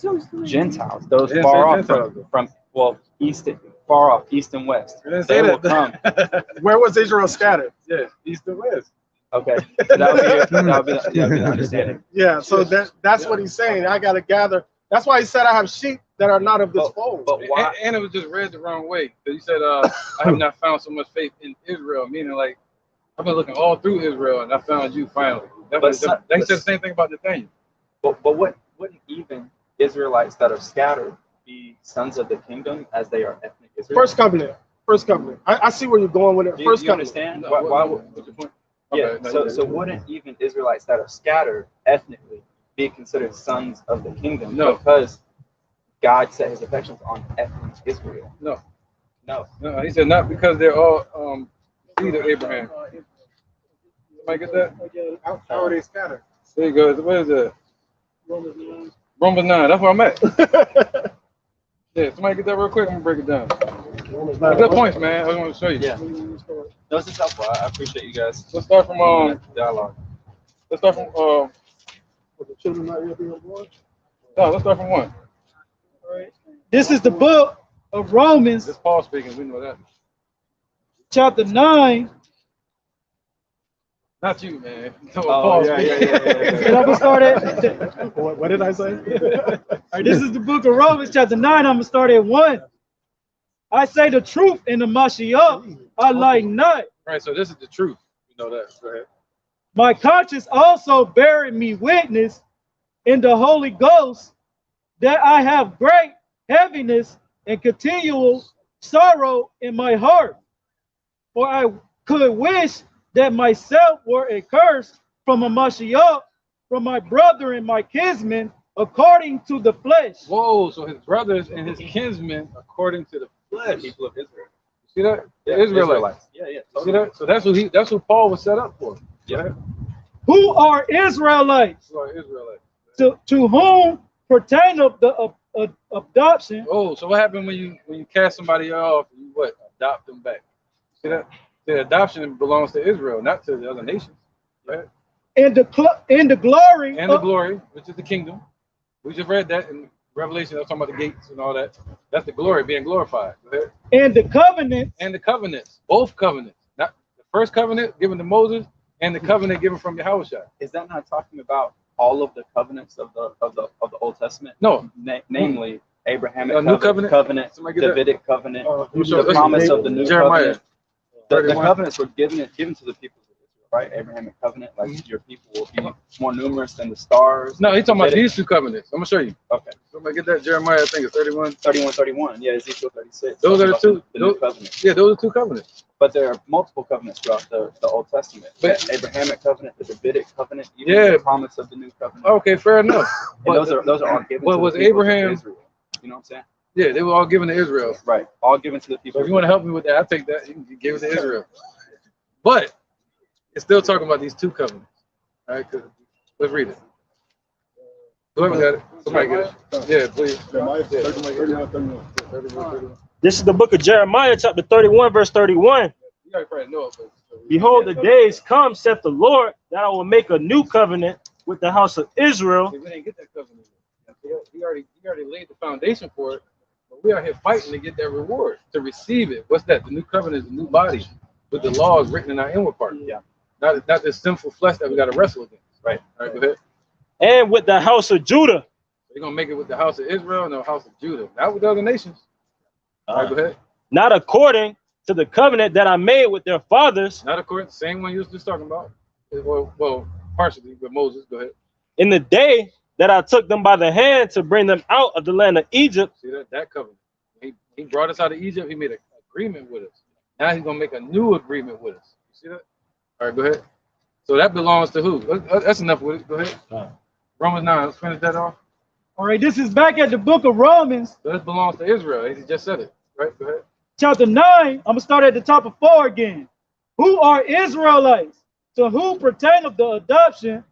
Gentiles, those far off from far off, east and west, they will come. Where was Israel scattered? Yeah, east and west. Okay, so that would be the understanding. Yeah, so that's what he's saying. I got to gather. That's why he said I have sheep that are not of this fold. But why? And it was just read the wrong way. He said, I have not found so much faith in Israel, meaning like, I've been looking all through Israel and I found you finally. They said the same thing about Nathaniel. But wouldn't even Israelites that are scattered be sons of the kingdom as they are ethnic Israelites? First covenant. I see where you're going with it. Do First you covenant. understand? What's your point? Yeah. Okay, So wouldn't even Israelites that are scattered ethnically be considered sons of the kingdom? No. Because God set his affections on ethnic Israel. No. No. He said not because they're all seed of Abraham. Somebody get that? How are they scattered? There you go. What is that? Romans 9. That's where I'm at. Yeah, somebody get that real quick. I'm gonna break it down. Good points, man. I just want to show you. Yeah. No, this is helpful. I appreciate you guys. Let's start from dialogue. Let's start from the children not yet being born? No, let's start from 1. This is the book of Romans. This Paul speaking. We know that. Chapter 9. Not you, man. Paul speaking. And I'm gonna start at. What did I say? All right, this is the book of Romans, chapter 9. I'm gonna start at 1. I say the truth in the Mashiach, I lie not. Right, so this is the truth. You know that. Go ahead. My conscience also bearing me witness in the Holy Ghost that I have great heaviness and continual sorrow in my heart. For I could wish that myself were accursed from a Mashiach, from my brother and my kinsmen, according to the flesh. Whoa, so his brothers and his kinsmen, according to the flesh. People of Israel. See that? Yeah, Israelites. Yeah. Totally. See that? So that's who Paul was set up for. Yeah. Right? Who are Israelites? Who are Israelites? To whom pertain of the adoption. Oh, so what happened when you cast somebody off? You what? adopt them back. See that? The adoption belongs to Israel, not to the other nations. Right? And the glory. And the glory, which is the kingdom. We just read that in Revelation. I was talking about the gates and all that. That's the glory being glorified. Go ahead. And the covenants. And the covenants. Both covenants. Not the first covenant given to Moses and the covenant given from Yahushua. Is that not talking about all of the covenants of the Old Testament? No. Namely, Abrahamic new covenant, Davidic covenant, the promise of the new Jeremiah. covenant. The covenants were given to the people of Israel, right? Abrahamic covenant, like your people will be more numerous than the stars. No, he's talking about these two covenants. I'm gonna show you. Okay. Somebody get that Jeremiah, I think it's 31. Yeah, Ezekiel 36. Those are the two. The new covenant. Yeah, those are two covenants. But there are multiple covenants throughout the Old Testament. But, the Abrahamic covenant, the Davidic covenant, even the promise of the new covenant. Okay, fair enough. And those are all given to was the people Abraham, of Israel. You know what I'm saying? Yeah, they were all given to Israel. Right. All given to the people. So if you want to help me with that, I'll take that. You can give it to Israel. But it's still talking about these two covenants. All right, let's read it. Whoever got it, somebody get it. Yeah, please. This is the book of Jeremiah, chapter 31, verse 31. You guys probably know it, but behold, the days come, saith the Lord, that I will make a new covenant with the house of Israel. we didn't get that covenant. He already laid the foundation for it, but we are here fighting to get that reward, to receive it. What's that? The new covenant is a new body with the laws written in our inward part. Yeah. Not this sinful flesh that we got to wrestle against. Right. All right, go ahead. And with the house of Judah. They're going to make it with the house of Israel and the house of Judah, not with the other nations. All right, go ahead. Not according to the covenant that I made with their fathers. Not according to the same one you was just talking about. Well, partially with Moses. Go ahead. In the day that I took them by the hand to bring them out of the land of Egypt. See that covenant. He brought us out of Egypt. He made an agreement with us. Now he's going to make a new agreement with us. You see that? All right, go ahead. So that belongs to who? That's enough with it. Go ahead. Romans 9. Let's finish that off. All right, this is back at the book of Romans. So this belongs to Israel. He just said it. Right? Go ahead. Chapter 9. I'm going to start at the top of 4 again. Who are Israelites? To whom pertaineth the adoption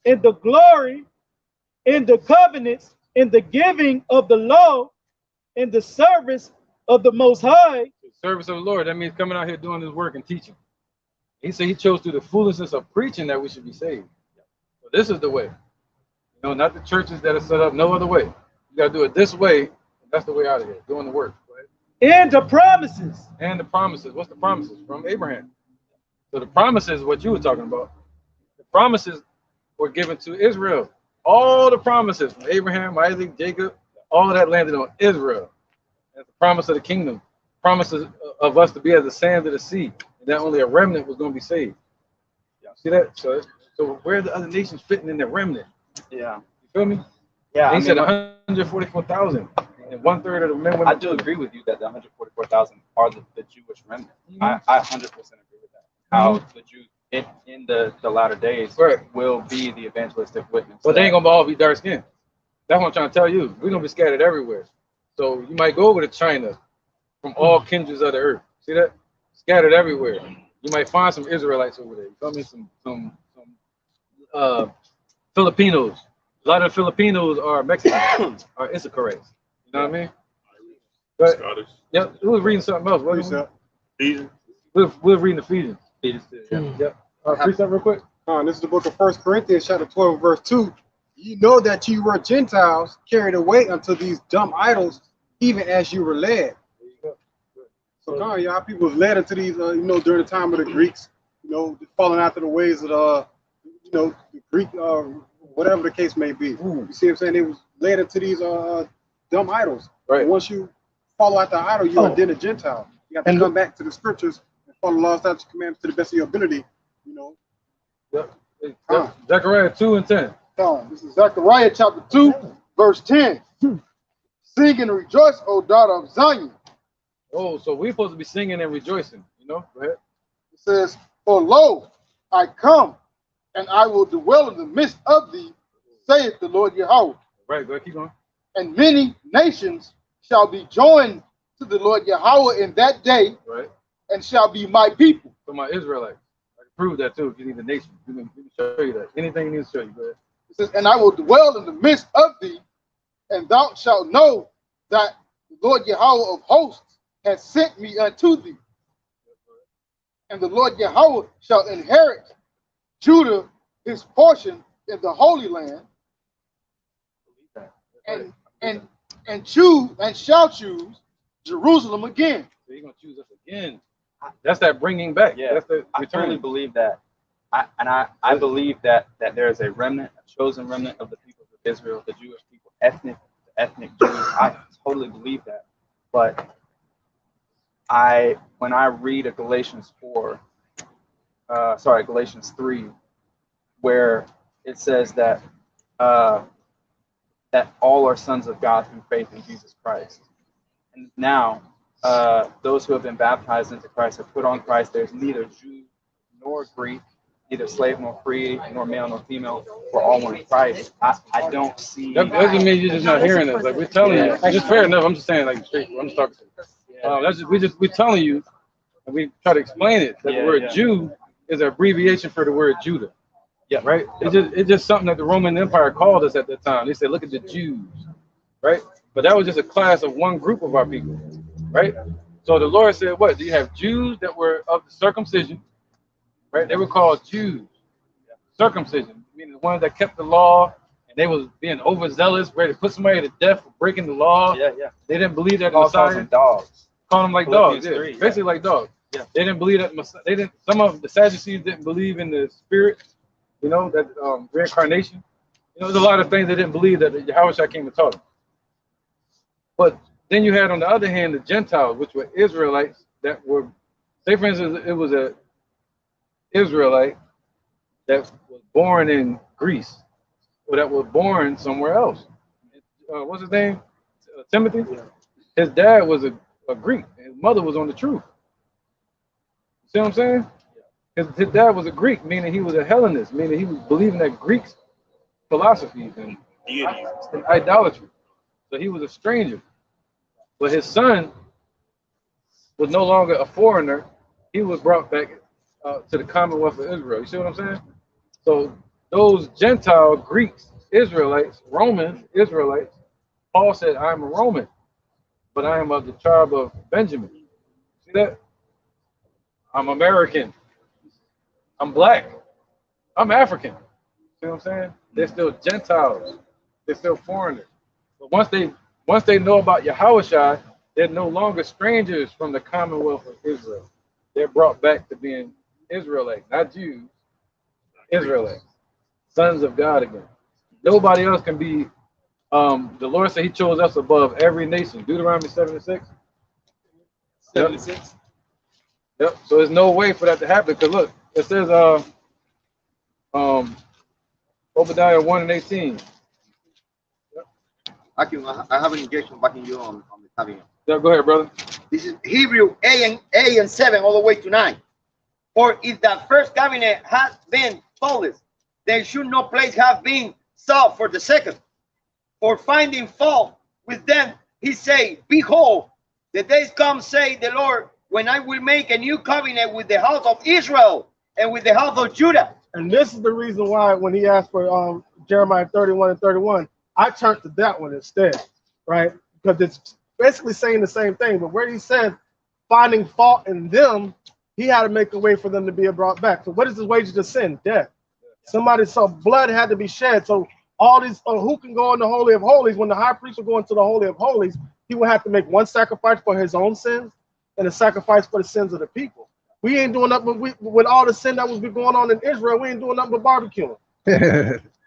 and the glory in the covenants, in the giving of the law, in the service of the Most High. The service of the Lord. That means coming out here doing his work and teaching. He said he chose through the foolishness of preaching that we should be saved. So this is the way. You know, not the churches that are set up, no other way. You got to do it this way. That's the way out of here, doing the work. And the promises. And the promises. What's the promises? From Abraham. So the promises, what you were talking about, the promises were given to Israel. All the promises from Abraham, Isaac, Jacob, all of that landed on Israel. That's the promise of the kingdom. Promises of us to be as the sand of the sea. And that only a remnant was going to be saved. See that? So where are the other nations fitting in the remnant? Yeah. You feel me? Yeah. He said 144,000. And 1/3 of the men. I do agree with you that the 144,000 are the Jewish remnant. I 100% agree with that. How the Jews in the latter days will be the evangelistic witness. But they ain't gonna all be dark skinned. That's what I'm trying to tell you. We're gonna be scattered everywhere. So you might go over to China from all kindreds of the earth. See that? Scattered everywhere. You might find some Israelites over there. You feel me? Some Filipinos. A lot of Filipinos are Mexicans, are Issacharites. You know what I mean? But, Scottish. Yep. Who was reading something else? Ephesians. We're reading Ephesians. Yep. Precept real quick. This is the book of 1 Corinthians, chapter 12, verse 2. You know that you were Gentiles carried away unto these dumb idols, even as you were led. So y'all people was led into these, during the time of the Greeks, falling after the ways of the Greek, whatever the case may be. You see what I'm saying? They was led into these dumb idols. Right. And once you follow after the idol, you are then a Gentile. You got to come back to the scriptures and follow laws, statutes, commandments to the best of your ability. Yep. Zechariah 2:10. This is Zechariah chapter 2, verse 10. Sing and rejoice, O daughter of Zion. Oh, so we're supposed to be singing and rejoicing, Go ahead. It says, for lo, I come, and I will dwell in the midst of thee, saith the Lord Yahweh. Right, go ahead, keep going. And many nations shall be joined to the Lord Yahweh in that day, right, and shall be my people. So my Israelites. I can prove that too if you need the nation. We can show you that. Anything you need to show you, go ahead. It says, and I will dwell in the midst of thee, and thou shalt know that the Lord Yahweh of hosts has sent me unto thee. and the Lord Yahweh shall inherit Judah his portion in the Holy Land, and shall choose Jerusalem again. So he's gonna choose us again. That's that bringing back. Yeah, that's the I totally believe that. I believe that there is a remnant, a chosen remnant of the people of Israel, the Jewish people, ethnic Jews. I totally believe that. But when I read a Galatians 3, where it says that that all are sons of God through faith in Jesus Christ. And now, those who have been baptized into Christ have put on Christ. There's neither Jew nor Greek, neither slave nor free, nor male nor female. We're all one in Christ. I don't see. That doesn't mean you're just not hearing us. Like we're telling you, it's just fair enough. I'm just saying, like straight. I'm just talking. We're telling you, and we try to explain it that the word Jew is an abbreviation for the word Judah. Yeah, right. It's just something that the Roman Empire called us at that time. They said, "Look at the Jews," right? But that was just a class of one group of our people, right? So the Lord said, "What? Do you have Jews that were of the circumcision, right? They were called Jews, circumcision, meaning the ones that kept the law, and they was being overzealous, ready to put somebody to death for breaking the law. Yeah. They didn't believe that the Messiah. Them dogs. Call them like dogs. Yeah. 3, Basically like dogs. Yeah. They didn't believe that Messiah. They didn't. Some of the Sadducees didn't believe in the spirit. You know, that reincarnation. You know, there's a lot of things they didn't believe that Yahweh came and taught them. But then you had on the other hand the Gentiles, which were Israelites that were, say for instance, it was a Israelite that was born in Greece, or that was born somewhere else. What's his name? Timothy. His dad was a Greek, and his mother was on the truth. See what I'm saying? His dad was a Greek, meaning he was a Hellenist, meaning he was believing that Greeks' philosophies and idolatry. So he was a stranger. But his son was no longer a foreigner. He was brought back to the Commonwealth of Israel. You see what I'm saying? So those Gentile Greeks, Israelites, Romans, Israelites, Paul said, "I'm a Roman, but I am of the tribe of Benjamin." See that? I'm American. I'm black. I'm African. See what I'm saying? They're still Gentiles. They're still foreigners. But once they know about Yahushua, they're no longer strangers from the Commonwealth of Israel. They're brought back to being Israelites, not Jews. Israelites, sons of God again. Nobody else can be. The Lord said He chose us above every nation. Deuteronomy 7:6. 76. Yep. So there's no way for that to happen. Because look, it says Obadiah 1:18. Yep. I have an engagement backing you on the having. Yeah, go ahead, brother. This is Hebrew 8:7 all the way to 9. For if the first cabinet has been faultless, there should no place have been sought for the second. For finding fault with them, he say, "Behold, the days come, say the Lord, when I will make a new covenant with the house of Israel and with the house of Judah." And this is the reason why when he asked for Jeremiah 31:31, I turned to that one instead, right? Because it's basically saying the same thing. But where he said finding fault in them, he had to make a way for them to be brought back. So what is the wages of sin? Death. Somebody, so blood had to be shed. So all these, who can go in the Holy of Holies? When the high priest would go into the Holy of Holies, he would have to make one sacrifice for his own sins and a sacrifice for the sins of the people. We ain't doing nothing with all the sin that was going on in Israel. We ain't doing nothing but barbecuing.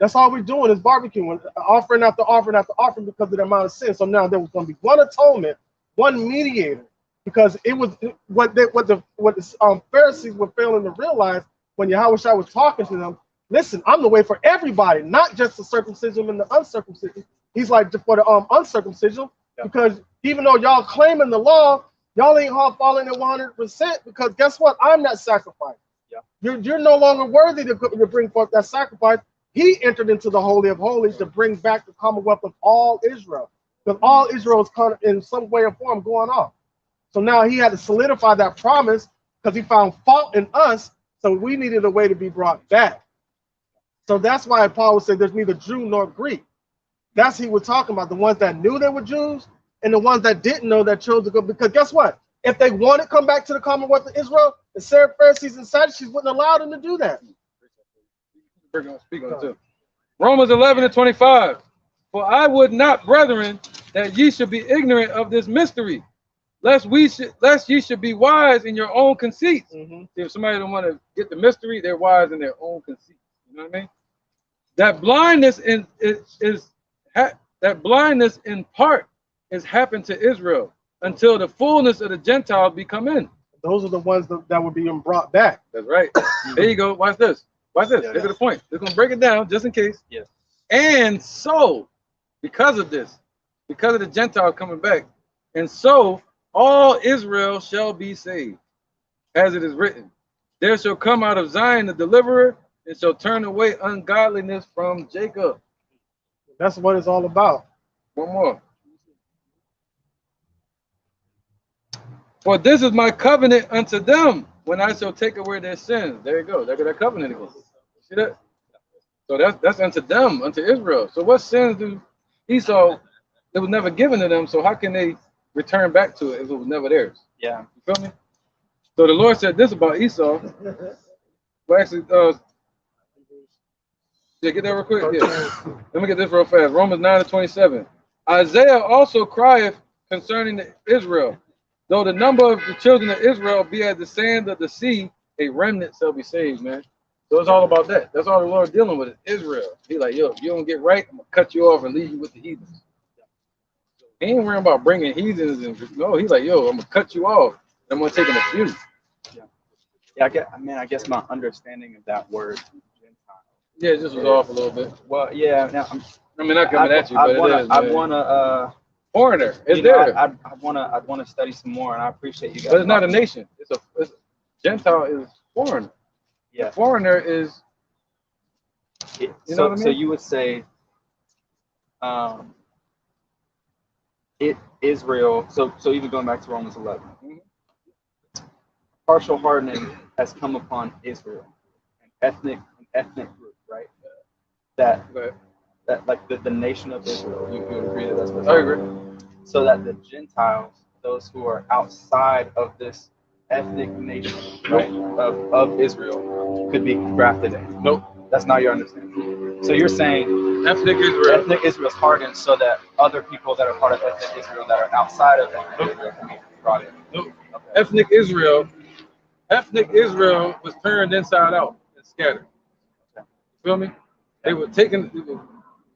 That's all we're doing is barbecuing, offering after offering after offering because of the amount of sin. So now there was going to be one atonement, one mediator, because it was what the Pharisees were failing to realize when Yahushua was talking to them. Listen, I'm the way for everybody, not just the circumcision and the uncircumcision. He's like for the uncircumcision, because even though y'all claiming the law, y'all ain't all falling at 100%, because guess what? I'm that sacrifice. Yeah. You're no longer worthy to bring forth that sacrifice. He entered into the Holy of Holies to bring back the commonwealth of all Israel, because all Israel is kind of in some way or form going off. So now he had to solidify that promise because he found fault in us. So we needed a way to be brought back. So that's why Paul would say there's neither Jew nor Greek. That's he was talking about, the ones that knew they were Jews and the ones that didn't know that chose to go. Because guess what? if they want to come back to the Commonwealth of Israel, the Pharisees and Sadducees wouldn't allow them to do that. Speak on it too. Romans 11:25. For I would not, brethren, that ye should be ignorant of this mystery, lest ye should be wise in your own conceits. If somebody don't want to get the mystery, they're wise in their own conceits. You know what I mean? That blindness that blindness in part has happened to Israel until the fullness of the Gentiles be come in. Those are the ones that were being brought back. That's right. There you go. Watch this. Watch this. Look at the point. We're gonna break it down just in case. Yes. And so, because of this, because of the Gentiles coming back, and so all Israel shall be saved, as it is written, there shall come out of Zion the deliverer, and shall turn away ungodliness from Jacob. That's what it's all about. One more. For this is my covenant unto them, when I shall take away their sins. There you go. Look at that covenant again. See that? So that's unto them, unto Israel. So what sins do Esau? It was never given to them. So how can they return back to it if it was never theirs? Yeah. You feel me? So the Lord said this about Esau. Well, actually, yeah, get that real quick. Yeah. Let me get this real fast. Romans 9:27. Isaiah also crieth concerning Israel. Though the number of the children of Israel be as the sand of the sea, a remnant shall be saved, man. So it's all about that. That's all the Lord dealing with, is Israel. He like, yo, if you don't get right, I'm gonna cut you off and leave you with the heathens. He ain't worrying about bringing heathens and no. He's like, yo, I'm gonna cut you off. I'm gonna take them a few. Yeah, I guess my understanding of that word, Gentile. Yeah, it just was off a little bit. Well, yeah. Now not coming at you, but it is. I wanna foreigner. It's there. I wanna study some more, and I appreciate you guys. But it's not a nation. It's Gentile is foreigner. Yeah. Foreigner is. You know what I mean? So you would say, Israel. So even going back to Romans 11, partial hardening has come upon Israel, an ethnic group, right? That like the nation of Israel. You would agree that that's what I agree. So that the Gentiles, those who are outside of this ethnic nation, right, of Israel, could be grafted in. Nope. That's not your understanding. So you're saying ethnic Israel is hardened so that other people that are part of ethnic Israel that are outside of ethnic Israel can be brought in. Nope. Okay. Ethnic Israel was turned inside out and scattered. You feel me? They were taken.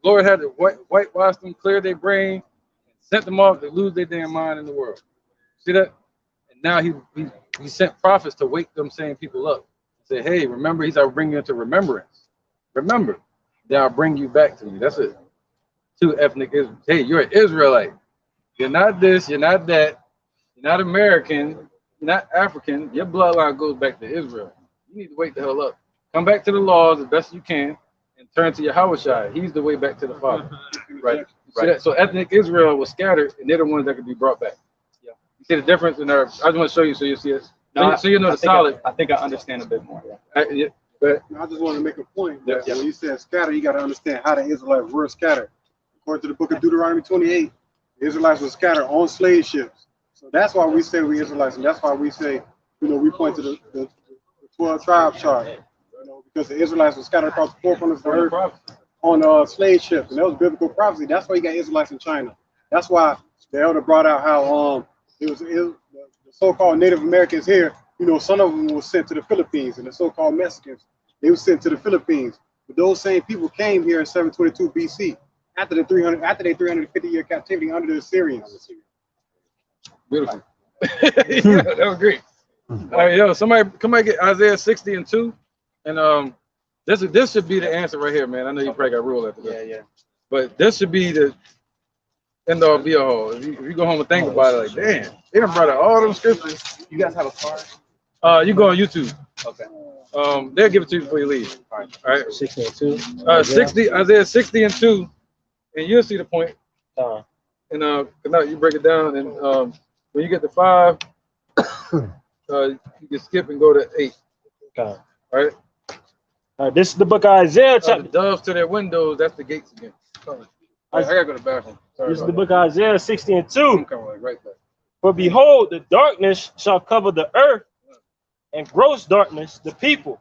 Lord had to whitewash them, clear their brain, and sent them off to lose their damn mind in the world. See that? And now he sent prophets to wake them same people up. Say, hey, remember, he said, I'll bring you into remembrance. Remember, then I'll bring you back to me. That's it. Two ethnic Israel. Hey, you're an Israelite. You're not this, you're not that, you're not American, you're not African. Your bloodline goes back to Israel. You need to wake the hell up. Come back to the laws as best you can and turn to Yahushua. He's the way back to the Father. Right. Right. So ethnic Israel was scattered, and they're the ones that could be brought back. Yeah. You see the difference in our. I just want to show you so you see it. So you know the solid. I think I understand a bit more. Yeah. But I just want to make a point that when you said scatter, you got to understand how the Israelites were scattered. According to the book of Deuteronomy 28, the Israelites were scattered on slave ships. So that's why we say we Israelites, and that's why we say, we point to the 12 tribe chart. Because the Israelites were scattered across the four corners of the earth on slave ships, and that was biblical prophecy. That's why you got Israelites in China. That's why the elder brought out how the so-called Native Americans here, some of them were sent to the Philippines, and the so-called Mexicans, they were sent to the Philippines. But those same people came here in 722 BC after their 350-year captivity under the Assyrians. Beautiful. Yeah, that was great. All right, yo, somebody get Isaiah 60:2. And this should be the answer right here, man. I know you probably got rule after this. Yeah. But this should be the end all be all. If you go home and think about it, like, damn, they done brought out all them scriptures. You guys have a card? You go on YouTube. Okay. They'll give it to you before you leave. All right. 60:2. 60 Isaiah 60:2, and you'll see the point. And now you break it down, and when you get to 5, you can skip and go to 8. Okay. All right. This is the book of Isaiah. The doves to their windows, that's the gates again. I gotta go to the bathroom. Sorry this is the book of Isaiah 60:2. I'm coming right back. For behold, the darkness shall cover the earth, and gross darkness the people.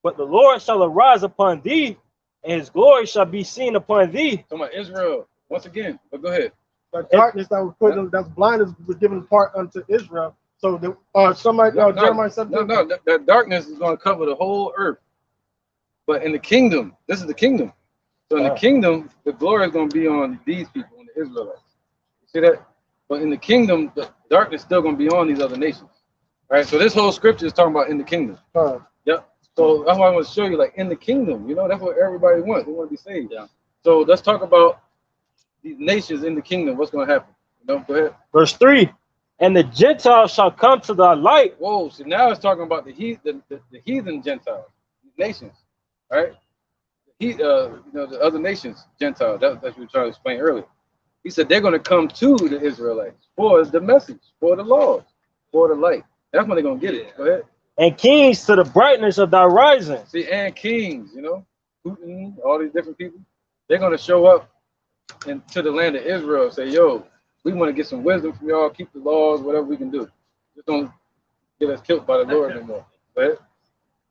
But the Lord shall arise upon thee, and his glory shall be seen upon thee. Talking about Israel once again. But go ahead. The darkness that was put in, that's blindness was given part unto Israel. So the Jeremiah 17. No, that darkness is going to cover the whole earth. But in the kingdom, this is the kingdom. So in the kingdom, the glory is going to be on these people, on the Israelites. You see that? But in the kingdom, the darkness is still going to be on these other nations. All right. So this whole scripture is talking about in the kingdom. Yep. So that's why I want to show you, like, in the kingdom, you know, that's what everybody wants. They want to be saved. Yeah. So let's talk about these nations in the kingdom. What's going to happen? You know, go ahead. Verse 3, and the Gentiles shall come to thy light. Whoa, so now it's talking about the heathen Gentiles, nations, right? You know, the other nations, Gentiles. That's what we were trying to explain earlier. He said they're going to come to the Israelites for the message, for the laws, for the light. That's when they're going to get it. Go ahead. And kings to the brightness of thy rising. See, and kings, you know, Putin, all these different people, they're going to show up into the land of Israel and say, yo, we want to get some wisdom from y'all, keep the laws, whatever we can do. Just don't get us killed by the Lord anymore. Go ahead.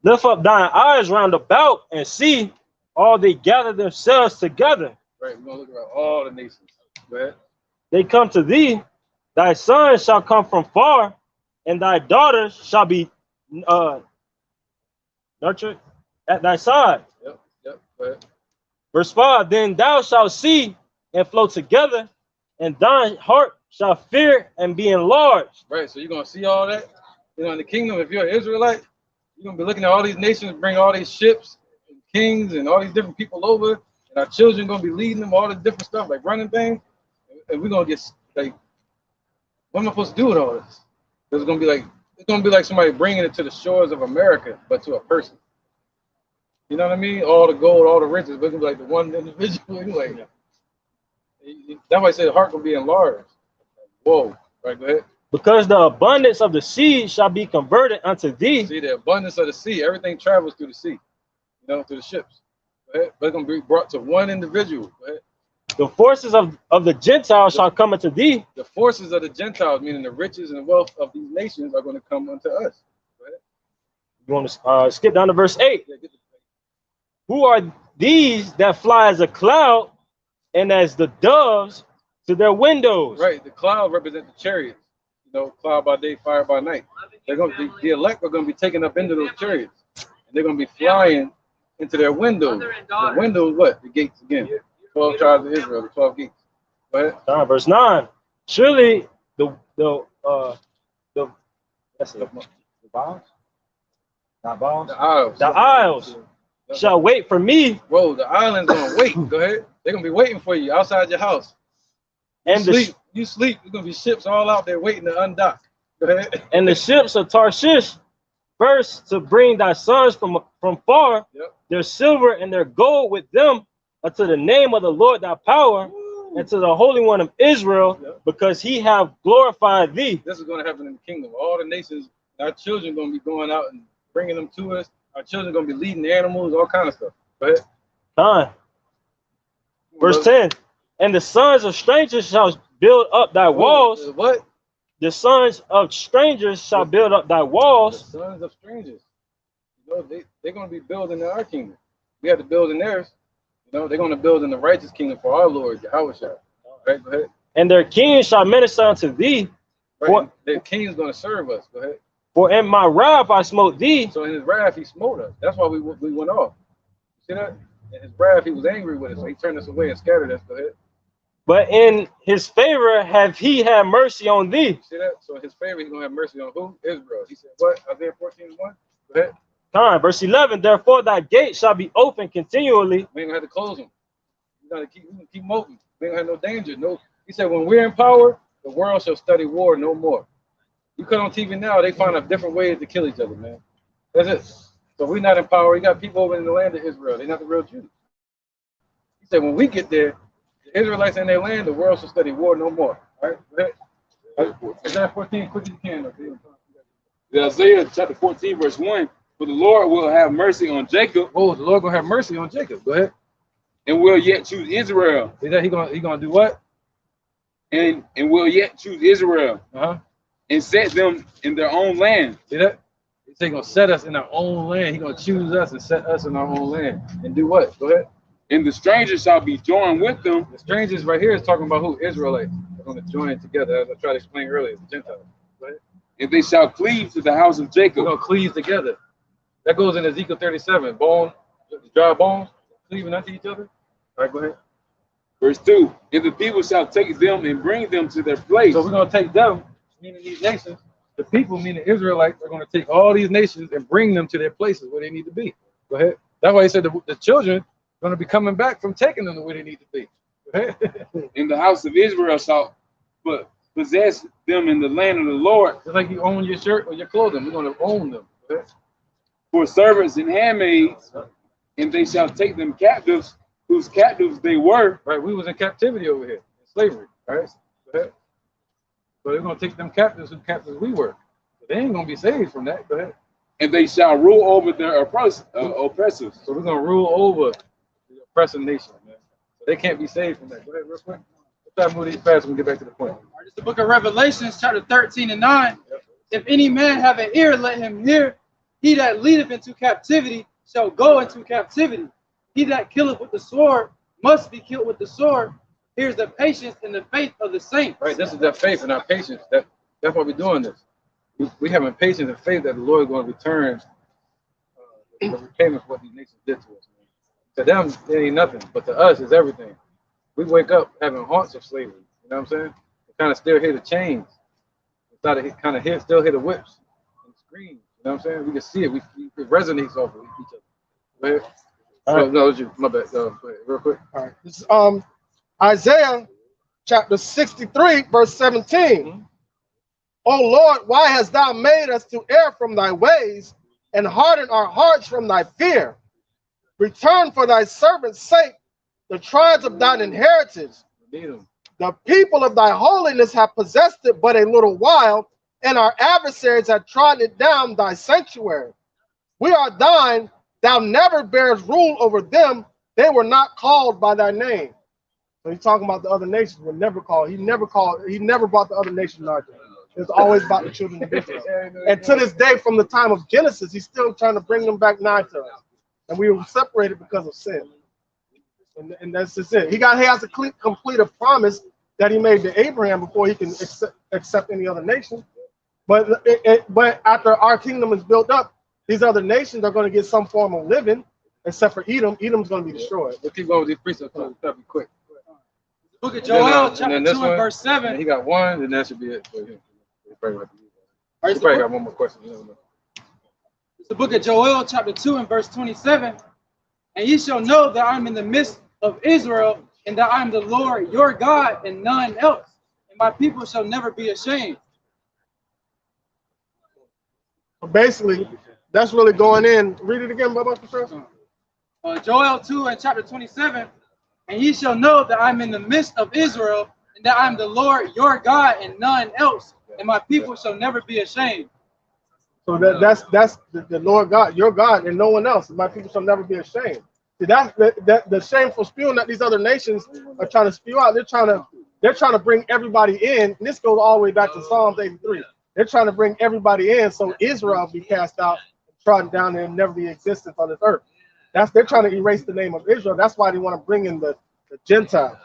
Lift up thine eyes round about and see all they gather themselves together. Right, we're going to look around all the nations. Go ahead. They come to thee, thy sons shall come from far, and thy daughters shall be nurtured at thy side. Yep. Go ahead. Verse 5, then thou shalt see and flow together, and thine heart shall fear and be enlarged. Right, so you're going to see all that. You know, in the kingdom, if you're an Israelite, you're going to be looking at all these nations, bring all these ships, and kings, and all these different people over, and our children going to be leading them, all this different stuff, like running things, and we're going to get, like, what am I supposed to do with all this? It's going to be like somebody bringing it to the shores of America, but to a person. You know what I mean? All the gold, all the riches, but it's going to be like the one individual. Like, that's why I say the heart will be enlarged. Whoa. Right, go ahead. Because the abundance of the sea shall be converted unto thee. See, the abundance of the sea, everything travels through the sea, you know, through the ships. Go ahead. But it's going to be brought to one individual. Go ahead. The forces of the Gentiles shall come unto thee. The forces of the Gentiles, meaning the riches and wealth of these nations, are going to come unto us. Go ahead. You want to skip down to verse 8. Yeah, who are these that fly as a cloud and as the doves to their windows? Right. The cloud represents the chariots. You know, cloud by day, fire by night. They're going to be, the elect are going to be taken up into those chariots, and they're going to be flying into their windows. The windows, what? The gates again. 12 tribes of Israel, the 12 gates. Go ahead. Verse 9. Surely the vials? Not vials? The isles shall wait for me. Whoa, the island's gonna wait. Go ahead. They're gonna be waiting for you outside your house. And you sleep. There's gonna be ships all out there waiting to undock. Go ahead. And the ships of Tarshish first to bring thy sons from far, their silver and their gold with them, unto the name of the Lord thy power, and to the Holy One of Israel, because he have glorified thee. This is going to happen in the kingdom. All the nations, our children are going to be going out and bringing them to us. Our children are going to be leading the animals, all kind of stuff. Go ahead. Fine. Verse 10. And the sons of strangers shall build up thy walls. What? The sons of strangers shall build up thy walls. The sons of strangers. You know, they're going to be building in our kingdom. We have to build in theirs. You know, they're going to build in the righteous kingdom for our Lord, Yahweh. Right, go ahead. And their kings shall minister unto thee. Right. Their king is going to serve us. Go ahead. For in my wrath I smote thee. So in his wrath he smote us. That's why we went off. See that? In his wrath he was angry with us, so he turned us away and scattered us. Go ahead. But in his favor have he had mercy on thee. See that? So in his favor he's going to have mercy on who? Israel. He said what? Isaiah 14:1. Go ahead. Verse 11, therefore thy gate shall be open continually. We ain't gonna have to close them. We gotta keep moving. We ain't gonna have no danger. No, he said when we're in power, the world shall study war no more. You cut on TV now, they find out different ways to kill each other, man. That's it. So we're not in power. You got people over in the land of Israel. They're not the real Jews. He said when we get there, the Israelites in their land, the world shall study war no more. All right? Go ahead. Isaiah 14, quick as you can. Isaiah chapter 14, verse 1. For the Lord will have mercy on Jacob. Oh, the Lord gonna have mercy on Jacob. Go ahead. And will yet choose Israel. Is that he gonna do what? and will yet choose Israel and set them in their own land. See that? He's gonna set us in our own land. He's gonna choose us and set us in our own land. And do what? Go ahead. And the strangers shall be joined with them. The strangers right here is talking about who? Israelites. They're gonna join together, as I tried to explain earlier, the Gentiles. Go ahead. And they shall cleave to the house of Jacob. They're gonna cleave together. That goes in Ezekiel 37. Bone, dry bones, cleaving unto each other. All right, go ahead. Verse 2. And the people shall take them and bring them to their place. So we're gonna take them, meaning these nations. The people, meaning Israelites, are gonna take all these nations and bring them to their places where they need to be. Go ahead. That's why he said the children are gonna be coming back from taking them to where they need to be. Go ahead. And the house of Israel shall possess them in the land of the Lord. Just like you own your shirt or your clothing, we're gonna own them. Go ahead. For servants and handmaids, and they shall take them captives, whose captives they were. Right, we was in captivity over here, in slavery. All right. Go ahead. So they're gonna take them captives who captives we were. But they ain't gonna be saved from that. Go ahead. And they shall rule over their oppressors. So we're gonna rule over the oppressing nation, man. So they can't be saved from that. Go ahead, real quick. Let's try to move these fast and we get back to the point. All right, it's the book of Revelations, chapter 13 and 9. If any man have an ear, let him hear. He that leadeth into captivity shall go into captivity. He that killeth with the sword must be killed with the sword. Here's the patience and the faith of the saints. Right, this is their faith and our patience. That's why we're doing this. We having patience and faith that the Lord is going to return the repayment for what these nations did to us. Man. To them, it ain't nothing, but to us, it's everything. We wake up having haunts of slavery. You know what I'm saying? We kind of still hear the chains. We kind of still hear the whips and screams. You know what I'm saying? We can see it. It resonates off of each other. Go ahead. All right. No, it's you. My bad. Go ahead, real quick. All right. This is Isaiah chapter 63, verse 17. O Lord, why hast thou made us to err from thy ways and hardened our hearts from thy fear? Return for thy servant's sake the tribes of thine inheritance. The people of thy holiness have possessed it but a little while, and our adversaries have trodden it down thy sanctuary. We are thine, thou never bearest rule over them. They were not called by thy name. So he's talking about the other nations were never called. He never brought the other nations out there. It's always about the children of Israel. And to this day, from the time of Genesis, he's still trying to bring them back nigh to us. And we were separated because of sin. And that's just it. He has to complete a promise that he made to Abraham before he can accept any other nation. But after our kingdom is built up, these other nations are going to get some form of living, except for Edom. Edom's going to be destroyed. We'll keep going with these precepts. That'll be quick. The book of Joel, chapter 2 and verse 7. He got one, and that should be it for him. He probably got one more question. It's the book of Joel, chapter 2 and verse 27. And ye shall know that I am in the midst of Israel, and that I am the Lord your God, and none else. And my people shall never be ashamed. Basically, that's really going in. Read it again, Baba. Joel 2 and chapter 27. And ye shall know that I'm in the midst of Israel, and that I'm the Lord your God, and none else. And my people shall never be ashamed. So that's the Lord God, your God, and no one else. My people shall never be ashamed. See, that's the shameful spewing that these other nations are trying to spew out. They're trying to bring everybody in. And this goes all the way back to Psalms 83. They're trying to bring everybody in so Israel be cast out, trodden down, and never be existence on this earth. They're trying to erase the name of Israel. That's why they want to bring in the Gentiles.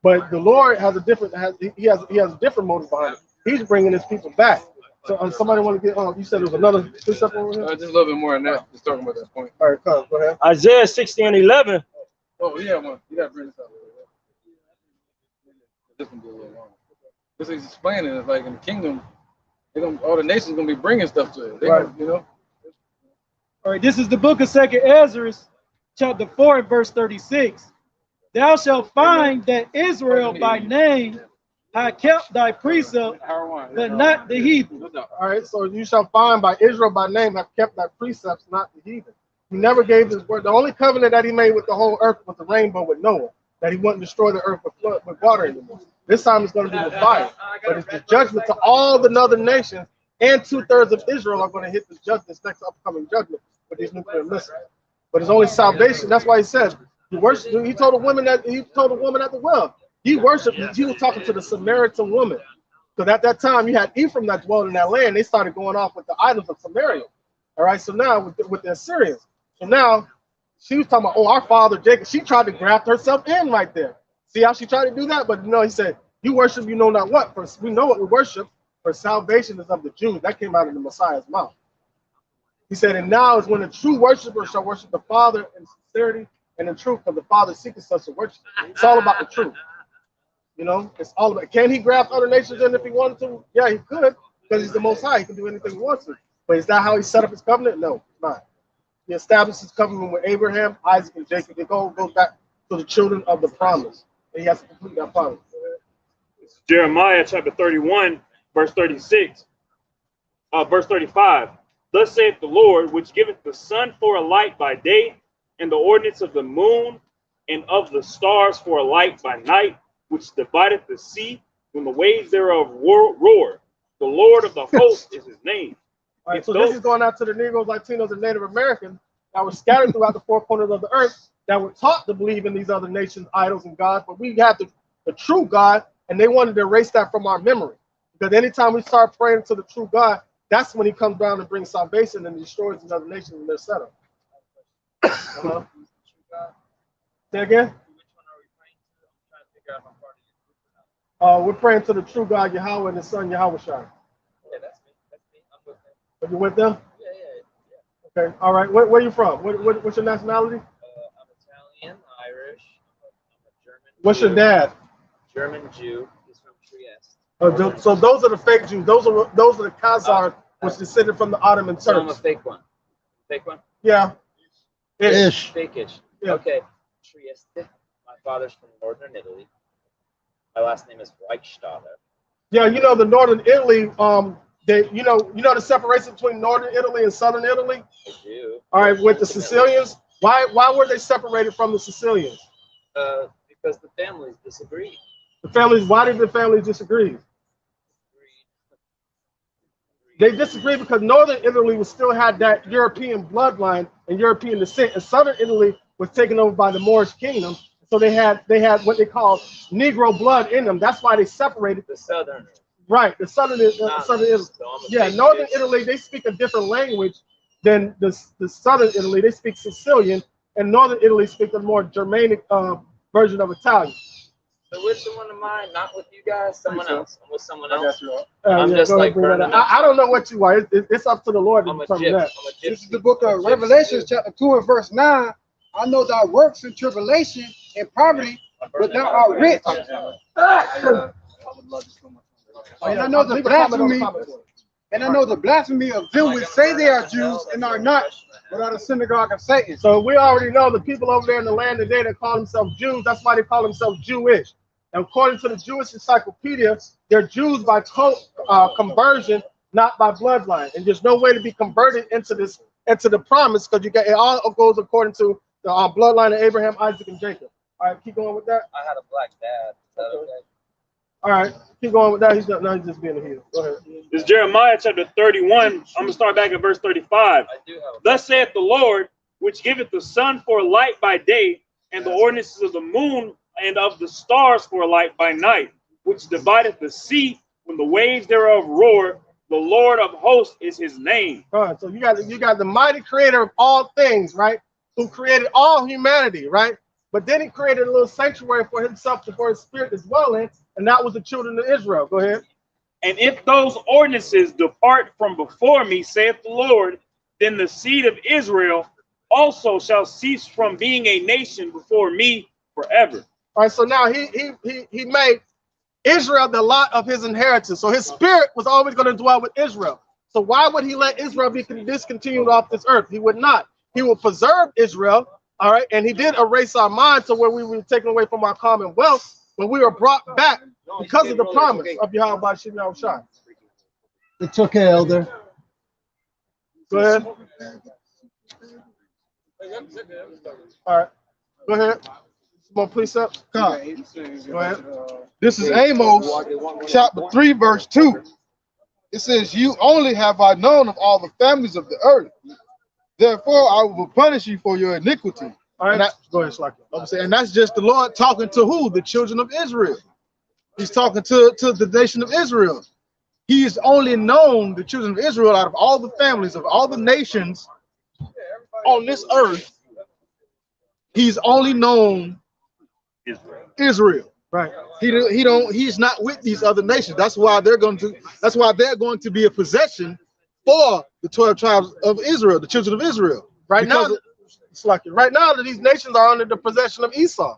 But the Lord has a different he has a different motive behind it. He's bringing his people back. So somebody want to get on? You said there was another precept over here? Just a little bit more than that. Just talking about that point. All right, go ahead. Isaiah 60 and 11. Oh, yeah, one. You got to bring this up. This one be a little long. This is explaining it's like in the kingdom, all the nations going to be bringing stuff to it. Right. You know? All right, this is the book of 2nd Ezra, chapter 4, verse 36. Thou shalt find that Israel by name hath kept thy precept, but not the heathen. All right, so you shall find by Israel by name have kept thy precepts, not the heathen. He never gave his word. The only covenant that he made with the whole earth was the rainbow with Noah, that he wouldn't destroy the earth with water anymore. This time it's going to be with fire. But it's the judgment to all the northern nations, and 2/3 of Israel are going to hit this next upcoming judgment with these nuclear missiles. But it's only salvation. That's why he says he told a woman at the well, He worshiped, he was talking to the Samaritan woman. Because at that time, you had Ephraim that dwelled in that land. They started going off with the idols of Samaria. All right, so now with the Assyrians. So now she was talking about, oh, our father Jacob. She tried to graft herself in right there. See how she tried to do that? But no, he said, you worship you know not what. For we know what we worship, for salvation is of the Jews. That came out of the Messiah's mouth. He said, and now is when the true worshiper shall worship the Father in sincerity and in truth, because the Father seeketh such a worship. It's all about the truth. You know, it's all about, can he graft other nations in if he wanted to? Yeah, he could, because he's the Most High. He can do anything he wants to. But is that how he set up his covenant? No, it's not. He established his covenant with Abraham, Isaac, and Jacob. It goes back to the children of the promise. And he has to complete that promise. Jeremiah chapter 31, verse 36, verse 35. Thus saith the Lord, which giveth the sun for a light by day, and the ordinance of the moon and of the stars for a light by night, which divideth the sea when the waves thereof roar. The Lord of the host is his name. All right, so this is going out to the Negroes, Latinos, and Native Americans that were scattered throughout the four corners of the earth, that were taught to believe in these other nations, idols, and gods. But we have the true God, and they wanted to erase that from our memory. Because anytime we start praying to the true God, that's when he comes down and brings salvation and destroys these other nations in their setup. Say again? We're praying to the true God, Yahweh, and his son, Yahweh Shai. Yeah, that's me. I'm with them. Are you with them? Yeah. Okay, all right. Where are you from? What's your nationality? I'm Italian, Irish. I'm a German. What's Jew. your dad? German Jew. He's from Trieste. So those are the fake Jews. Those are the Khazars, which descended from the Ottoman Turks. So I'm a fake one. Fake one? Yeah. Ish. Fake-ish. Yeah. Okay. Trieste. My father's from northern Italy. My last name is Reichstadter. Yeah, you know the northern Italy. You know the separation between northern Italy and southern Italy. I do. All right, with the Sicilians. Why were they separated from the Sicilians? Because the families disagree. The families. Why did the families disagree? They disagree because northern Italy was still had that European bloodline and European descent, and southern Italy was taken over by the Moorish kingdom. So they had what they call Negro blood in them. That's why they separated the southern. Right, the southern Italy. Yeah, northern Italy, they speak a different language than the southern Italy. They speak Sicilian, and northern Italy speak a more Germanic version of Italian. So which one am I? Not with you guys. Someone else. I'm with someone else. I'm just like burning up. I don't know what you are. It's up to the Lord to determine that. This is the book of Revelation, chapter 2 and verse 9. I know thy works in tribulation and poverty, but thou art rich. And I know the blasphemy, of them which say they are Jews and are not, but are the synagogue of Satan. So we already know the people over there in the land today that call themselves Jews. That's why they call themselves Jewish. And according to the Jewish Encyclopedia, they're Jews by conversion, not by bloodline. And there's no way to be converted into the promise, because it all goes according to the bloodline of Abraham, Isaac, and Jacob. All right, keep going with that. I had a black dad. Is that okay? All right, keep going with that. He's just being a heel. Go ahead. This is Jeremiah chapter 31. I'm going to start back at verse 35. Thus saith the Lord, which giveth the sun for a light by day, and the ordinances of the moon and of the stars for a light by night, which divideth the sea when the waves thereof roar. The Lord of hosts is his name. All right, so you got the mighty creator of all things, right? Who created all humanity, right? But then he created a little sanctuary for himself, for his spirit to dwell in, and that was the children of Israel. Go ahead. And if those ordinances depart from before me, saith the Lord, then the seed of Israel also shall cease from being a nation before me forever. All right, so now he made Israel the lot of his inheritance. So his spirit was always going to dwell with Israel. So why would he let Israel be discontinued off this earth? He would not. He will preserve Israel, all right? And he did erase our minds to where we were taken away from our commonwealth, but we were brought back because of the promise of Yahweh Bashim Yahushai. It's okay, Elder. Go ahead. All right. Go ahead. Some more precepts. Come. Go ahead. This is Amos chapter 3, verse 2. It says, you only have I known of all the families of the earth. Therefore, I will punish you for your iniquity, All right, go ahead, Slaki. I'm saying, and that's just the Lord talking to who? The children of Israel. He's talking to the nation of Israel. He's only known the children of Israel out of all the families of all the nations on this earth. He's only known Israel. Right. He's not with these other nations. That's why they're going to be a possession for the 12 tribes of Israel, the children of Israel. Right now, it's like right now that these nations are under the possession of Esau.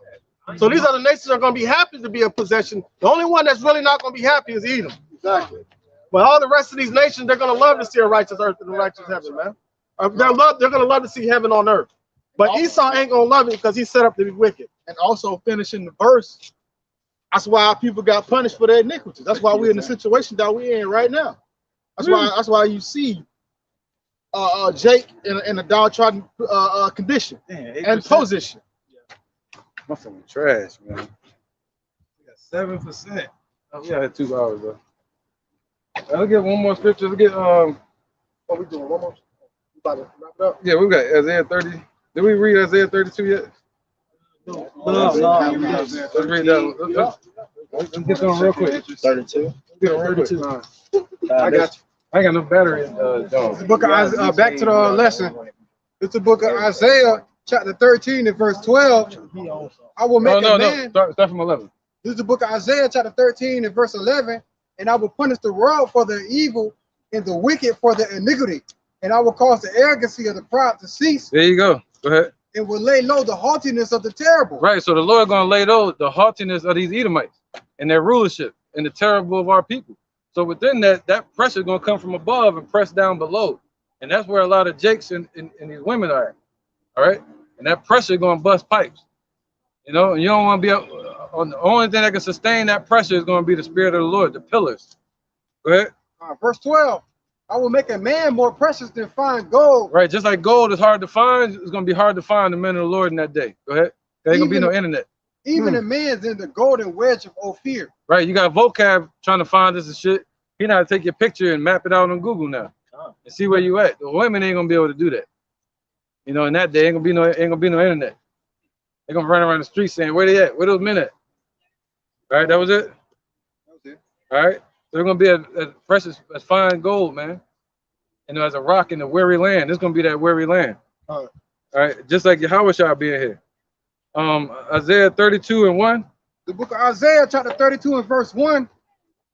So these other nations are going to be happy to be a possession. The only one that's really not going to be happy is Edom. Exactly. But all the rest of these nations, they're going to love to see a righteous earth and a righteous heaven, man. They're going to love to see heaven on earth. But Esau ain't going to love it because he's set up to be wicked. And also finishing the verse, that's why people got punished for their iniquities. That's why we're in the situation that we're in right now. That's why you see Jake in a downtrodden condition and position. My phone trash, man. We got 7%. Oh, yeah, I had 2 hours though. I'll get one more scripture. We'll get What we doing? One more. We about to wrap it up. yeah, we got Isaiah 30. Did we read Isaiah 32 yet? No. Let's read that one. Let's get them real quick. 32. Let's get them real quick. I got you. I ain't got no battery. The book of Isaiah, back to the lesson. It's the book of Isaiah, chapter 13 and verse 12. I will make a man. Start from 11. This is the book of Isaiah, chapter 13 and verse 11. And I will punish the world for their evil and the wicked for their iniquity. And I will cause the arrogancy of the proud to cease. There you go. Go ahead. And will lay low the haughtiness of the terrible. Right. So the Lord gonna lay low the haughtiness of these Edomites and their rulership and the terrible of our people. So within that pressure is gonna come from above and press down below. And that's where a lot of Jakes and these women are. All right. And that pressure gonna bust pipes. You know, and you don't want to be on the only thing that can sustain that pressure is going to be the Spirit of the Lord, the pillars. Go ahead. Verse 12. I will make a man more precious than fine gold. Right, just like gold is hard to find, it's going to be hard to find the men of the Lord in that day. Go ahead. There ain't going to be no internet. Even a man's in the golden wedge of Ophir. Right, you got vocab trying to find this and shit. You know how to take your picture and map it out on Google now and see where you at. The women ain't going to be able to do that. You know, in that day, ain't gonna be no internet. They're gonna run around the street saying, where they at? Where those men at? All right, that was it? That was it. All right. So they're gonna be as precious as fine gold, man. And as a rock in the weary land. It's gonna be that weary land. All right, just like Yahweh shall be in here. Isaiah 32 and 1. The book of Isaiah, chapter 32 and verse 1.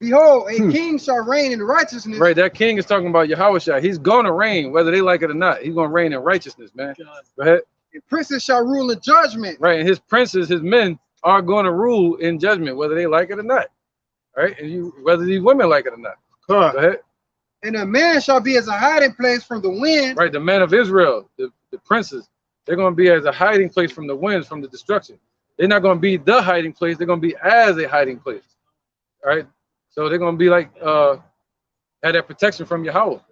Behold, a king shall reign in righteousness. Right, that king is talking about Yahweh Shah. He's gonna reign, whether they like it or not. He's gonna reign in righteousness, man. Go ahead. And princes shall rule in judgment. Right, and his princes, his men, are going to rule in judgment, whether they like it or not. Right, and whether these women like it or not. Go ahead. And a man shall be as a hiding place from the wind. Right, the men of Israel, the princes, they're going to be as a hiding place from the winds, from the destruction. They're not going to be the hiding place. They're going to be as a hiding place. All right. So they're going to be like, have that protection from Yahweh. All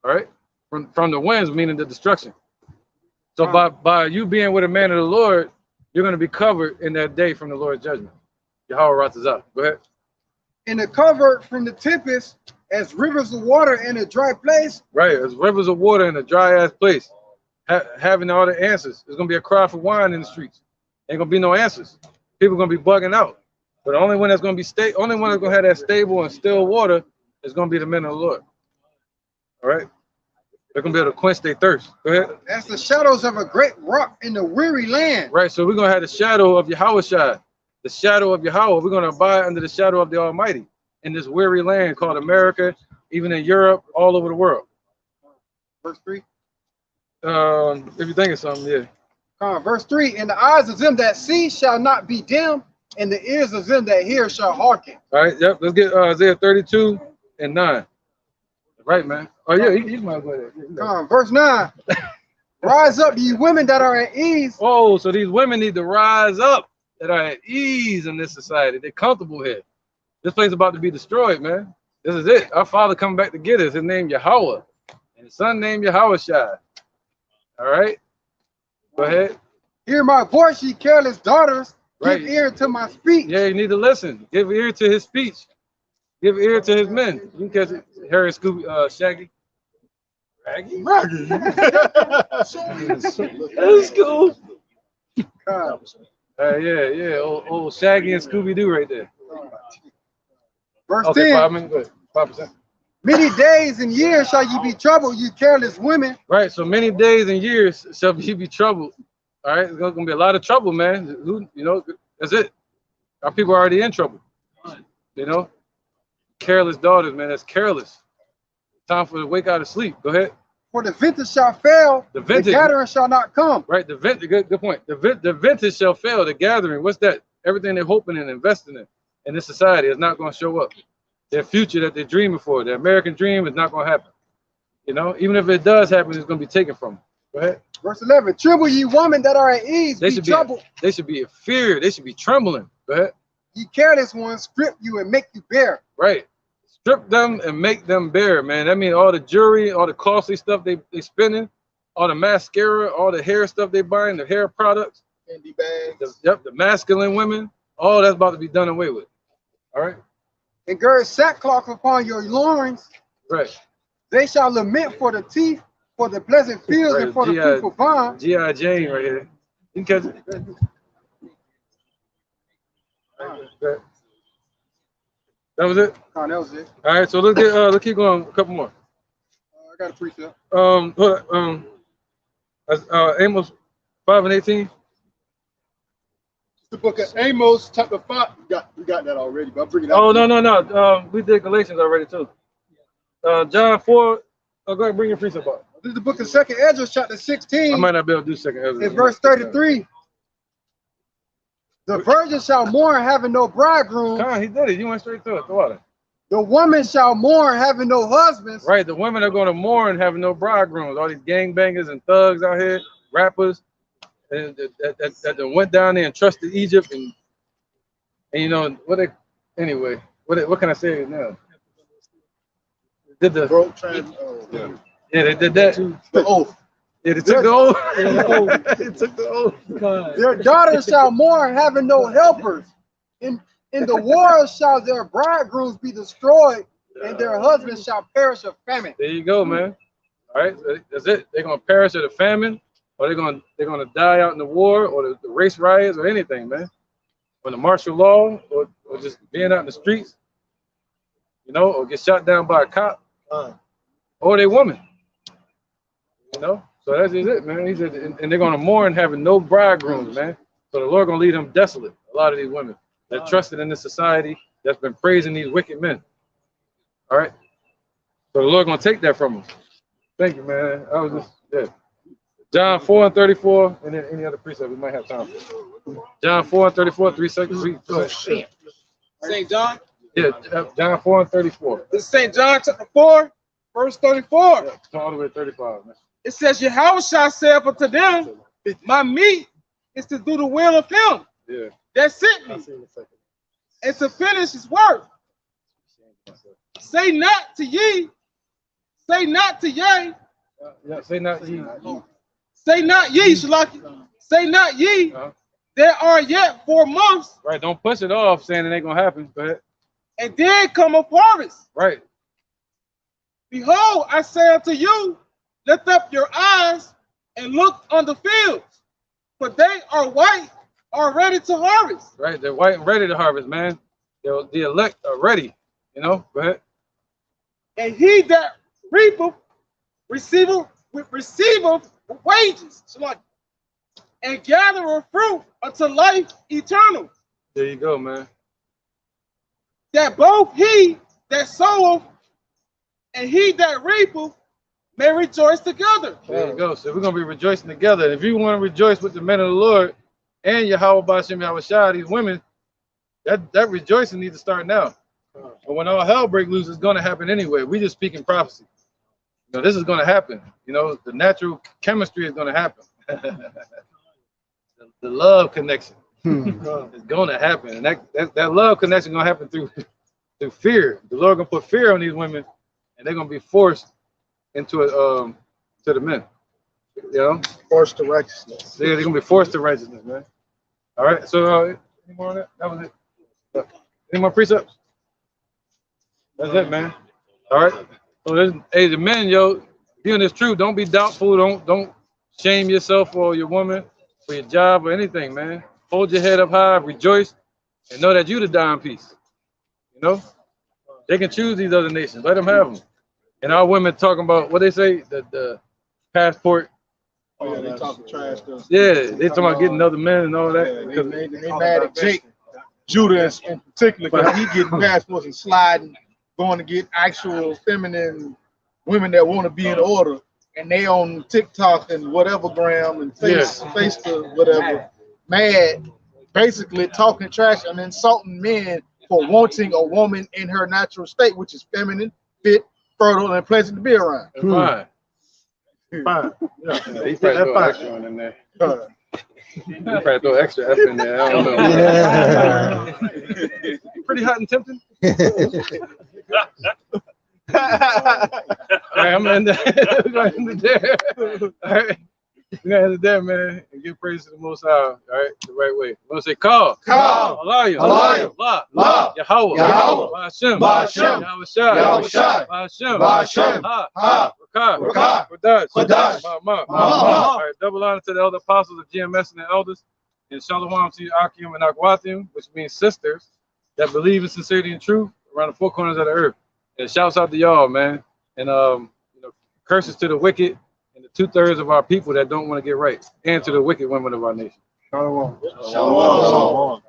right. From the winds, meaning the destruction. So by you being with a man of the Lord, you're going to be covered in that day from the Lord's judgment. Yahweh Ratazah. Go ahead. And the cover from the tempest as rivers of water in a dry place. Right. As rivers of water in a dry ass place. Having all the answers. There's going to be a cry for wine in the streets. Ain't going to be no answers. People are going to be bugging out. But the only one that's going to be only one that's going to have that stable and still water is going to be the men of the Lord. All right. They're going to be able to quench their thirst. Go ahead. That's the shadows of a great rock in the weary land. Right. So we're going to have the shadow of Yahweh Shai. The shadow of Yahweh. We're going to abide under the shadow of the Almighty in this weary land called America, even in Europe, all over the world. Verse 3. If you're thinking something, yeah. Verse 3. And the eyes of them that see shall not be dim, and the ears of them that hear shall hearken. All right, yep. Let's get Isaiah 32 and 9. Right, man. Oh, yeah, he might go there. Verse 9. Rise up, ye women that are at ease. Oh, so these women need to rise up that are at ease in this society. They're comfortable here. This place is about to be destroyed, man. This is it. Our Father coming back to get us. His name Yahweh. And his son named Yahweh Shai. All right. Go ahead. Hear my voice, ye careless daughters. Right. Give ear to my speech. Yeah, you need to listen. Give ear to his speech. Give ear to his men. You can catch it. Harry, Scooby, Shaggy. Raggy? Raggy. That's cool. Yeah. Old Shaggy and Scooby Doo right there. Verse Okay, 10. 5 minutes. Go ahead. 5%. Many days and years shall you be troubled, you careless women. Right. So many days and years shall you be troubled. All right. There's gonna be a lot of trouble, man. Who, you know, that's it. Our people are already in trouble. You know, careless daughters, man. That's careless. Time for to wake out of sleep. Go ahead. For the vintage shall fail, the vintage, gathering shall not come. Right. The vintage. Good point. The vintage shall fail. The gathering. What's that? Everything they're hoping and investing in this society is not going to show up. Their future that they're dreaming for, the American dream, is not going to happen. You know, even if it does happen, it's going to be taken from them. Go ahead. Verse 11. Tremble, ye women that are at ease. They be should troubled. They should be in fear. They should be trembling. Go ahead. Ye careless ones, strip you and make you bare. Right. Strip them and make them bare, man. That means all the jewelry, all the costly stuff they spending, all the mascara, all the hair stuff they buying, the hair products, candy bags. The masculine women, all that's about to be done away with. All right. And gird sackcloth upon your loins. Right. They shall lament for the teeth, for the pleasant fields, Right. and for the fruitful vine. G.I. Jane right here. You can catch it. Right. That was it? Oh, that was it. All right, so let's keep going. A couple more. I got a precept. Hold on. Amos 5 and 18. The book of Amos, chapter 5. We got that already, but I'll bring it out. Oh, no. We did Galatians already, too. John 4. Go ahead and bring your precept up. This is the book of 2nd Ezra, chapter 16. I might not be able to do 2nd Ezra. In verse 33. The virgin shall mourn, having no bridegroom. Come on, he did it. You went straight through it. Throw it. The woman shall mourn, having no husbands. Right, the women are going to mourn having no bridegrooms. All these gangbangers and thugs out here, rappers, and that went down there and trusted Egypt, and you know what? What can I say now? Did the yeah, they did that. The oath. Yeah, they took the oath. They took the oath. Their daughters shall mourn, having no helpers. In the wars shall their bridegrooms be destroyed, and their husbands shall perish of famine. There you go, man. All right, so that's it. They're gonna perish of the famine, or they're gonna die out in the war, or the race riots, or anything, man. Or the martial law, or just being out in the streets, you know, or get shot down by a cop, or they woman, you know. So that's just it, man. He said, and they're gonna mourn having no bridegrooms, man. So the Lord gonna leave them desolate. A lot of these women that trusted in this society that's been praising these wicked men. All right. So the Lord gonna take that from them. Thank you, man. I was just John 4 and 34, and then any other precept we might have time for. John 4 and 34, 3 seconds. St. John? Yeah, John 4 and 34. This is St. John chapter 4, verse 34. Yeah, all the way to 35, man. It says, Yahushua said unto them, my meat is to do the will of him that sent me, and to finish his work. Say not to ye, say not to ye. Say not ye. Say not ye, Shalaki. Say not ye. There are yet 4 months. Right, don't push it off saying it ain't gonna happen. Go ahead. And then come up harvest. Right. Behold, I say unto you, lift up your eyes and look on the fields, for they are white, are ready to harvest. Right, they're white and ready to harvest, man. The elect are ready, you know. Go ahead. And he that reapeth receiveth wages, and gathereth fruit unto life eternal. There you go, man. That both he that soweth and he that reapeth may rejoice together. There you go. So we're gonna be rejoicing together. And if you want to rejoice with the men of the Lord and Yahweh Bashem Yahushua, these women, that rejoicing needs to start now. But when all hell break loose, it's gonna happen anyway. We just speaking prophecy. You know, this is gonna happen. You know, the natural chemistry is gonna happen. the love connection is gonna happen, and that love connection gonna happen through fear. The Lord gonna put fear on these women, and they're gonna be forced into to the men. You know, forced to righteousness. They're gonna be forced to righteousness, man. All right. So any more on that? That was it. Any more precepts? That's it, man. All right. So hey, the men, yo, be in this truth. Don't be doubtful. Don't shame yourself or your woman. for your job or anything, man. Hold your head up high, rejoice, and know that you the dime piece. You know? They can choose these other nations. Let them have them. And our women talking about what they say, the passport. Oh, yeah, they talking trash stuff. Yeah, they talking about getting other men and all that. Yeah, they mad at Jake, Judah in particular, because he getting passports and sliding, going to get actual feminine women that want to be in order, and they on TikTok and whatever gram and Facebook, whatever, mad, basically talking trash and insulting men for wanting a woman in her natural state, which is feminine, fit, fertile, and pleasant to be around. Fine. Fine. Yeah. He probably throw extra on in there. He probably throw extra F in there. I don't know. Yeah. Pretty hot and tempting. All right, I'm in there. We're going to end it there. All right. We're going to end it there, man, and give praise to the Most High, all right, the right way. We're going to say, call. Allah, Yahweh, Ba'ashem, Yahushua, Ba'ashem, Ha, Rakah, Quadash, Ma. All right, double honor to the elder apostles of GMS and the elders, and shalom to Akim and Akwatim, which means sisters that believe in sincerity and truth around the four corners of the earth. And shouts out to y'all, man. And curses to the wicked and the 2/3 of our people that don't want to get right, and to the wicked women of our nation. Shalom. Shalom.